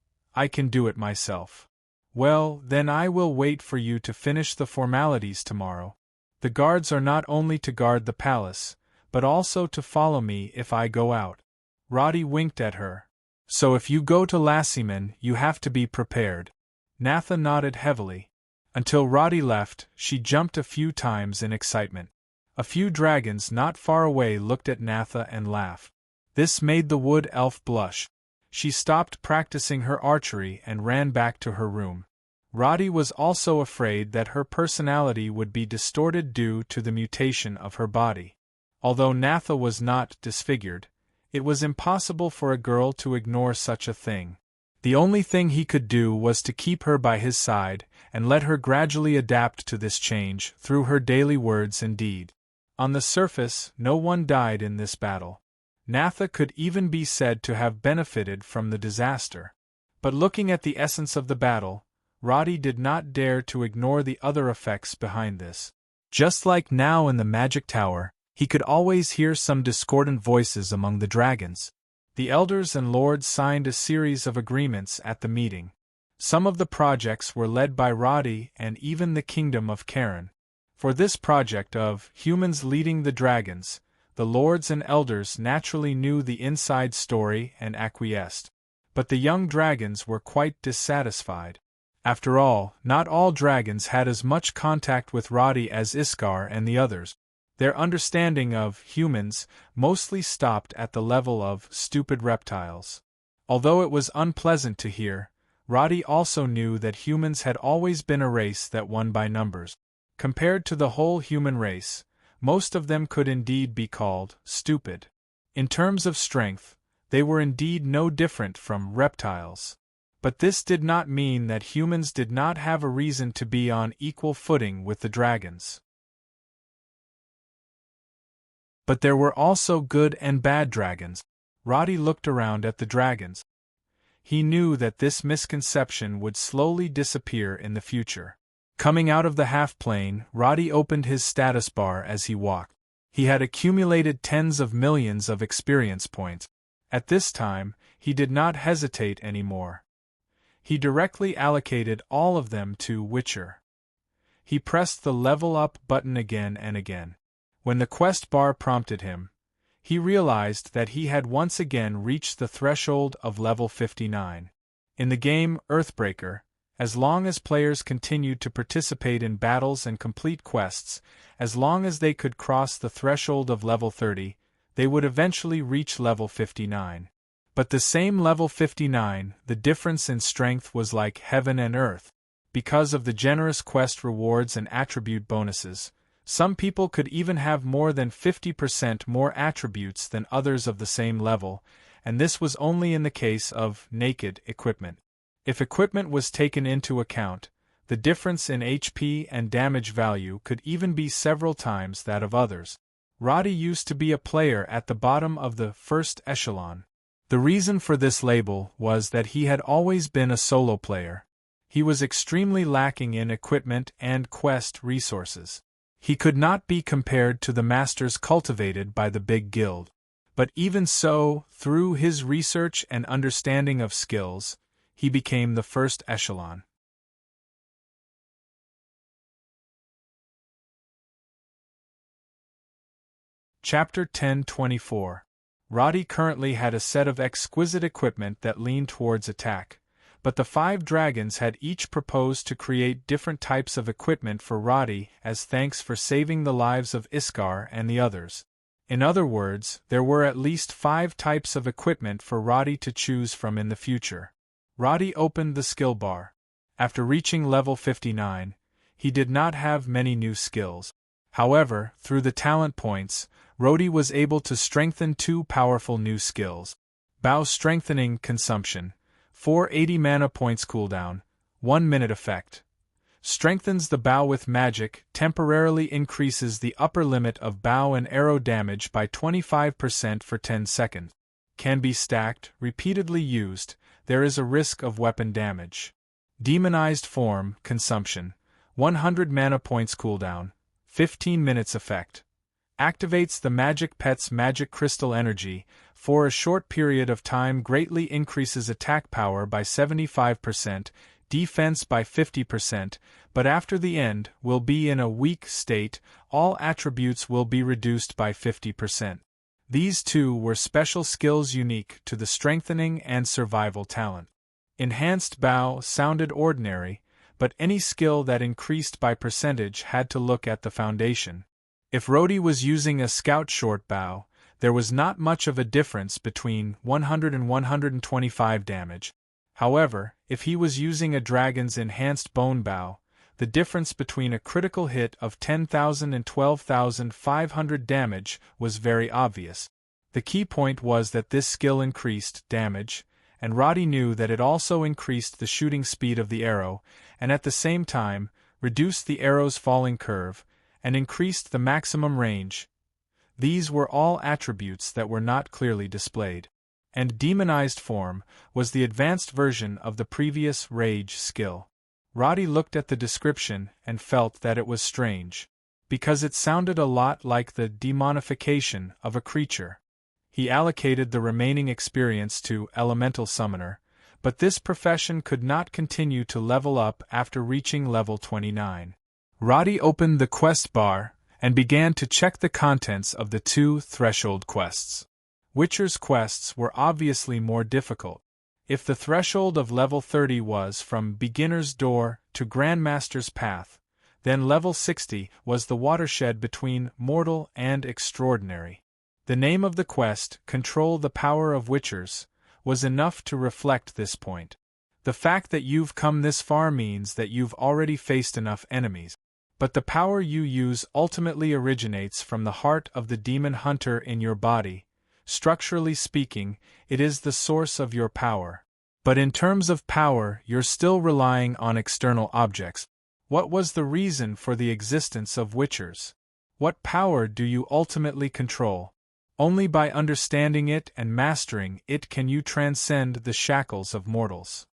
"I can do it myself." "Well, then I will wait for you to finish the formalities tomorrow. The guards are not only to guard the palace, but also to follow me if I go out." Roddy winked at her. "So if you go to Lassiman, you have to be prepared." Natha nodded heavily. Until Roddy left, she jumped a few times in excitement. A few dragons not far away looked at Natha and laughed. This made the wood elf blush. She stopped practicing her archery and ran back to her room. Roddy was also afraid that her personality would be distorted due to the mutation of her body. Although Natha was not disfigured, it was impossible for a girl to ignore such a thing. The only thing he could do was to keep her by his side and let her gradually adapt to this change through her daily words and deed. On the surface, no one died in this battle. Natha could even be said to have benefited from the disaster. But looking at the essence of the battle, Roddy did not dare to ignore the other effects behind this. Just like now in the magic tower, he could always hear some discordant voices among the dragons. The elders and lords signed a series of agreements at the meeting. Some of the projects were led by Roddy and even the kingdom of Karen. For this project of humans leading the dragons, the lords and elders naturally knew the inside story and acquiesced. But the young dragons were quite dissatisfied. After all, not all dragons had as much contact with Roddy as Iskar and the others. Their understanding of humans mostly stopped at the level of stupid reptiles. Although it was unpleasant to hear, Roddy also knew that humans had always been a race that won by numbers. Compared to the whole human race, most of them could indeed be called stupid. In terms of strength, they were indeed no different from reptiles. But this did not mean that humans did not have a reason to be on equal footing with the dragons. But there were also good and bad dragons. Roddy looked around at the dragons. He knew that this misconception would slowly disappear in the future. Coming out of the half-plane, Roddy opened his status bar as he walked. He had accumulated tens of millions of experience points. At this time, he did not hesitate anymore. He directly allocated all of them to Witcher. He pressed the level up button again and again. When the quest bar prompted him, he realized that he had once again reached the threshold of level 59. In the game Earthbreaker, as long as players continued to participate in battles and complete quests, as long as they could cross the threshold of level 30, they would eventually reach level 59. But the same level 59, the difference in strength was like heaven and earth. Because of the generous quest rewards and attribute bonuses, some people could even have more than 50% more attributes than others of the same level, and this was only in the case of naked equipment. If equipment was taken into account, the difference in HP and damage value could even be several times that of others. Roddy used to be a player at the bottom of the first echelon. The reason for this label was that he had always been a solo player. He was extremely lacking in equipment and quest resources. He could not be compared to the masters cultivated by the big guild. But even so, through his research and understanding of skills, he became the first echelon. Chapter 10:24. Roddy currently had a set of exquisite equipment that leaned towards attack, but the 5 dragons had each proposed to create different types of equipment for Roddy as thanks for saving the lives of Iskar and the others. In other words, there were at least 5 types of equipment for Roddy to choose from in the future. Roddy opened the skill bar. After reaching level 59, he did not have many new skills. However, through the talent points, Roddy was able to strengthen 2 powerful new skills. Bow strengthening consumption, 480 mana points cooldown, 1 minute effect. Strengthens the bow with magic, temporarily increases the upper limit of bow and arrow damage by 25% for 10 seconds. Can be stacked, repeatedly used, there is a risk of weapon damage. Demonized form, consumption, 100 mana points cooldown, 15 minutes effect. Activates the magic pet's magic crystal energy, for a short period of time greatly increases attack power by 75%, defense by 50%, but after the end will be in a weak state, all attributes will be reduced by 50%. These two were special skills unique to the strengthening and survival talent. Enhanced bow sounded ordinary, but any skill that increased by percentage had to look at the foundation. If Rhodey was using a scout short bow, there was not much of a difference between 100 and 125 damage. However, if he was using a dragon's enhanced bone bow, the difference between a critical hit of 10,000 and 12,500 damage was very obvious. The key point was that this skill increased damage, and Roddy knew that it also increased the shooting speed of the arrow, and at the same time, reduced the arrow's falling curve, and increased the maximum range. These were all attributes that were not clearly displayed. And demonized form was the advanced version of the previous rage skill. Roddy looked at the description and felt that it was strange, because it sounded a lot like the demonification of a creature. He allocated the remaining experience to Elemental Summoner, but this profession could not continue to level up after reaching level 29. Roddy opened the quest bar and began to check the contents of the 2 threshold quests. Witcher's quests were obviously more difficult. If the threshold of level 30 was from Beginner's Door to Grandmaster's Path, then level 60 was the watershed between mortal and extraordinary. The name of the quest, Control the Power of Witchers, was enough to reflect this point. The fact that you've come this far means that you've already faced enough enemies. But the power you use ultimately originates from the heart of the demon hunter in your body. Structurally speaking, it is the source of your power. But in terms of power, you're still relying on external objects. What was the reason for the existence of Witchers? What power do you ultimately control? Only by understanding it and mastering it can you transcend the shackles of mortals.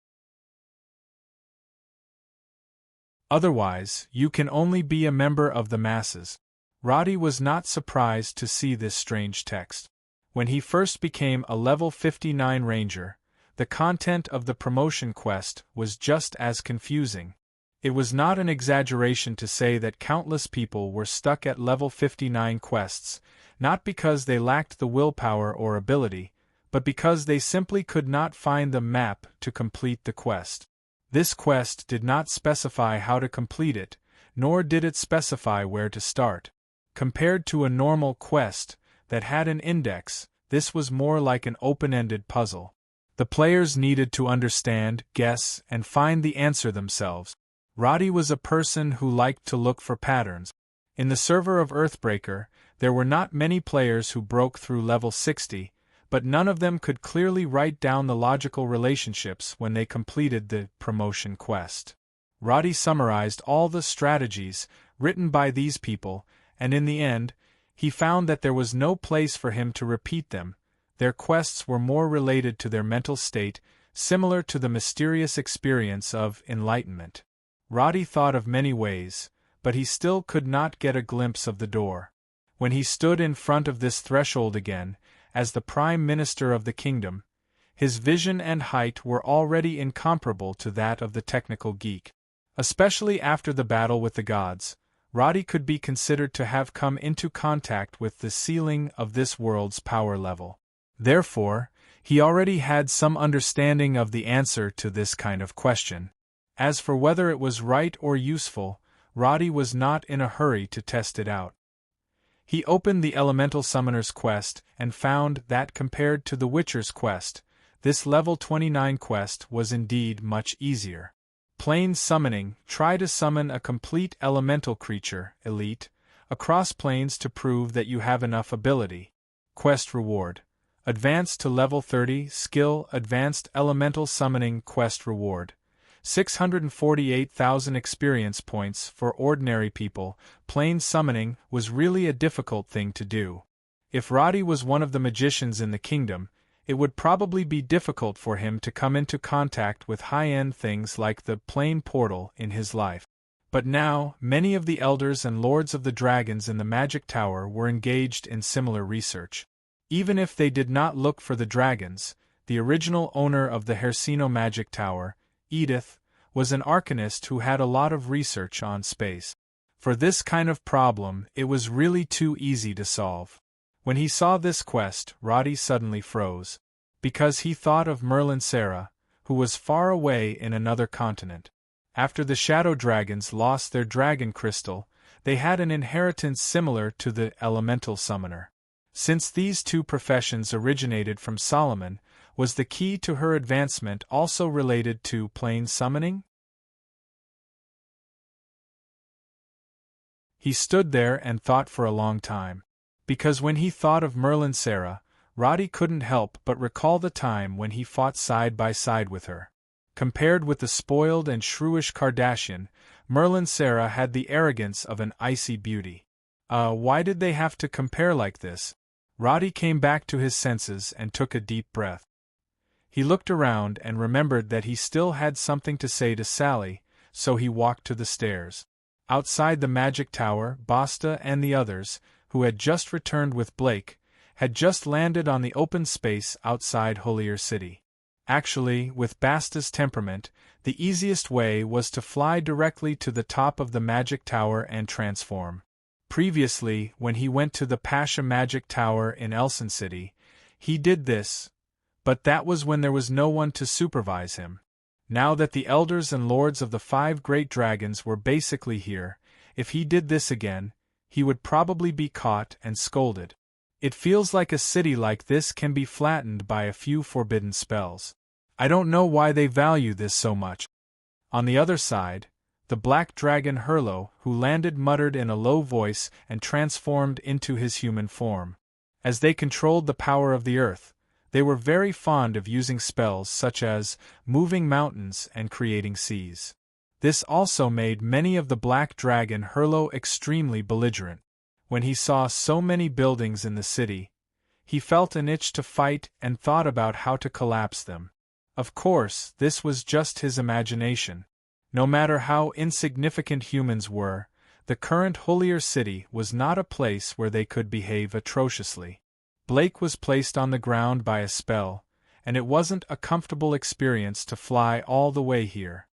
Otherwise, you can only be a member of the masses. Roddy was not surprised to see this strange text. When he first became a level 59 ranger, the content of the promotion quest was just as confusing. It was not an exaggeration to say that countless people were stuck at level 59 quests, not because they lacked the willpower or ability, but because they simply could not find the map to complete the quest. This quest did not specify how to complete it, nor did it specify where to start. Compared to a normal quest that had an index, this was more like an open-ended puzzle. The players needed to understand, guess, and find the answer themselves. Roddy was a person who liked to look for patterns. In the server of Earthbreaker, there were not many players who broke through level 60, but none of them could clearly write down the logical relationships when they completed the promotion quest. Roddy summarized all the strategies written by these people, and in the end, he found that there was no place for him to repeat them. Their quests were more related to their mental state, similar to the mysterious experience of enlightenment. Roddy thought of many ways, but he still could not get a glimpse of the door. When he stood in front of this threshold again, as the Prime Minister of the kingdom, his vision and height were already incomparable to that of the technical geek. Especially after the battle with the gods, Roddy could be considered to have come into contact with the ceiling of this world's power level. Therefore, he already had some understanding of the answer to this kind of question. As for whether it was right or useful, Roddy was not in a hurry to test it out. He opened the Elemental Summoner's quest and found that compared to the Witcher's quest, this level 29 quest was indeed much easier. Plain summoning, try to summon a complete elemental creature, elite, across planes to prove that you have enough ability. Quest reward: Advance to level 30, skill, advanced elemental summoning quest reward. 648,000 experience points for ordinary people. Plain summoning was really a difficult thing to do. If Roddy was one of the magicians in the kingdom, it would probably be difficult for him to come into contact with high-end things like the plane portal in his life. But now, many of the elders and lords of the dragons in the magic tower were engaged in similar research. Even if they did not look for the dragons, the original owner of the Hersino magic tower, Edith, was an arcanist who had a lot of research on space. For this kind of problem, it was really too easy to solve. When he saw this quest, Roddy suddenly froze. Because he thought of Merlin Serra, who was far away in another continent. After the shadow dragons lost their dragon crystal, they had an inheritance similar to the elemental summoner. Since these two professions originated from Solomon, was the key to her advancement also related to plain summoning? He stood there and thought for a long time. Because when he thought of Merlin Serra, Roddy couldn't help but recall the time when he fought side by side with her. Compared with the spoiled and shrewish Kardashian, Merlin Serra had the arrogance of an icy beauty. Why did they have to compare like this? Roddy came back to his senses and took a deep breath. He looked around and remembered that he still had something to say to Sally, so he walked to the stairs. Outside the magic tower, Basta and the others, who had just returned with Blake, had just landed on the open space outside Holier City. Actually, with Basta's temperament, the easiest way was to fly directly to the top of the magic tower and transform. Previously, when he went to the Pasha Magic Tower in Elson City, he did this, but that was when there was no one to supervise him. Now that the elders and lords of the 5 great dragons were basically here, if he did this again, he would probably be caught and scolded. It feels like a city like this can be flattened by a few forbidden spells. I don't know why they value this so much. On the other side, the black dragon Hurlo, who landed, muttered in a low voice and transformed into his human form. As they controlled the power of the earth, they were very fond of using spells such as moving mountains and creating seas. This also made many of the black dragon Hurlo extremely belligerent. When he saw so many buildings in the city, he felt an itch to fight and thought about how to collapse them. Of course, this was just his imagination. No matter how insignificant humans were, the current Holier City was not a place where they could behave atrociously. Blake was placed on the ground by a spell, and it wasn't a comfortable experience to fly all the way here.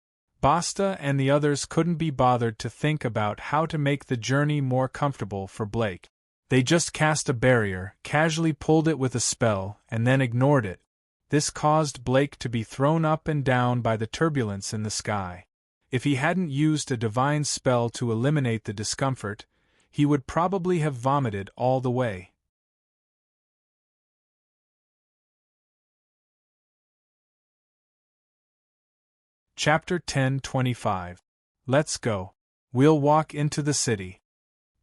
Basta and the others couldn't be bothered to think about how to make the journey more comfortable for Blake. They just cast a barrier, casually pulled it with a spell, and then ignored it. This caused Blake to be thrown up and down by the turbulence in the sky. If he hadn't used a divine spell to eliminate the discomfort, he would probably have vomited all the way. Chapter 10:25. Let's go. We'll walk into the city.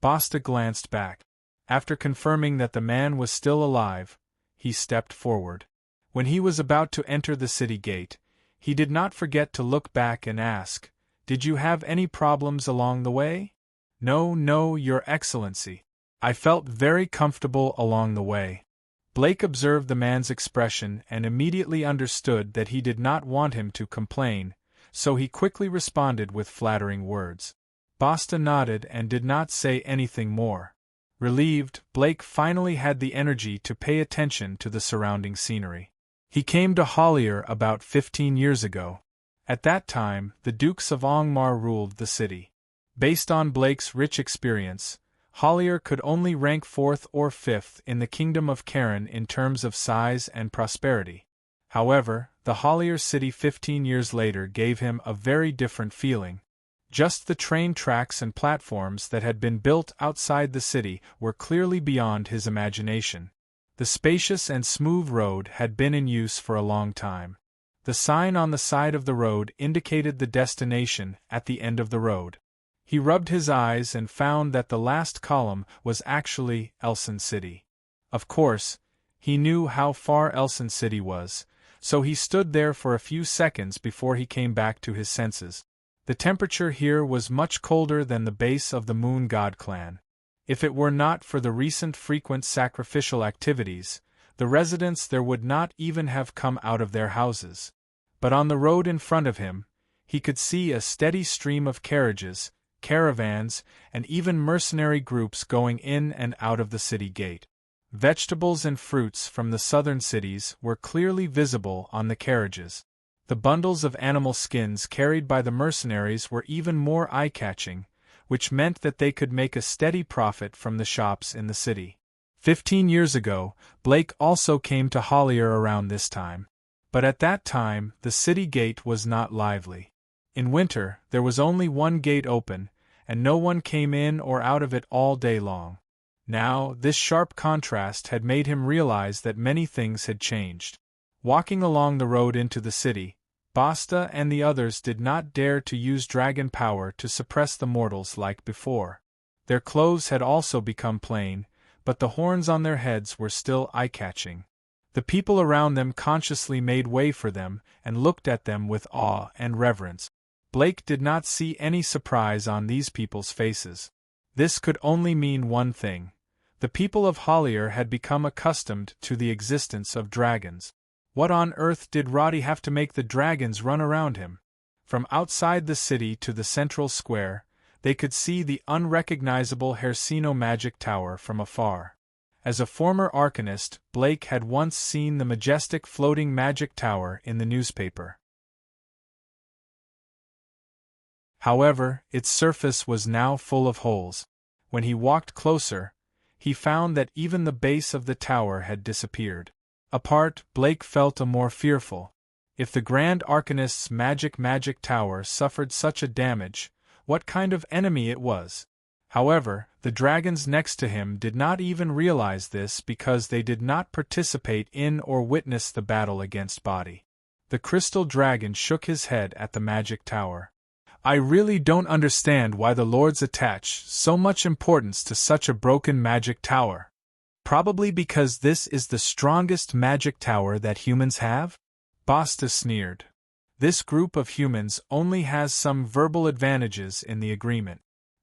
Basta glanced back. After confirming that the man was still alive, he stepped forward. When he was about to enter the city gate, he did not forget to look back and ask, "Did you have any problems along the way?" No, Your Excellency. I felt very comfortable along the way." Blake observed the man's expression and immediately understood that he did not want him to complain, so he quickly responded with flattering words. Basta nodded and did not say anything more. Relieved, Blake finally had the energy to pay attention to the surrounding scenery. He came to Holier about 15 years ago. At that time, the Dukes of Angmar ruled the city. Based on Blake's rich experience, Holier could only rank 4th or 5th in the Kingdom of Karen in terms of size and prosperity. However, the Holier city 15 years later gave him a very different feeling. Just the train tracks and platforms that had been built outside the city were clearly beyond his imagination. The spacious and smooth road had been in use for a long time. The sign on the side of the road indicated the destination at the end of the road. He rubbed his eyes and found that the last column was actually Elson City. Of course, He knew how far Elson City was, so he stood there for a few seconds before he came back to his senses. The temperature here was much colder than the base of the Moon God clan. If it were not for the recent frequent sacrificial activities, the residents there would not even have come out of their houses. But on the road in front of him, he could see a steady stream of carriages, caravans, and even mercenary groups going in and out of the city gate. Vegetables and fruits from the southern cities were clearly visible on the carriages. The bundles of animal skins carried by the mercenaries were even more eye-catching, which meant that they could make a steady profit from the shops in the city. 15 years ago, Blake also came to Hollier around this time. But at that time, the city gate was not lively. In winter, there was only one gate open, and no one came in or out of it all day long. Now, this sharp contrast had made him realize that many things had changed. Walking along the road into the city, Basta and the others did not dare to use dragon power to suppress the mortals like before. Their clothes had also become plain, but the horns on their heads were still eye-catching. The people around them consciously made way for them and looked at them with awe and reverence. Blake did not see any surprise on these people's faces. This could only mean one thing. The people of Hollier had become accustomed to the existence of dragons. What on earth did Roddy have to make the dragons run around him? From outside the city to the central square, they could see the unrecognizable Hersino magic tower from afar. As a former arcanist, Blake had once seen the majestic floating magic tower in the newspaper. However, its surface was now full of holes. When he walked closer, he found that even the base of the tower had disappeared. Apart, Blake felt a more fearful. If the Grand Arcanist's magic tower suffered such a damage, what kind of enemy it was? However, the dragons next to him did not even realize this because they did not participate in or witness the battle against Body. The crystal dragon shook his head at the magic tower. I really don't understand why the lords attach so much importance to such a broken magic tower. Probably because this is the strongest magic tower that humans have? Basta sneered. This group of humans only has some verbal advantages in the agreement.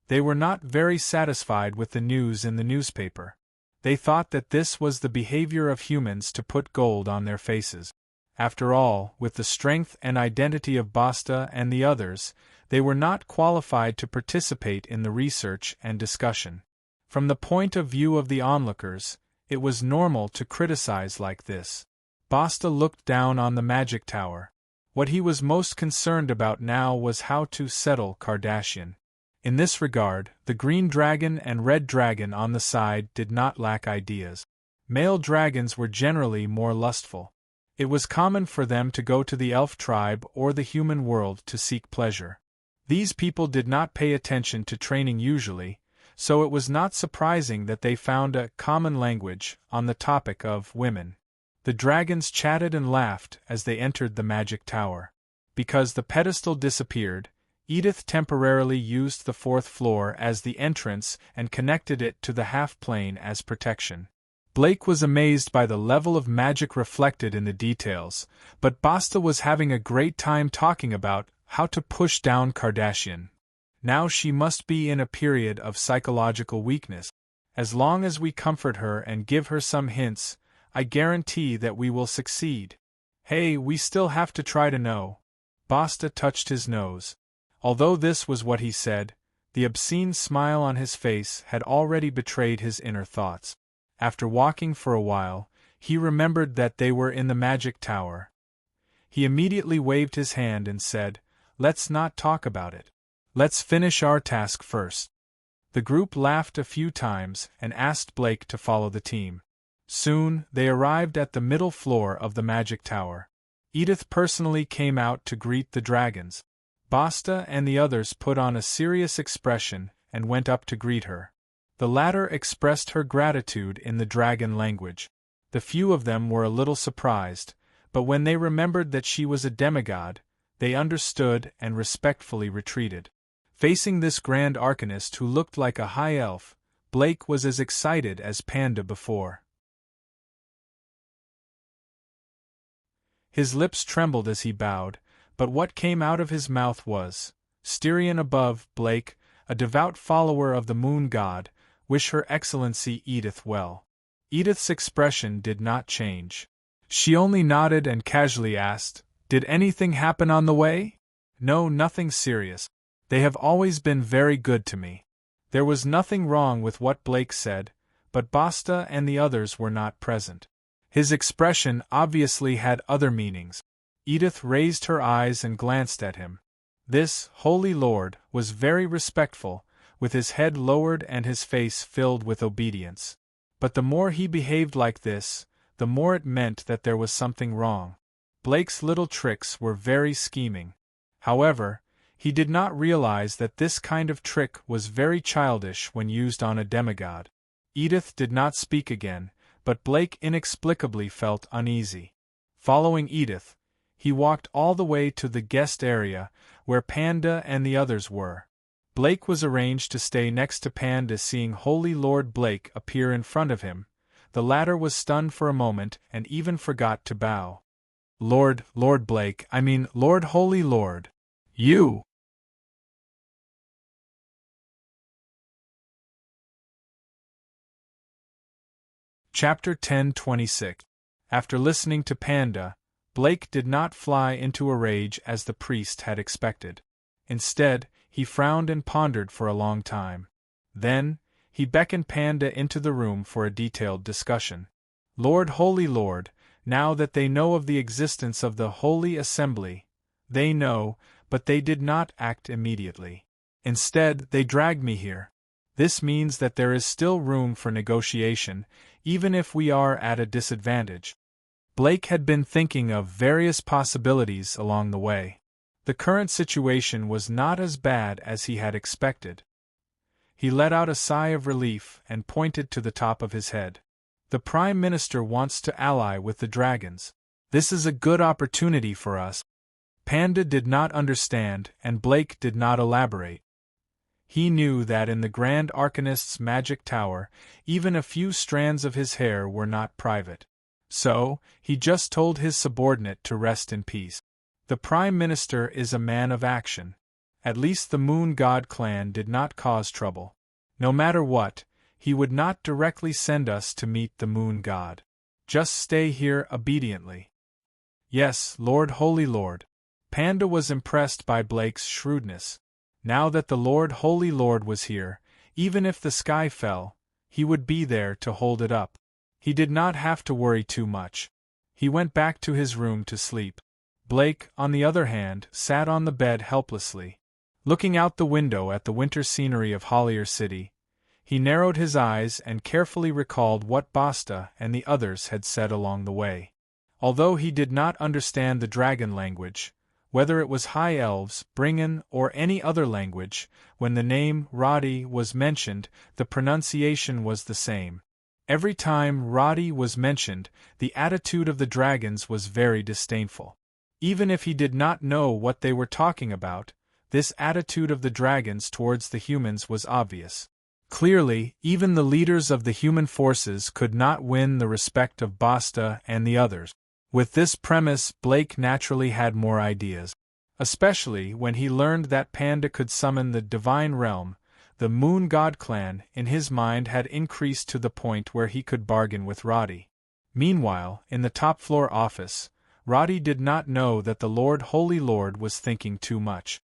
They were not very satisfied with the news in the newspaper. They thought that this was the behavior of humans to put gold on their faces. After all, with the strength and identity of Basta and the others, they were not qualified to participate in the research and discussion. From the point of view of the onlookers, it was normal to criticize like this. Basta looked down on the magic tower. What he was most concerned about now was how to settle Kardashian. In this regard, the green dragon and red dragon on the side did not lack ideas. Male dragons were generally more lustful. It was common for them to go to the elf tribe or the human world to seek pleasure. These people did not pay attention to training usually, so it was not surprising that they found a common language on the topic of women. The dragons chatted and laughed as they entered the magic tower. Because the pedestal disappeared, Edith temporarily used the fourth floor as the entrance and connected it to the half-plane as protection. Blake was amazed by the level of magic reflected in the details, but Basta was having a great time talking about how to push down Kardashian. Now she must be in a period of psychological weakness. As long as we comfort her and give her some hints, I guarantee that we will succeed. Hey, we still have to try to know. Basta touched his nose. Although this was what he said, the obscene smile on his face had already betrayed his inner thoughts. After walking for a while, he remembered that they were in the magic tower. He immediately waved his hand and said, "Let's not talk about it. Let's finish our task first." The group laughed a few times and asked Blake to follow the team. Soon, they arrived at the middle floor of the magic tower. Edith personally came out to greet the dragons. Basta and the others put on a serious expression and went up to greet her. The latter expressed her gratitude in the dragon language. The few of them were a little surprised, but when they remembered that she was a demigod, they understood and respectfully retreated. Facing this grand arcanist who looked like a high elf, Blake was as excited as Panda before. His lips trembled as he bowed, but what came out of his mouth was, "Styrian above, Blake, a devout follower of the moon god, wish Her Excellency Edith well." Edith's expression did not change. She only nodded and casually asked, "Did anything happen on the way?" "No, nothing serious. They have always been very good to me." There was nothing wrong with what Blake said, but Basta and the others were not present. His expression obviously had other meanings. Edith raised her eyes and glanced at him. This holy lord was very respectful, with his head lowered and his face filled with obedience. But the more he behaved like this, the more it meant that there was something wrong. Blake's little tricks were very scheming. However, he did not realize that this kind of trick was very childish when used on a demigod. Edith did not speak again, but Blake inexplicably felt uneasy. Following Edith, he walked all the way to the guest area, where Panda and the others were. Blake was arranged to stay next to Panda. Seeing Holy Lord Blake appear in front of him, the latter was stunned for a moment and even forgot to bow. Lord Blake, Lord Holy Lord. You! Chapter 10:26. After listening to Panda, Blake did not fly into a rage as the priest had expected. Instead, he frowned and pondered for a long time. Then, he beckoned Panda into the room for a detailed discussion. "Lord Holy Lord, now that they know of the existence of the Holy Assembly, they know, but they did not act immediately. Instead, they dragged me here. This means that there is still room for negotiation, even if we are at a disadvantage." Blake had been thinking of various possibilities along the way. The current situation was not as bad as he had expected. He let out a sigh of relief and pointed to the top of his head. "The Prime Minister wants to ally with the dragons. This is a good opportunity for us." Panda did not understand, and Blake did not elaborate. He knew that in the Grand Arcanist's magic tower, even a few strands of his hair were not private. So, he just told his subordinate to rest in peace. The Prime Minister is a man of action. At least the Moon God clan did not cause trouble. No matter what, he would not directly send us to meet the Moon God. Just stay here obediently. "Yes, Lord Holy Lord." Panda was impressed by Blake's shrewdness. Now that the Lord Holy Lord was here, even if the sky fell, he would be there to hold it up. He did not have to worry too much. He went back to his room to sleep. Blake, on the other hand, sat on the bed helplessly. Looking out the window at the winter scenery of Hollier City, he narrowed his eyes and carefully recalled what Basta and the others had said along the way. Although he did not understand the dragon language, whether it was High Elves, Bringan, or any other language, when the name Roddy was mentioned, the pronunciation was the same. Every time Roddy was mentioned, the attitude of the dragons was very disdainful. Even if he did not know what they were talking about, this attitude of the dragons towards the humans was obvious. Clearly, even the leaders of the human forces could not win the respect of Basta and the others. With this premise, Blake naturally had more ideas. Especially when he learned that Panda could summon the Divine Realm, the Moon God clan in his mind had increased to the point where he could bargain with Roddy. Meanwhile, in the top-floor office, Roddy did not know that the Lord Holy Lord was thinking too much.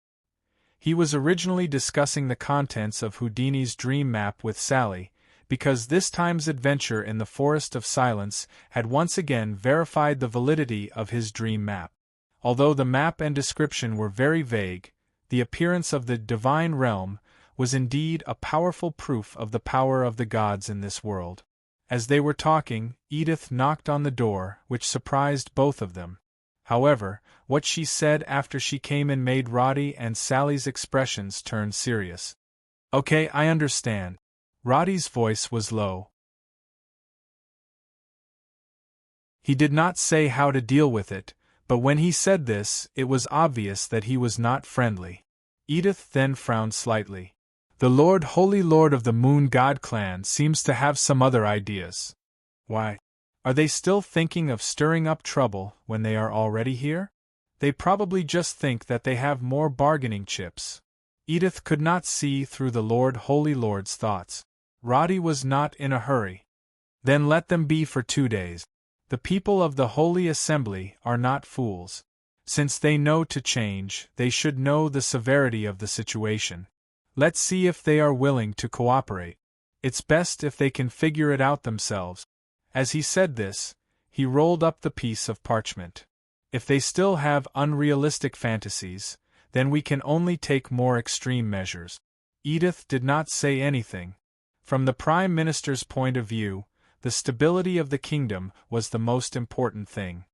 He was originally discussing the contents of Houdini's dream map with Sally, because this time's adventure in the Forest of Silence had once again verified the validity of his dream map. Although the map and description were very vague, the appearance of the Divine Realm was indeed a powerful proof of the power of the gods in this world. As they were talking, Edith knocked on the door, which surprised both of them. However, what she said after she came in made Roddy and Sally's expressions turn serious. "Okay, I understand." Roddy's voice was low. He did not say how to deal with it, but when he said this, it was obvious that he was not friendly. Edith then frowned slightly. "The Lord Holy Lord of the Moon God clan seems to have some other ideas." "Why? Are they still thinking of stirring up trouble when they are already here? They probably just think that they have more bargaining chips. Edith could not see through the Holy Lord's thoughts. Roddy was not in a hurry. Then let them be for 2 days. The people of the Holy Assembly are not fools. Since they know to change, they should know the severity of the situation. Let's see if they are willing to cooperate. It's best if they can figure it out themselves. As he said this, he rolled up the piece of parchment. If they still have unrealistic fantasies, then we can only take more extreme measures. Edith did not say anything. From the Prime Minister's point of view, the stability of the kingdom was the most important thing.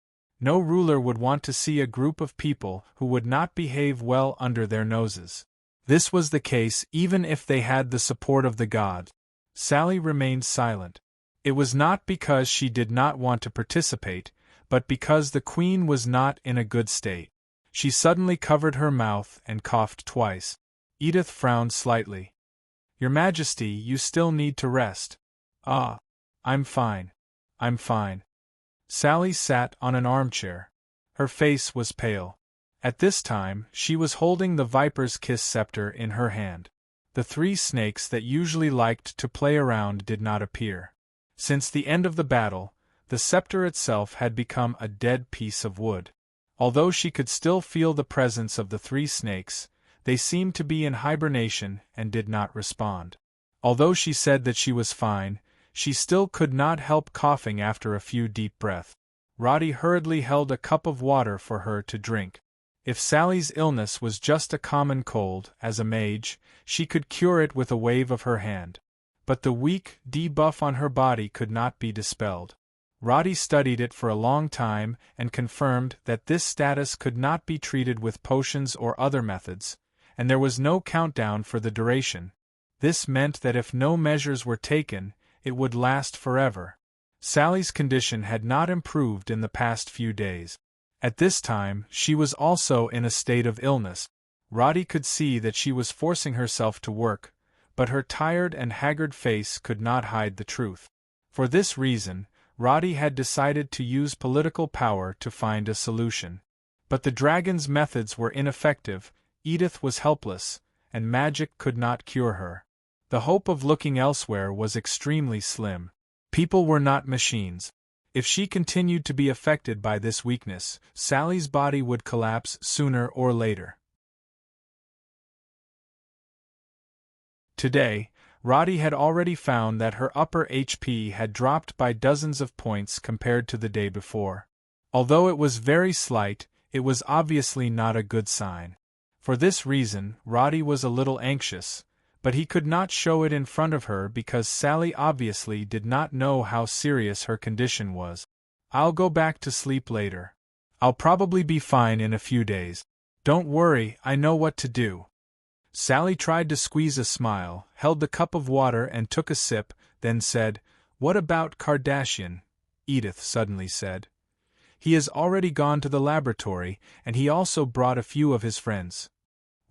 No ruler would want to see a group of people who would not behave well under their noses. This was the case even if they had the support of the gods. Sally remained silent. It was not because she did not want to participate, but because the queen was not in a good state. She suddenly covered her mouth and coughed twice. Edith frowned slightly. Your Majesty, you still need to rest. Ah. I'm fine. I'm fine. Sally sat on an armchair. Her face was pale. At this time, she was holding the Viper's Kiss scepter in her hand. The 3 snakes that usually liked to play around did not appear. Since the end of the battle, the scepter itself had become a dead piece of wood. Although she could still feel the presence of the 3 snakes, they seemed to be in hibernation and did not respond. Although she said that she was fine, she still could not help coughing after a few deep breaths. Roddy hurriedly held a cup of water for her to drink. If Sally's illness was just a common cold, as a mage, she could cure it with a wave of her hand. But the weak debuff on her body could not be dispelled. Roddy studied it for a long time and confirmed that this status could not be treated with potions or other methods, and there was no countdown for the duration. This meant that if no measures were taken, it would last forever. Sally's condition had not improved in the past few days. At this time, she was also in a state of illness. Roddy could see that she was forcing herself to work, but her tired and haggard face could not hide the truth. For this reason, Roddy had decided to use political power to find a solution. But the dragon's methods were ineffective, Edith was helpless, and magic could not cure her. The hope of looking elsewhere was extremely slim. People were not machines. If she continued to be affected by this weakness, Sally's body would collapse sooner or later. Today, Roddy had already found that her upper HP had dropped by dozens of points compared to the day before. Although it was very slight, it was obviously not a good sign. For this reason, Roddy was a little anxious, but he could not show it in front of her because Sally obviously did not know how serious her condition was. I'll go back to sleep later. I'll probably be fine in a few days. Don't worry, I know what to do. Sally tried to squeeze a smile, held the cup of water and took a sip, then said, "What about Kardashian?" Edith suddenly said. "He has already gone to the laboratory, and he also brought a few of his friends."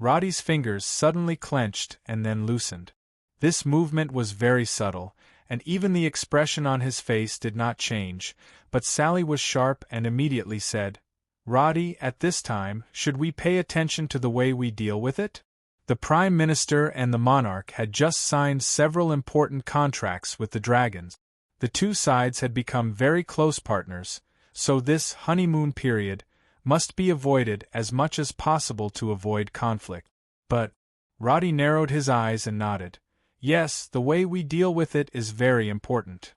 Roddy's fingers suddenly clenched and then loosened. This movement was very subtle, and even the expression on his face did not change, but Sally was sharp and immediately said, "Roddy, at this time, should we pay attention to the way we deal with it?" The Prime Minister and the monarch had just signed several important contracts with the dragons. The 2 sides had become very close partners, so this honeymoon period must be avoided as much as possible to avoid conflict. But Roddy narrowed his eyes and nodded. "Yes, the way we deal with it is very important."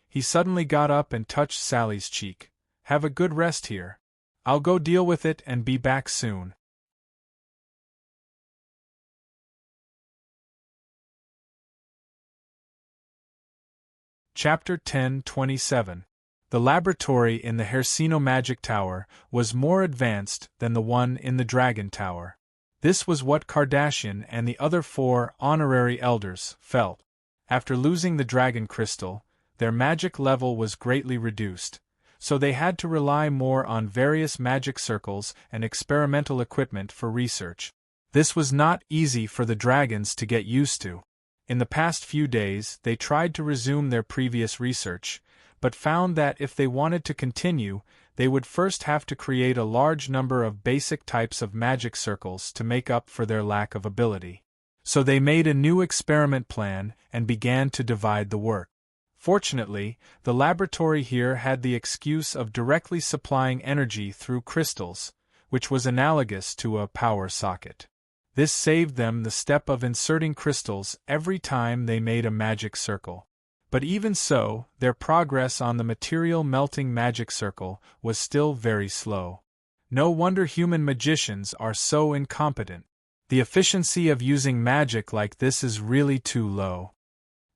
He suddenly got up and touched Sally's cheek. "Have a good rest here. I'll go deal with it and be back soon." Chapter 10:27. The laboratory in the Hersino Magic Tower was more advanced than the one in the Dragon Tower. This was what Kardashian and the other 4 honorary elders felt. After losing the dragon crystal, their magic level was greatly reduced, so they had to rely more on various magic circles and experimental equipment for research. This was not easy for the dragons to get used to. In the past few days, they tried to resume their previous research, but found that if they wanted to continue, they would first have to create a large number of basic types of magic circles to make up for their lack of ability. So they made a new experiment plan and began to divide the work. Fortunately, the laboratory here had the excuse of directly supplying energy through crystals, which was analogous to a power socket. This saved them the step of inserting crystals every time they made a magic circle. But even so, their progress on the material melting magic circle was still very slow. No wonder human magicians are so incompetent. The efficiency of using magic like this is really too low.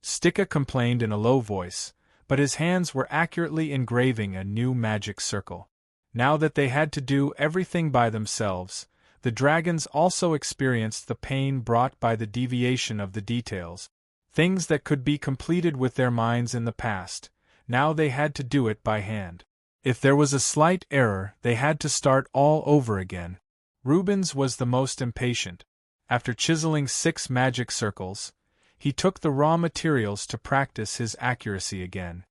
Stika complained in a low voice, but his hands were accurately engraving a new magic circle. Now that they had to do everything by themselves, the dragons also experienced the pain brought by the deviation of the details. Things that could be completed with their minds in the past, now they had to do it by hand. If there was a slight error, they had to start all over again. Rubens was the most impatient. After chiseling 6 magic circles, he took the raw materials to practice his accuracy again.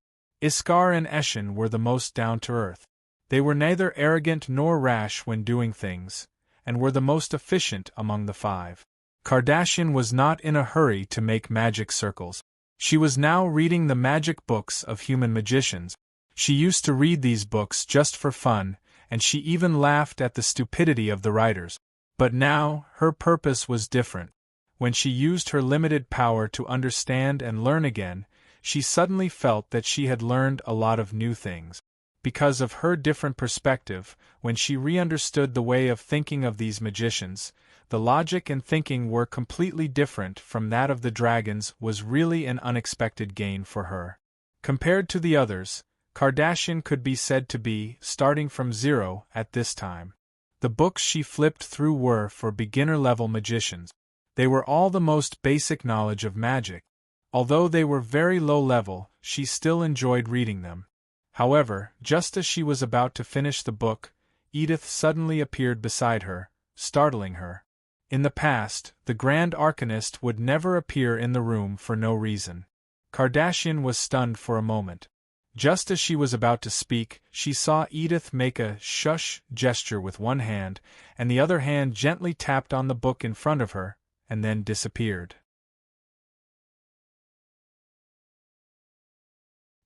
Iskar and Eshin were the most down-to-earth. They were neither arrogant nor rash when doing things, and were the most efficient among the 5. Kardashian was not in a hurry to make magic circles. She was now reading the magic books of human magicians. She used to read these books just for fun, and she even laughed at the stupidity of the writers. But now, her purpose was different. When she used her limited power to understand and learn again, she suddenly felt that she had learned a lot of new things. Because of her different perspective, when she re-understood the way of thinking of these magicians, the logic and thinking were completely different from that of the dragons was really an unexpected gain for her. Compared to the others, Kardashian could be said to be starting from zero at this time. The books she flipped through were for beginner-level magicians. They were all the most basic knowledge of magic. Although they were very low level, she still enjoyed reading them. However, just as she was about to finish the book, Edith suddenly appeared beside her, startling her. In the past, the Grand Arcanist would never appear in the room for no reason. Kardashian was stunned for a moment. Just as she was about to speak, she saw Edith make a shush gesture with one hand, and the other hand gently tapped on the book in front of her, and then disappeared.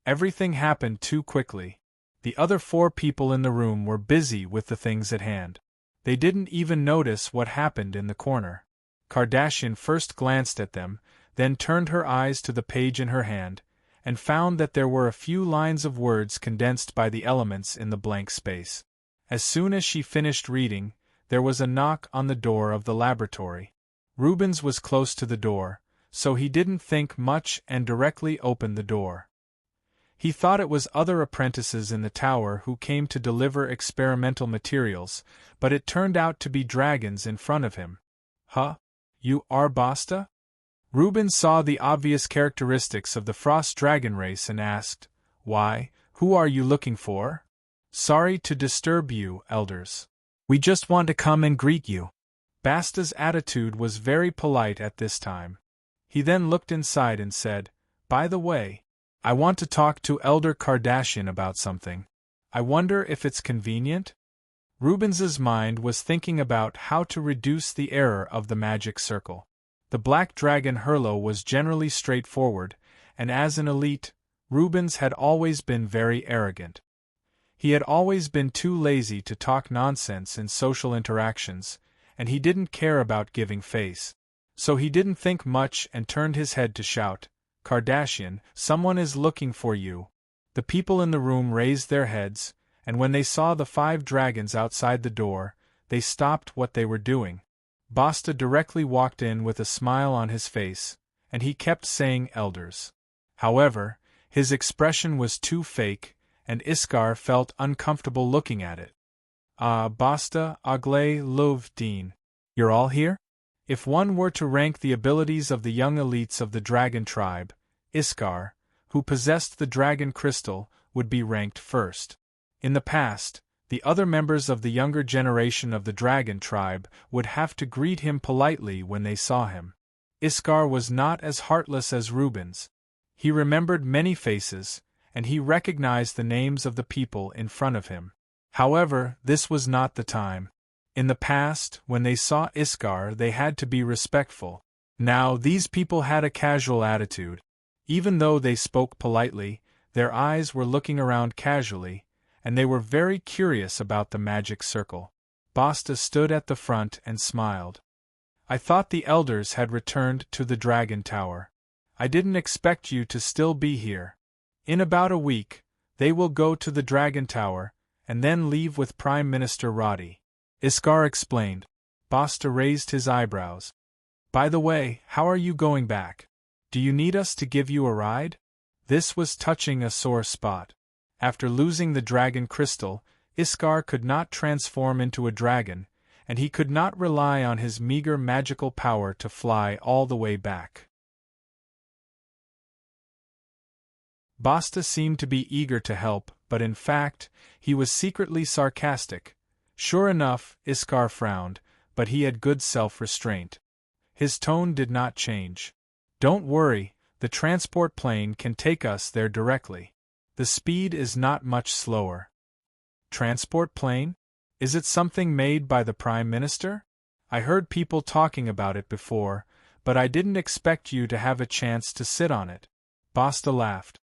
Everything happened too quickly. The other 4 people in the room were busy with the things at hand. They didn't even notice what happened in the corner. Kardashian first glanced at them, then turned her eyes to the page in her hand, and found that there were a few lines of words condensed by the elements in the blank space. As soon as she finished reading, there was a knock on the door of the laboratory. Rubens was close to the door, so he didn't think much and directly opened the door. He thought it was other apprentices in the tower who came to deliver experimental materials, but it turned out to be dragons in front of him. Huh? You are Basta? Rubens saw the obvious characteristics of the frost dragon race and asked, "Why, who are you looking for?" "Sorry to disturb you, elders. We just want to come and greet you." Basta's attitude was very polite at this time. He then looked inside and said, "By the way, I want to talk to Elder Kardashian about something. I wonder if it's convenient?" Rubens's mind was thinking about how to reduce the error of the magic circle. The black dragon Hurlo was generally straightforward, and as an elite, Rubens had always been very arrogant. He had always been too lazy to talk nonsense in social interactions, and he didn't care about giving face. So he didn't think much and turned his head to shout, "Kardashian, someone is looking for you." The people in the room raised their heads, and when they saw the 5 dragons outside the door, they stopped what they were doing. Basta directly walked in with a smile on his face, and he kept saying elders. However, his expression was too fake, and Iskar felt uncomfortable looking at it. "Ah, Basta, Agle, Lovdeen. You're all here?" If one were to rank the abilities of the young elites of the dragon tribe, Iskar, who possessed the dragon crystal, would be ranked first. In the past, the other members of the younger generation of the dragon tribe would have to greet him politely when they saw him. Iskar was not as heartless as Rubens. He remembered many faces, and he recognized the names of the people in front of him. However, this was not the time. In the past, when they saw Iskar, they had to be respectful. Now, these people had a casual attitude. Even though they spoke politely, their eyes were looking around casually, and they were very curious about the magic circle. Basta stood at the front and smiled. I thought the elders had returned to the Dragon Tower. I didn't expect you to still be here. In about a week, they will go to the Dragon Tower, and then leave with Prime Minister Roddy. Iskar explained. Basta raised his eyebrows. By the way, how are you going back? Do you need us to give you a ride? This was touching a sore spot. After losing the dragon crystal, Iskar could not transform into a dragon, and he could not rely on his meager magical power to fly all the way back. Basta seemed to be eager to help, but in fact, he was secretly sarcastic. Sure enough, Iskar frowned, but he had good self-restraint. His tone did not change. Don't worry, the transport plane can take us there directly. The speed is not much slower. Transport plane? Is it something made by the Prime Minister? I heard people talking about it before, but I didn't expect you to have a chance to sit on it. Basta laughed.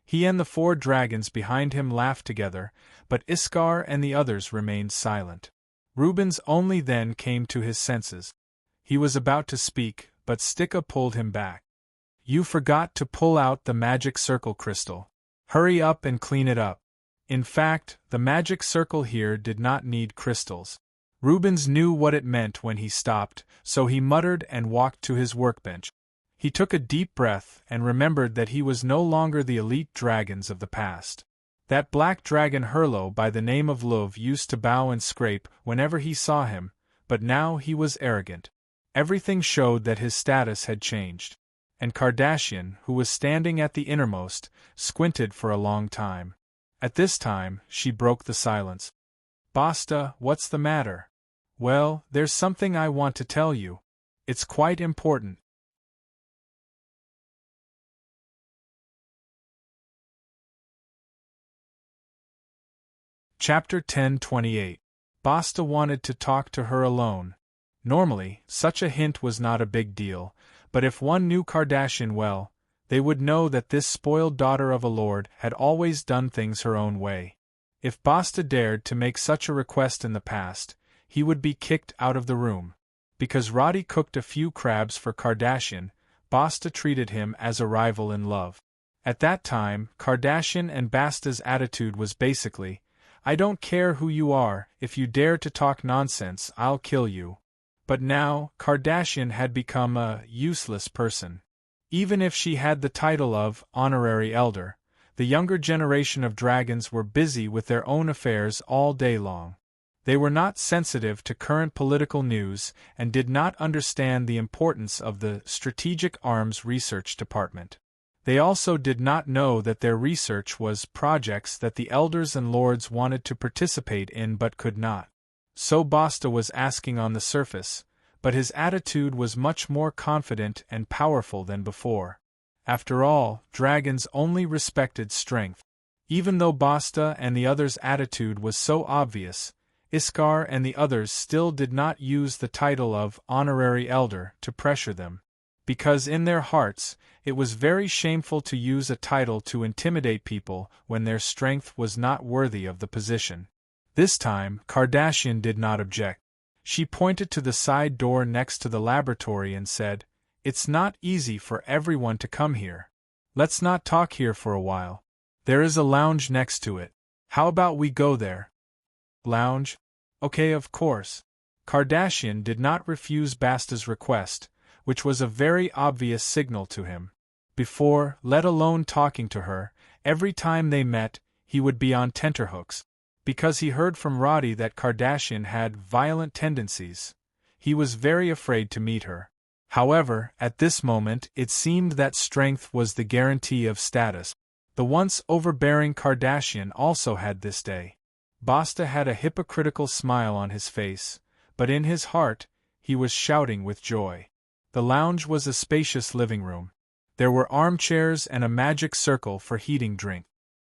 He and the 4 dragons behind him laughed together, but Iskar and the others remained silent. Rubens only then came to his senses. He was about to speak, but Stika pulled him back. You forgot to pull out the magic circle crystal. Hurry up and clean it up. In fact, the magic circle here did not need crystals. Rubens knew what it meant when he stopped, so he muttered and walked to his workbench. He took a deep breath and remembered that he was no longer the elite dragons of the past. That black dragon Hurlo by the name of Luv used to bow and scrape whenever he saw him, but now he was arrogant. Everything showed that his status had changed. And Kardashian, who was standing at the innermost, squinted for a long time. At this time, she broke the silence. Basta, what's the matter? Well, there's something I want to tell you. It's quite important. Chapter 10:28. Basta wanted to talk to her alone. Normally, such a hint was not a big deal, but if one knew Kardashian well, they would know that this spoiled daughter of a lord had always done things her own way. If Basta dared to make such a request in the past, he would be kicked out of the room. Because Roddy cooked a few crabs for Kardashian, Basta treated him as a rival in love. At that time, Kardashian and Basta's attitude was basically, I don't care who you are, if you dare to talk nonsense, I'll kill you. But now, Kardashian had become a useless person. Even if she had the title of honorary elder, the younger generation of dragons were busy with their own affairs all day long. They were not sensitive to current political news and did not understand the importance of the Strategic Arms Research Department. They also did not know that their research was projects that the elders and lords wanted to participate in but could not. So Basta was asking on the surface, but his attitude was much more confident and powerful than before. After all, dragons only respected strength. Even though Basta and the others' attitude was so obvious, Iskar and the others still did not use the title of honorary elder to pressure them. Because in their hearts, it was very shameful to use a title to intimidate people when their strength was not worthy of the position. This time, Kardashian did not object. She pointed to the side door next to the laboratory and said, It's not easy for everyone to come here. Let's not talk here for a while. There is a lounge next to it. How about we go there? Lounge? Okay, of course. Kardashian did not refuse Basta's request, which was a very obvious signal to him. Before, let alone talking to her, every time they met, he would be on tenterhooks. Because he heard from Roddy that Kardashian had violent tendencies, he was very afraid to meet her. However, at this moment it seemed that strength was the guarantee of status. The once overbearing Kardashian also had this day. Basta had a hypocritical smile on his face, but in his heart, he was shouting with joy. The lounge was a spacious living room. There were armchairs and a magic circle for heating drink.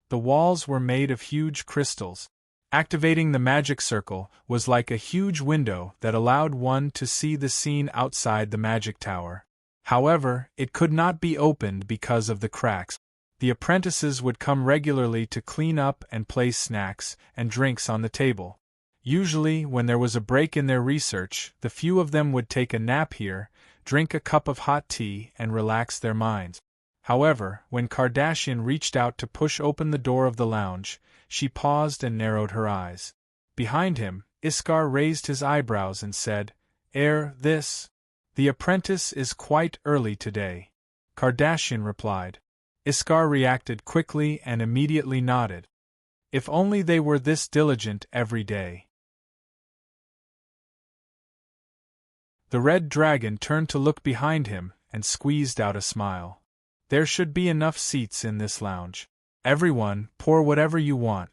The walls were made of huge crystals. Activating the magic circle was like a huge window that allowed one to see the scene outside the magic tower. However, it could not be opened because of the cracks. The apprentices would come regularly to clean up and place snacks and drinks on the table. Usually, when there was a break in their research, the few of them would take a nap here, drink a cup of hot tea, and relax their minds. However, when Kardashian reached out to push open the door of the lounge, she paused and narrowed her eyes. Behind him, Iskar raised his eyebrows and said, This? The apprentice is quite early today. Kardashian replied. Iskar reacted quickly and immediately nodded. If only they were this diligent every day. The red dragon turned to look behind him and squeezed out a smile. There should be enough seats in this lounge. Everyone, pour whatever you want.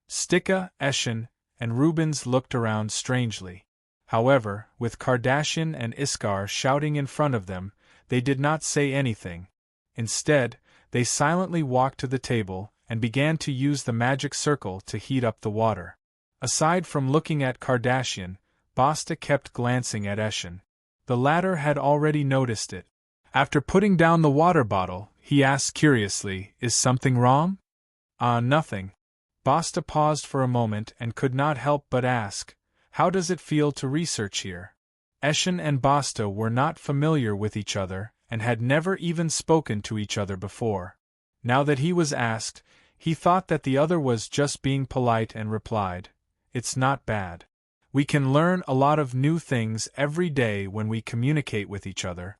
Stika, Eshin, and Rubens looked around strangely. However, with Kardashian and Iskar shouting in front of them, they did not say anything. Instead, they silently walked to the table and began to use the magic circle to heat up the water. Aside from looking at Kardashian, Basta kept glancing at Eshin. The latter had already noticed it. After putting down the water bottle, he asked curiously, Is something wrong? Nothing. Basta paused for a moment and could not help but ask, How does it feel to research here? Eshin and Basta were not familiar with each other and had never even spoken to each other before. Now that he was asked, he thought that the other was just being polite and replied, It's not bad. We can learn a lot of new things every day when we communicate with each other.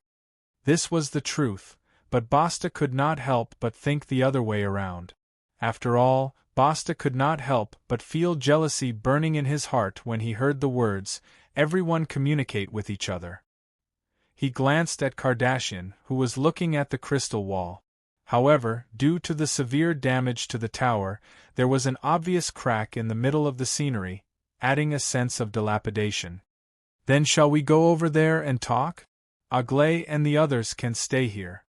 This was the truth, but Basta could not help but think the other way around. After all, Basta could not help but feel jealousy burning in his heart when he heard the words, Everyone communicate with each other. He glanced at Kardashian, who was looking at the crystal wall. However, due to the severe damage to the tower, there was an obvious crack in the middle of the scenery, adding a sense of dilapidation. Then shall we go over there and talk? Aglay and the others can stay here.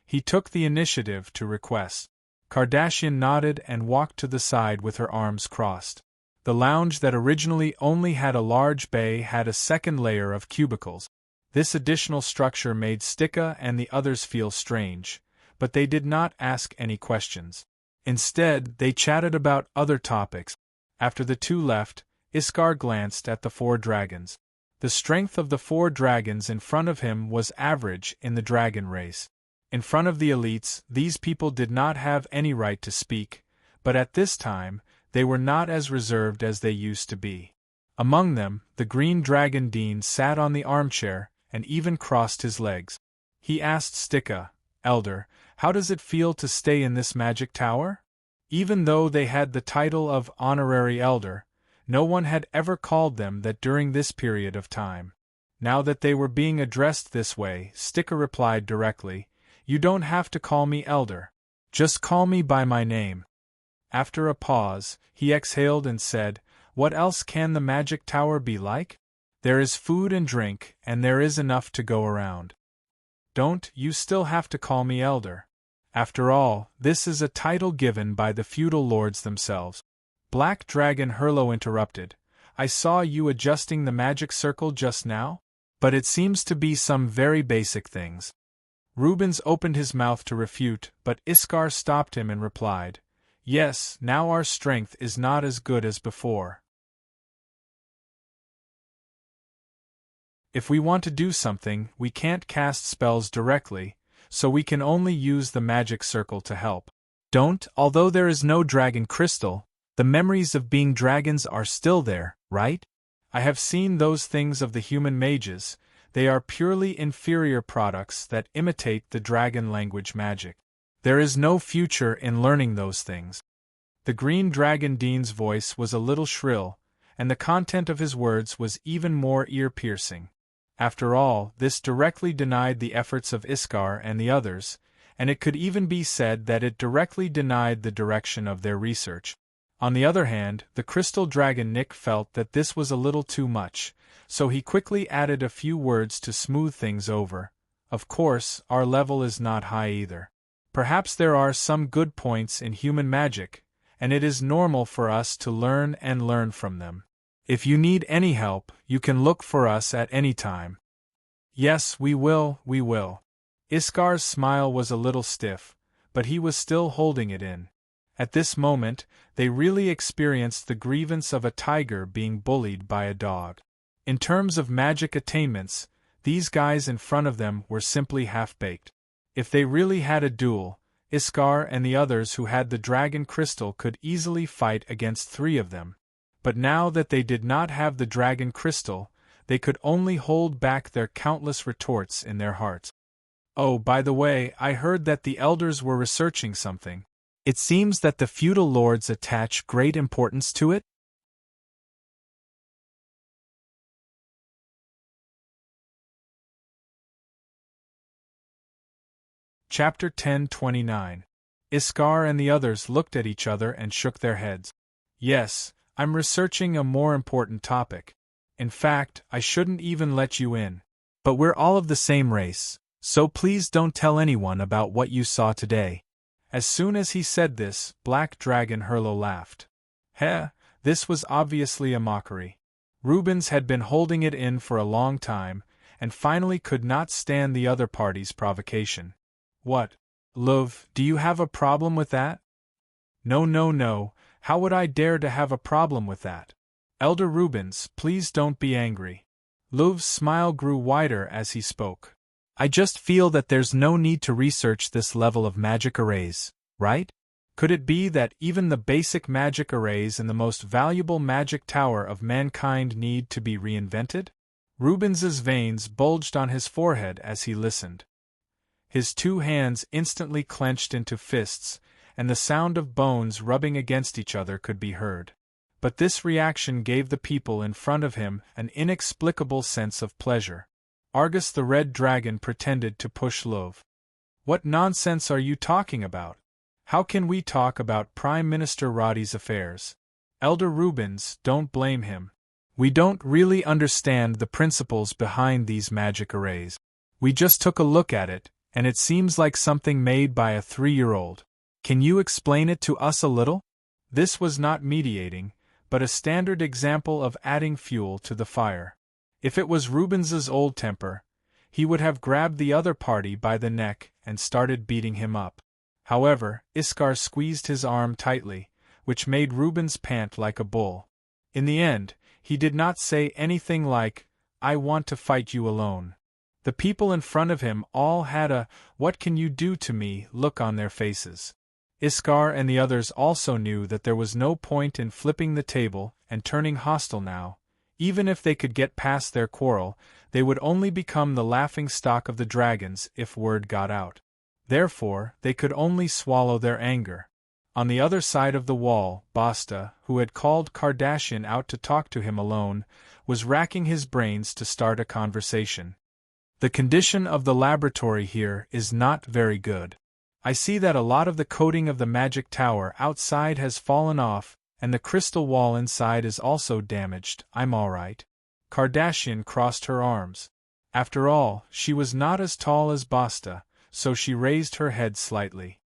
He took the initiative to request. Kardashian nodded and walked to the side with her arms crossed. The lounge that originally only had a large bay had a second layer of cubicles. This additional structure made Stika and the others feel strange, but they did not ask any questions. Instead, they chatted about other topics. After the two left, Iskar glanced at the 4 dragons. The strength of the 4 dragons in front of him was average in the dragon race. In front of the elites, these people did not have any right to speak, but at this time, they were not as reserved as they used to be. Among them, the green dragon Dean sat on the armchair and even crossed his legs. He asked Stika, Elder, how does it feel to stay in this magic tower? Even though they had the title of honorary elder, no one had ever called them that during this period of time. Now that they were being addressed this way, Stika replied directly, You don't have to call me elder. Just call me by my name. After a pause, he exhaled and said, What else can the magic tower be like? There is food and drink, and there is enough to go around. Don't you still have to call me elder? After all, this is a title given by the feudal lords themselves. Black Dragon Hurlo interrupted, I saw you adjusting the magic circle just now? But it seems to be some very basic things. Rubens opened his mouth to refute, but Iskar stopped him and replied, Yes, now our strength is not as good as before. If we want to do something, we can't cast spells directly, so we can only use the magic circle to help. Although there is no dragon crystal, the memories of being dragons are still there, right? I have seen those things of the human mages. They are purely inferior products that imitate the dragon language magic. There is no future in learning those things. The green dragon Dean's voice was a little shrill, and the content of his words was even more ear-piercing. After all, this directly denied the efforts of Iskar and the others, and it could even be said that it directly denied the direction of their research. On the other hand, the crystal dragon Nick felt that this was a little too much, so he quickly added a few words to smooth things over. Of course, our level is not high either. Perhaps there are some good points in human magic, and it is normal for us to learn and learn from them. If you need any help, you can look for us at any time. Yes, we will, we will. Iskar's smile was a little stiff, but he was still holding it in. At this moment, they really experienced the grievance of a tiger being bullied by a dog. In terms of magic attainments, these guys in front of them were simply half-baked. If they really had a duel, Iskar and the others who had the dragon crystal could easily fight against 3 of them. But now that they did not have the dragon crystal, they could only hold back their countless retorts in their hearts. Oh, by the way, I heard that the elders were researching something. It seems that the feudal lords attach great importance to it? Chapter 10:29. Iskar and the others looked at each other and shook their heads. Yes, I'm researching a more important topic. In fact, I shouldn't even let you in. But we're all of the same race, so please don't tell anyone about what you saw today. As soon as he said this, Black Dragon Hurlo laughed. Heh, this was obviously a mockery. Rubens had been holding it in for a long time, and finally could not stand the other party's provocation. What? Love, do you have a problem with that? No, no, no, how would I dare to have a problem with that? Elder Rubens, please don't be angry. Louv's smile grew wider as he spoke. I just feel that there's no need to research this level of magic arrays, right? Could it be that even the basic magic arrays in the most valuable magic tower of mankind need to be reinvented? Rubens's veins bulged on his forehead as he listened. His 2 hands instantly clenched into fists, and the sound of bones rubbing against each other could be heard. But this reaction gave the people in front of him an inexplicable sense of pleasure. Argus the Red Dragon pretended to push Love. What nonsense are you talking about? How can we talk about Prime Minister Roddy's affairs? Elder Rubens, don't blame him. We don't really understand the principles behind these magic arrays. We just took a look at it, and it seems like something made by a 3-year-old. Can you explain it to us a little? This was not mediating, but a standard example of adding fuel to the fire. If it was Rubens's old temper, he would have grabbed the other party by the neck and started beating him up. However, Iskar squeezed his arm tightly, which made Rubens pant like a bull. In the end, he did not say anything like, "I want to fight you alone." The people in front of him all had a "what can you do to me" look on their faces. Iskar and the others also knew that there was no point in flipping the table and turning hostile now. Even if they could get past their quarrel, they would only become the laughing-stock of the dragons if word got out. Therefore, they could only swallow their anger. On the other side of the wall, Basta, who had called Kardashian out to talk to him alone, was racking his brains to start a conversation. The condition of the laboratory here is not very good. I see that a lot of the coating of the magic tower outside has fallen off, and the crystal wall inside is also damaged. I'm alright. Kardashian crossed her arms. After all, she was not as tall as Basta, so she raised her head slightly.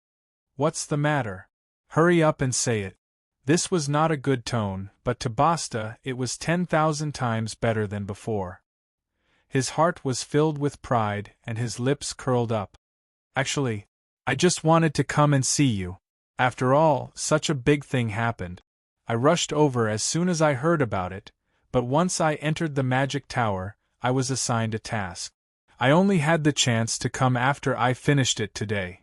What's the matter? Hurry up and say it. This was not a good tone, but to Basta it was 10,000 times better than before. His heart was filled with pride and his lips curled up. Actually, I just wanted to come and see you. After all, such a big thing happened. I rushed over as soon as I heard about it, but once I entered the magic tower, I was assigned a task. I only had the chance to come after I finished it today.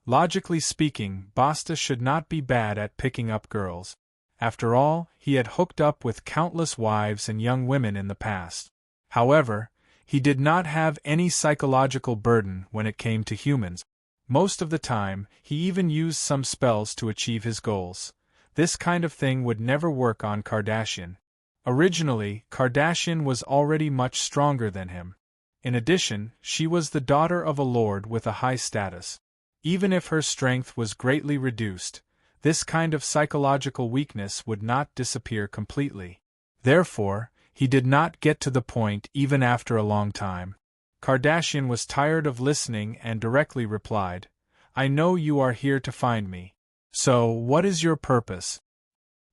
Logically speaking, Basta should not be bad at picking up girls. After all, he had hooked up with countless wives and young women in the past. However, he did not have any psychological burden when it came to humans. Most of the time, he even used some spells to achieve his goals. This kind of thing would never work on Kardashian. Originally, Kardashian was already much stronger than him. In addition, she was the daughter of a lord with a high status. Even if her strength was greatly reduced, this kind of psychological weakness would not disappear completely. Therefore, He did not get to the point even after a long time. Kardashian was tired of listening and directly replied, I know you are here to find me. So, what is your purpose?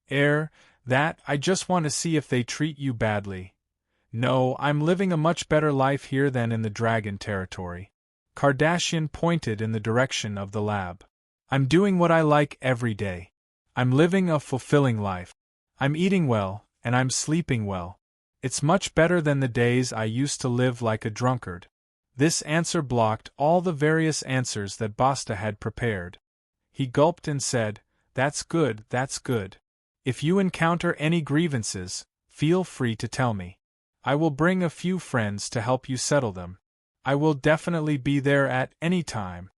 That, I just want to see if they treat you badly. No, I'm living a much better life here than in the dragon territory. Kardashian pointed in the direction of the lab. I'm doing what I like every day. I'm living a fulfilling life. I'm eating well, and I'm sleeping well. It's much better than the days I used to live like a drunkard. This answer blocked all the various answers that Basta had prepared. He gulped and said, That's good, that's good. If you encounter any grievances, feel free to tell me. I will bring a few friends to help you settle them. I will definitely be there at any time.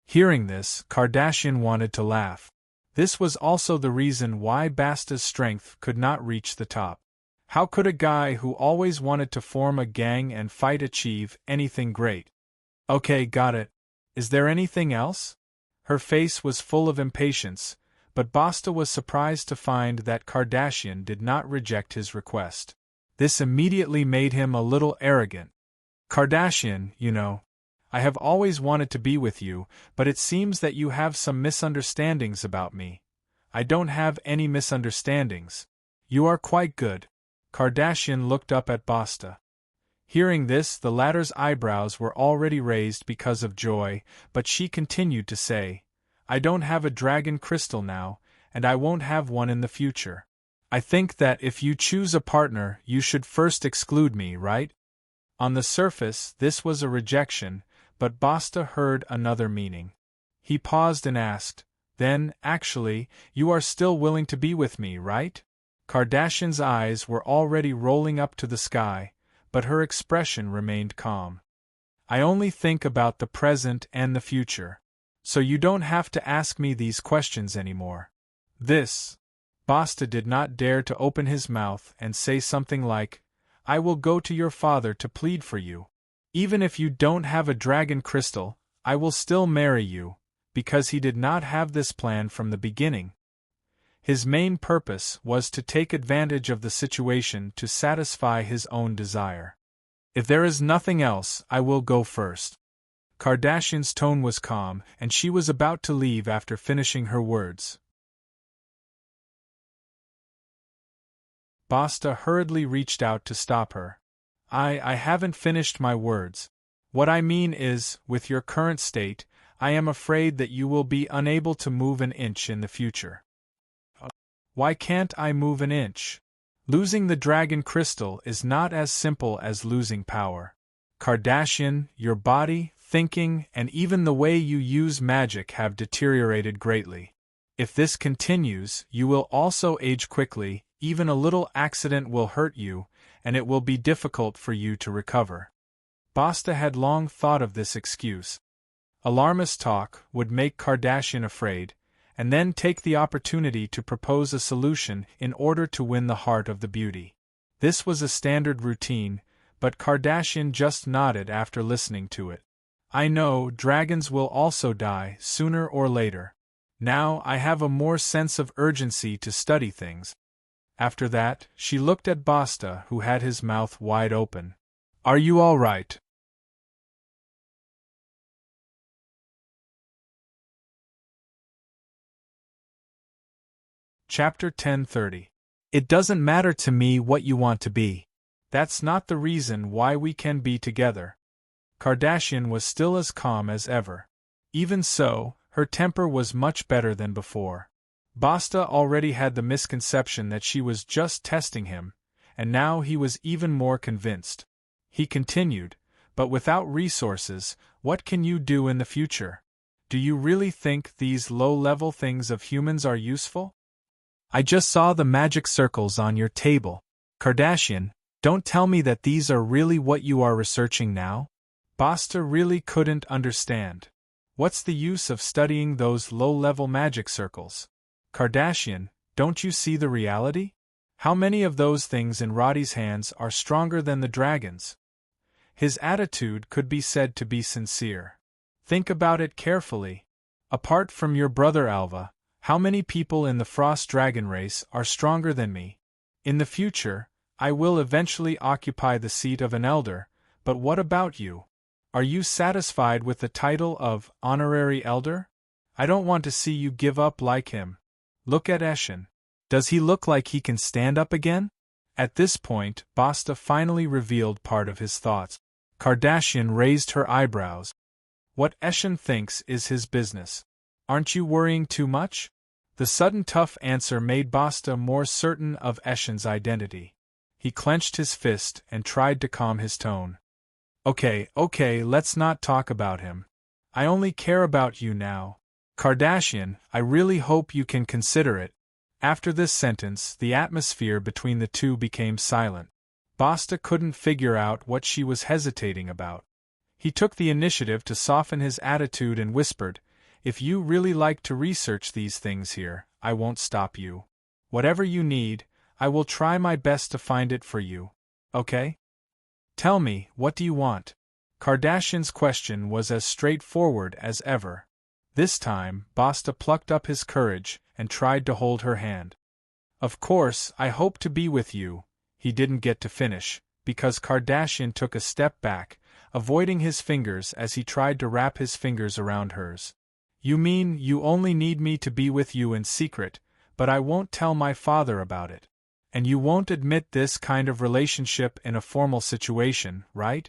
Hearing this, Kardashian wanted to laugh. This was also the reason why Basta's strength could not reach the top. How could a guy who always wanted to form a gang and fight achieve anything great? Okay, got it. Is there anything else? Her face was full of impatience, but Basta was surprised to find that Kardashian did not reject his request. This immediately made him a little arrogant. Kardashian, you know, I have always wanted to be with you, but it seems that you have some misunderstandings about me. I don't have any misunderstandings. You are quite good. Kardashian looked up at Basta. Hearing this, the latter's eyebrows were already raised because of joy, but she continued to say, I don't have a dragon crystal now, and I won't have one in the future. I think that if you choose a partner, you should first exclude me, right? On the surface, this was a rejection, but Basta heard another meaning. He paused and asked, Then, actually, you are still willing to be with me, right? Kardashian's eyes were already rolling up to the sky, but her expression remained calm. I only think about the present and the future. So you don't have to ask me these questions anymore. Basta did not dare to open his mouth and say something like, I will go to your father to plead for you. Even if you don't have a dragon crystal, I will still marry you, because he did not have this plan from the beginning. His main purpose was to take advantage of the situation to satisfy his own desire. If there is nothing else, I will go first. Kardashian's tone was calm, and she was about to leave after finishing her words. Basta hurriedly reached out to stop her. I haven't finished my words. What I mean is, with your current state, I am afraid that you will be unable to move an inch in the future. Why can't I move an inch? Losing the dragon crystal is not as simple as losing power. Kardashian, your body, thinking, and even the way you use magic have deteriorated greatly. If this continues, you will also age quickly, even a little accident will hurt you, and it will be difficult for you to recover. Basta had long thought of this excuse. Alarmist talk would make Kardashian afraid, and then take the opportunity to propose a solution in order to win the heart of the beauty. This was a standard routine, but Kardashian just nodded after listening to it. I know, dragons will also die, sooner or later. Now I have a more sense of urgency to study things. After that, she looked at Basta, who had his mouth wide open. Are you all right? Chapter 10:30. It doesn't matter to me what you want to be. That's not the reason why we can be together. Kardashian was still as calm as ever. Even so, her temper was much better than before. Basta already had the misconception that she was just testing him, and now he was even more convinced. He continued, but without resources, what can you do in the future? Do you really think these low-level things of humans are useful? I just saw the magic circles on your table. Kardashian, don't tell me that these are really what you are researching now? Basta really couldn't understand. What's the use of studying those low-level magic circles? Kardashian, don't you see the reality? How many of those things in Roddy's hands are stronger than the dragon's? His attitude could be said to be sincere. Think about it carefully. Apart from your brother Alva, how many people in the Frost Dragon race are stronger than me? In the future, I will eventually occupy the seat of an elder, but what about you? Are you satisfied with the title of honorary elder? I don't want to see you give up like him. Look at Eshin. Does he look like he can stand up again? At this point, Basta finally revealed part of his thoughts. Kardashian raised her eyebrows. What Eshin thinks is his business. Aren't you worrying too much? The sudden tough answer made Basta more certain of Eshin's identity. He clenched his fist and tried to calm his tone. Okay, let's not talk about him. I only care about you now. Kardashian, I really hope you can consider it. After this sentence, the atmosphere between the two became silent. Basta couldn't figure out what she was hesitating about. He took the initiative to soften his attitude and whispered, "If you really like to research these things here, I won't stop you. Whatever you need, I will try my best to find it for you. Okay? Tell me, what do you want?" Kardashian's question was as straightforward as ever. This time, Basta plucked up his courage and tried to hold her hand. "Of course, I hope to be with you," he didn't get to finish, because Kardashian took a step back, avoiding his fingers as he tried to wrap his fingers around hers. "You mean you only need me to be with you in secret, but I won't tell my father about it. And you won't admit this kind of relationship in a formal situation, right?"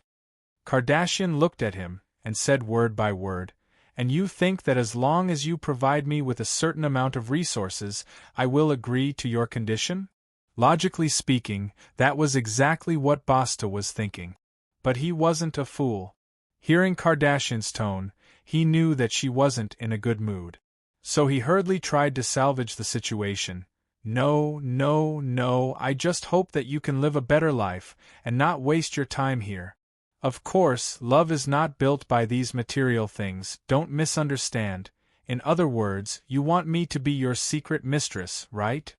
Kardashian looked at him and said word by word, "And you think that as long as you provide me with a certain amount of resources, I will agree to your condition?" Logically speaking, that was exactly what Basta was thinking. But he wasn't a fool. Hearing Kardashian's tone, he knew that she wasn't in a good mood. So he hurriedly tried to salvage the situation. No, I just hope that you can live a better life, and not waste your time here. Of course, love is not built by these material things, don't misunderstand. In other words, you want me to be your secret mistress, right?"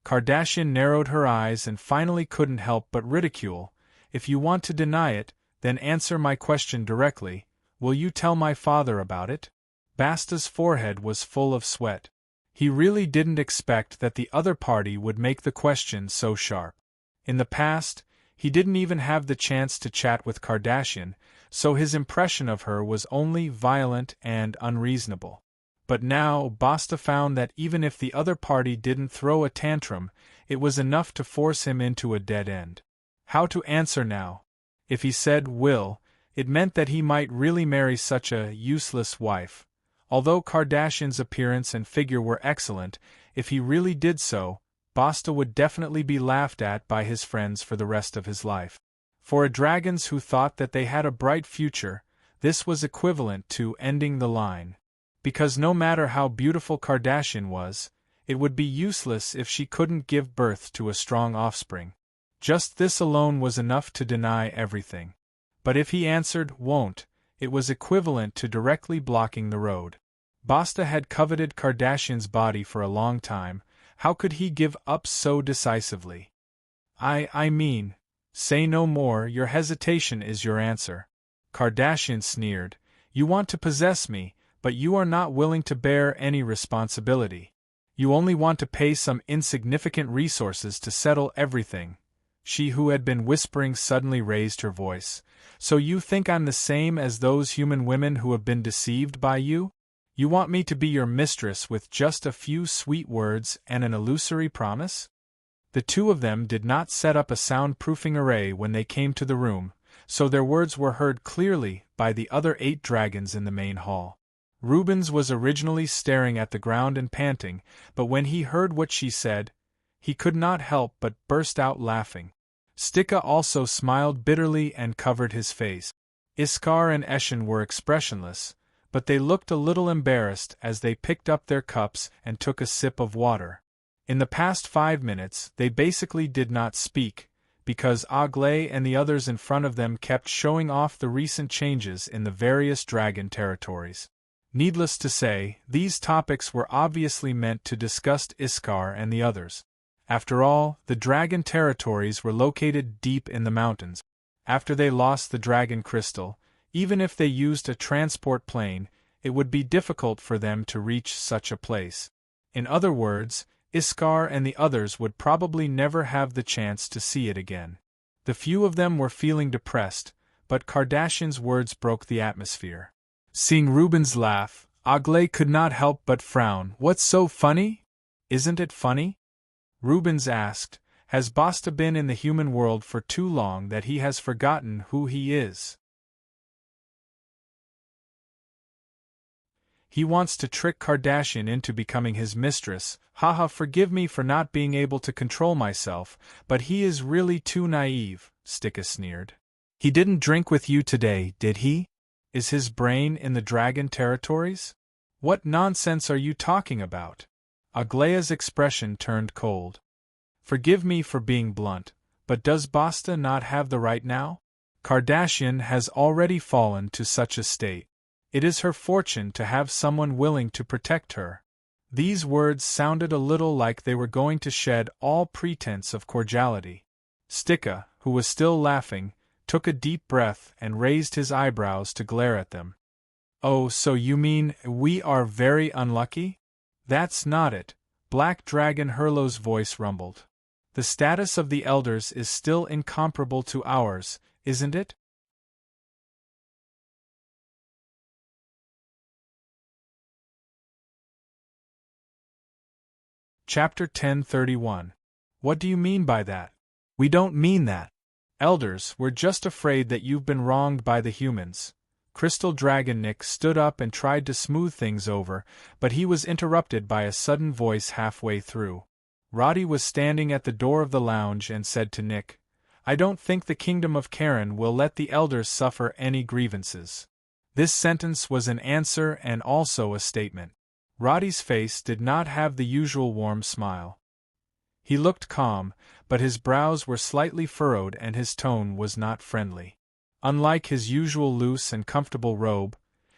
Kardashian narrowed her eyes and finally couldn't help but ridicule. "If you want to deny it, then answer my question directly. Will you tell my father about it?" Basta's forehead was full of sweat. He really didn't expect that the other party would make the question so sharp. In the past, he didn't even have the chance to chat with Kardashian, so his impression of her was only violent and unreasonable. But now, Basta found that even if the other party didn't throw a tantrum, it was enough to force him into a dead end. How to answer now? If he said will, it meant that he might really marry such a useless wife. Although Kardashian's appearance and figure were excellent, if he really did so, Basta would definitely be laughed at by his friends for the rest of his life. For dragons who thought that they had a bright future, this was equivalent to ending the line. Because no matter how beautiful Kardashian was, it would be useless if she couldn't give birth to a strong offspring. Just this alone was enough to deny everything. But if he answered won't, it was equivalent to directly blocking the road. Basta had coveted Kardashian's body for a long time. How could he give up so decisively? I mean, say no more, your hesitation is your answer. Kardashian sneered. You want to possess me, but you are not willing to bear any responsibility. You only want to pay some insignificant resources to settle everything. She who had been whispering suddenly raised her voice. So you think I'm the same as those human women who have been deceived by you? You want me to be your mistress with just a few sweet words and an illusory promise? The two of them did not set up a soundproofing array when they came to the room, so their words were heard clearly by the other 8 dragons in the main hall. Rubens was originally staring at the ground and panting, but when he heard what she said, he could not help but burst out laughing. Stika also smiled bitterly and covered his face. Iskar and Eshin were expressionless, but they looked a little embarrassed as they picked up their cups and took a sip of water. In the past 5 minutes, they basically did not speak, because Aglay and the others in front of them kept showing off the recent changes in the various dragon territories. Needless to say, these topics were obviously meant to disgust Iskar and the others. After all, the dragon territories were located deep in the mountains. After they lost the dragon crystal, even if they used a transport plane, it would be difficult for them to reach such a place. In other words, Iskar and the others would probably never have the chance to see it again. The few of them were feeling depressed, but Kardashian's words broke the atmosphere. Seeing Reuben's laugh, Aglaé could not help but frown. "What's so funny? Isn't it funny?" Rubens asked. "Has Basta been in the human world for too long that he has forgotten who he is? He wants to trick Kardashian into becoming his mistress. Haha, forgive me for not being able to control myself, but he is really too naive," Stika sneered. "He didn't drink with you today, did he? Is his brain in the dragon territories? What nonsense are you talking about?" Aglaé's expression turned cold. "Forgive me for being blunt, but does Basta not have the right now? Kardashian has already fallen to such a state. It is her fortune to have someone willing to protect her." These words sounded a little like they were going to shed all pretense of cordiality. Stika, who was still laughing, took a deep breath and raised his eyebrows to glare at them. "Oh, so you mean we are very unlucky?" "That's not it," Black Dragon Hurlo's voice rumbled. "The status of the elders is still incomparable to ours, isn't it?" Chapter 1031. What do you mean by that? We don't mean that. Elders, we're just afraid that you've been wronged by the humans. Crystal Dragon Nick stood up and tried to smooth things over, but he was interrupted by a sudden voice halfway through. Roddy was standing at the door of the lounge and said to Nick, "I don't think the Kingdom of Karen will let the elders suffer any grievances." This sentence was an answer and also a statement. Roddy's face did not have the usual warm smile. He looked calm, but his brows were slightly furrowed and his tone was not friendly. Unlike his usual loose and comfortable robe,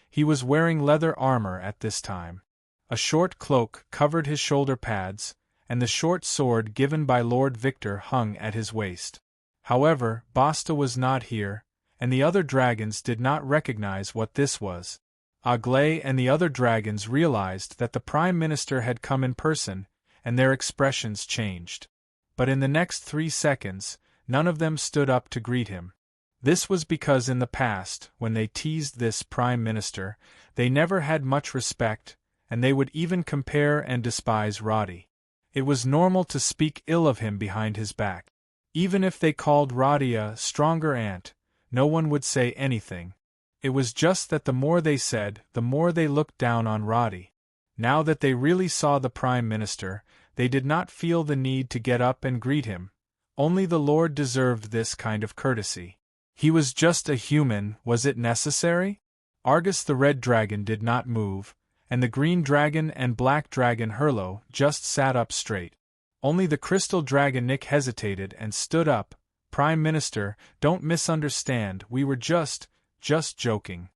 he was wearing leather armor at this time. A short cloak covered his shoulder pads, and the short sword given by Lord Victor hung at his waist. However, Basta was not here, and the other dragons did not recognize what this was. Aglaé and the other dragons realized that the Prime Minister had come in person, and their expressions changed. But in the next 3 seconds, none of them stood up to greet him. This was because in the past, when they teased this Prime Minister, they never had much respect, and they would even compare and despise Roddy. It was normal to speak ill of him behind his back. Even if they called Roddy a stronger ant, no one would say anything. It was just that the more they said, the more they looked down on Roddy. Now that they really saw the Prime Minister, they did not feel the need to get up and greet him. Only the Lord deserved this kind of courtesy. He was just a human, was it necessary? Argus the Red Dragon did not move, and the Green Dragon and Black Dragon Hurlo just sat up straight. Only the Crystal Dragon Nick hesitated and stood up. "Prime Minister, don't misunderstand, we were just joking."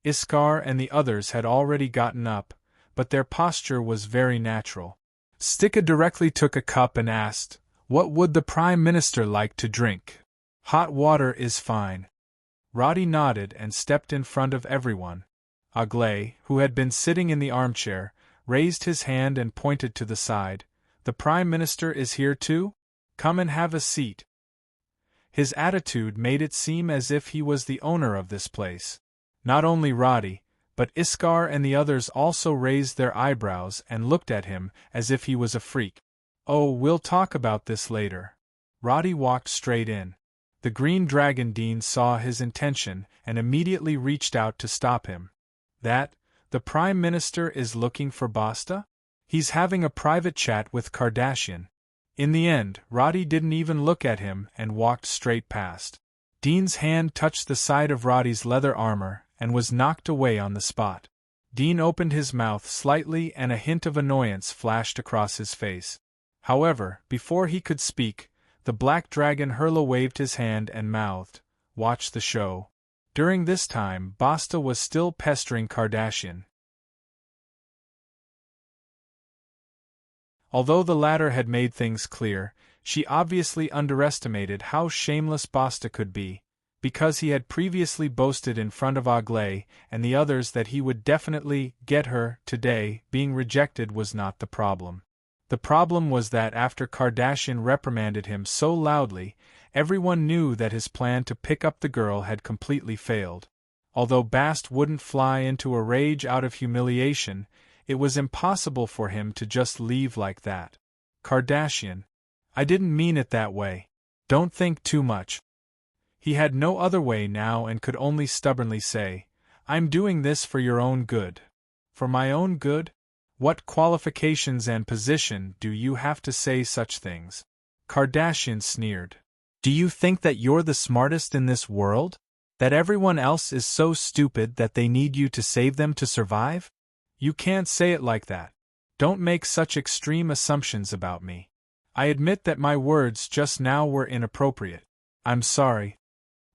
Iskar and the others had already gotten up, but their posture was very natural. Stika directly took a cup and asked, "What would the Prime Minister like to drink?" "Hot water is fine." Roddy nodded and stepped in front of everyone. Aglaé, who had been sitting in the armchair, raised his hand and pointed to the side. "The Prime Minister is here too? Come and have a seat." His attitude made it seem as if he was the owner of this place. Not only Roddy, but Iskar and the others also raised their eyebrows and looked at him as if he was a freak. "Oh, we'll talk about this later." Roddy walked straight in. The Green Dragon Dean saw his intention and immediately reached out to stop him. The Prime Minister is looking for Basta? He's having a private chat with Kardashian." In the end, Roddy didn't even look at him and walked straight past. Dean's hand touched the side of Roddy's leather armor and was knocked away on the spot. Dean opened his mouth slightly and a hint of annoyance flashed across his face. However, before he could speak, the Black Dragon Hurlo waved his hand and mouthed, "Watch the show." During this time, Basta was still pestering Kardashian. Although the latter had made things clear, she obviously underestimated how shameless Basta could be, because he had previously boasted in front of Aglaé and the others that he would definitely get her. Today, being rejected was not the problem. The problem was that after Kardashian reprimanded him so loudly, everyone knew that his plan to pick up the girl had completely failed. Although Bast wouldn't fly into a rage out of humiliation, it was impossible for him to just leave like that. Kardashian, I didn't mean it that way. Don't think too much. He had no other way now and could only stubbornly say, I'm doing this for your own good. For my own good? What qualifications and position do you have to say such things? Kardashian sneered. Do you think that you're the smartest in this world? That everyone else is so stupid that they need you to save them to survive? You can't say it like that. Don't make such extreme assumptions about me. I admit that my words just now were inappropriate. I'm sorry.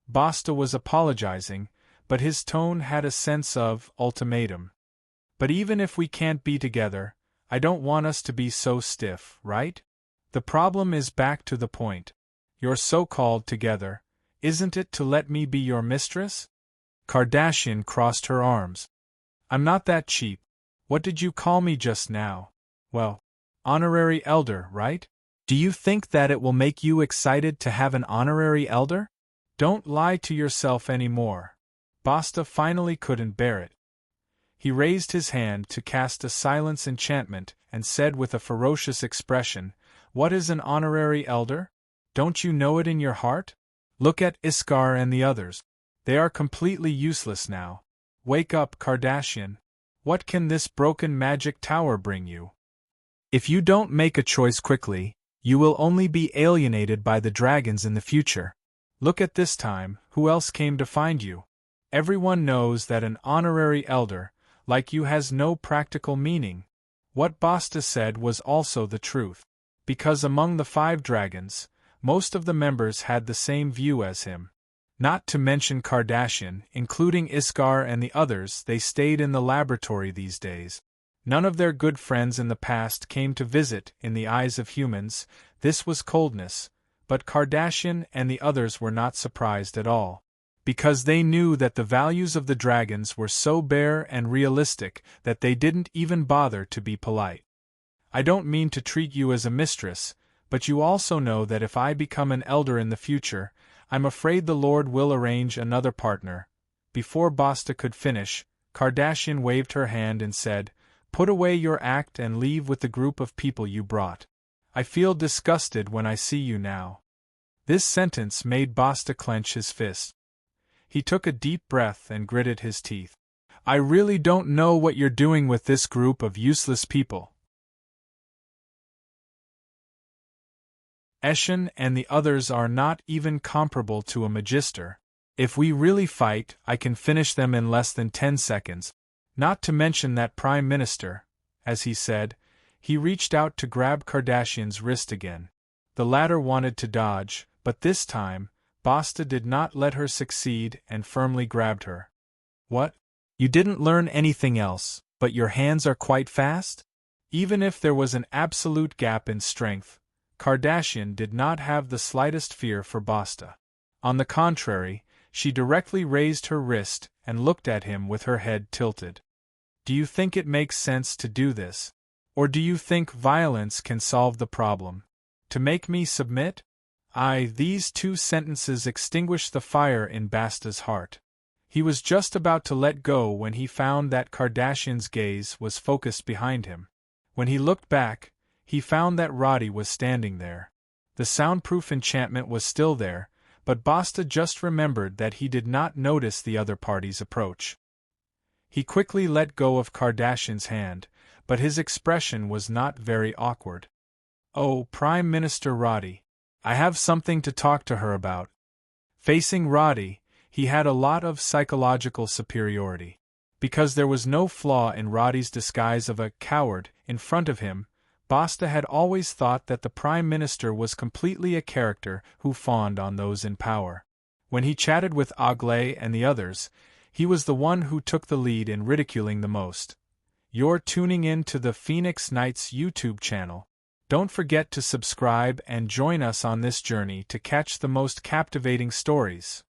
Basta was apologizing, but his tone had a sense of ultimatum. But even if we can't be together, I don't want us to be so stiff, right? The problem is back to the point. You're so-called together, isn't it to let me be your mistress? Kardashian crossed her arms. I'm not that cheap. What did you call me just now? Well, honorary elder, right? Do you think that it will make you excited to have an honorary elder? Don't lie to yourself anymore. Basta finally couldn't bear it. He raised his hand to cast a silence enchantment and said with a ferocious expression, What is an honorary elder? Don't you know it in your heart? Look at Iskar and the others. They are completely useless now. Wake up, Kardashian. What can this broken magic tower bring you? If you don't make a choice quickly, you will only be alienated by the dragons in the future. Look at this time, who else came to find you? Everyone knows that an honorary elder, like you, has no practical meaning. What Basta said was also the truth. Because among the 5 dragons, most of the members had the same view as him. Not to mention Kardashian, including Iskar and the others, they stayed in the laboratory these days. None of their good friends in the past came to visit. In the eyes of humans, this was coldness, but Kardashian and the others were not surprised at all. Because they knew that the values of the dragons were so bare and realistic that they didn't even bother to be polite. I don't mean to treat you as a mistress, but you also know that if I become an elder in the future, I'm afraid the Lord will arrange another partner. Before Basta could finish, Kardashian waved her hand and said, Put away your act and leave with the group of people you brought. I feel disgusted when I see you now. This sentence made Basta clench his fist. He took a deep breath and gritted his teeth. I really don't know what you're doing with this group of useless people. Eshin and the others are not even comparable to a magister. If we really fight, I can finish them in less than 10 seconds. Not to mention that Prime Minister, as he said. He reached out to grab Kardashian's wrist again. The latter wanted to dodge, but this time, Basta did not let her succeed and firmly grabbed her. What? You didn't learn anything else, but your hands are quite fast? Even if there was an absolute gap in strength, Kardashian did not have the slightest fear for Basta. On the contrary, she directly raised her wrist and looked at him with her head tilted. Do you think it makes sense to do this? Or do you think violence can solve the problem? To make me submit? These 2 sentences extinguished the fire in Basta's heart. He was just about to let go when he found that Kardashian's gaze was focused behind him. When he looked back, he found that Roddy was standing there. The soundproof enchantment was still there, but Basta just remembered that he did not notice the other party's approach. He quickly let go of Kardashian's hand, but his expression was not very awkward. Oh, Prime Minister Roddy, I have something to talk to her about. Facing Roddy, he had a lot of psychological superiority. Because there was no flaw in Roddy's disguise of a coward in front of him, Basta had always thought that the Prime Minister was completely a character who fawned on those in power. When he chatted with Aglé and the others, he was the one who took the lead in ridiculing the most. You're tuning in to the Phoenix Knights YouTube channel. Don't forget to subscribe and join us on this journey to catch the most captivating stories.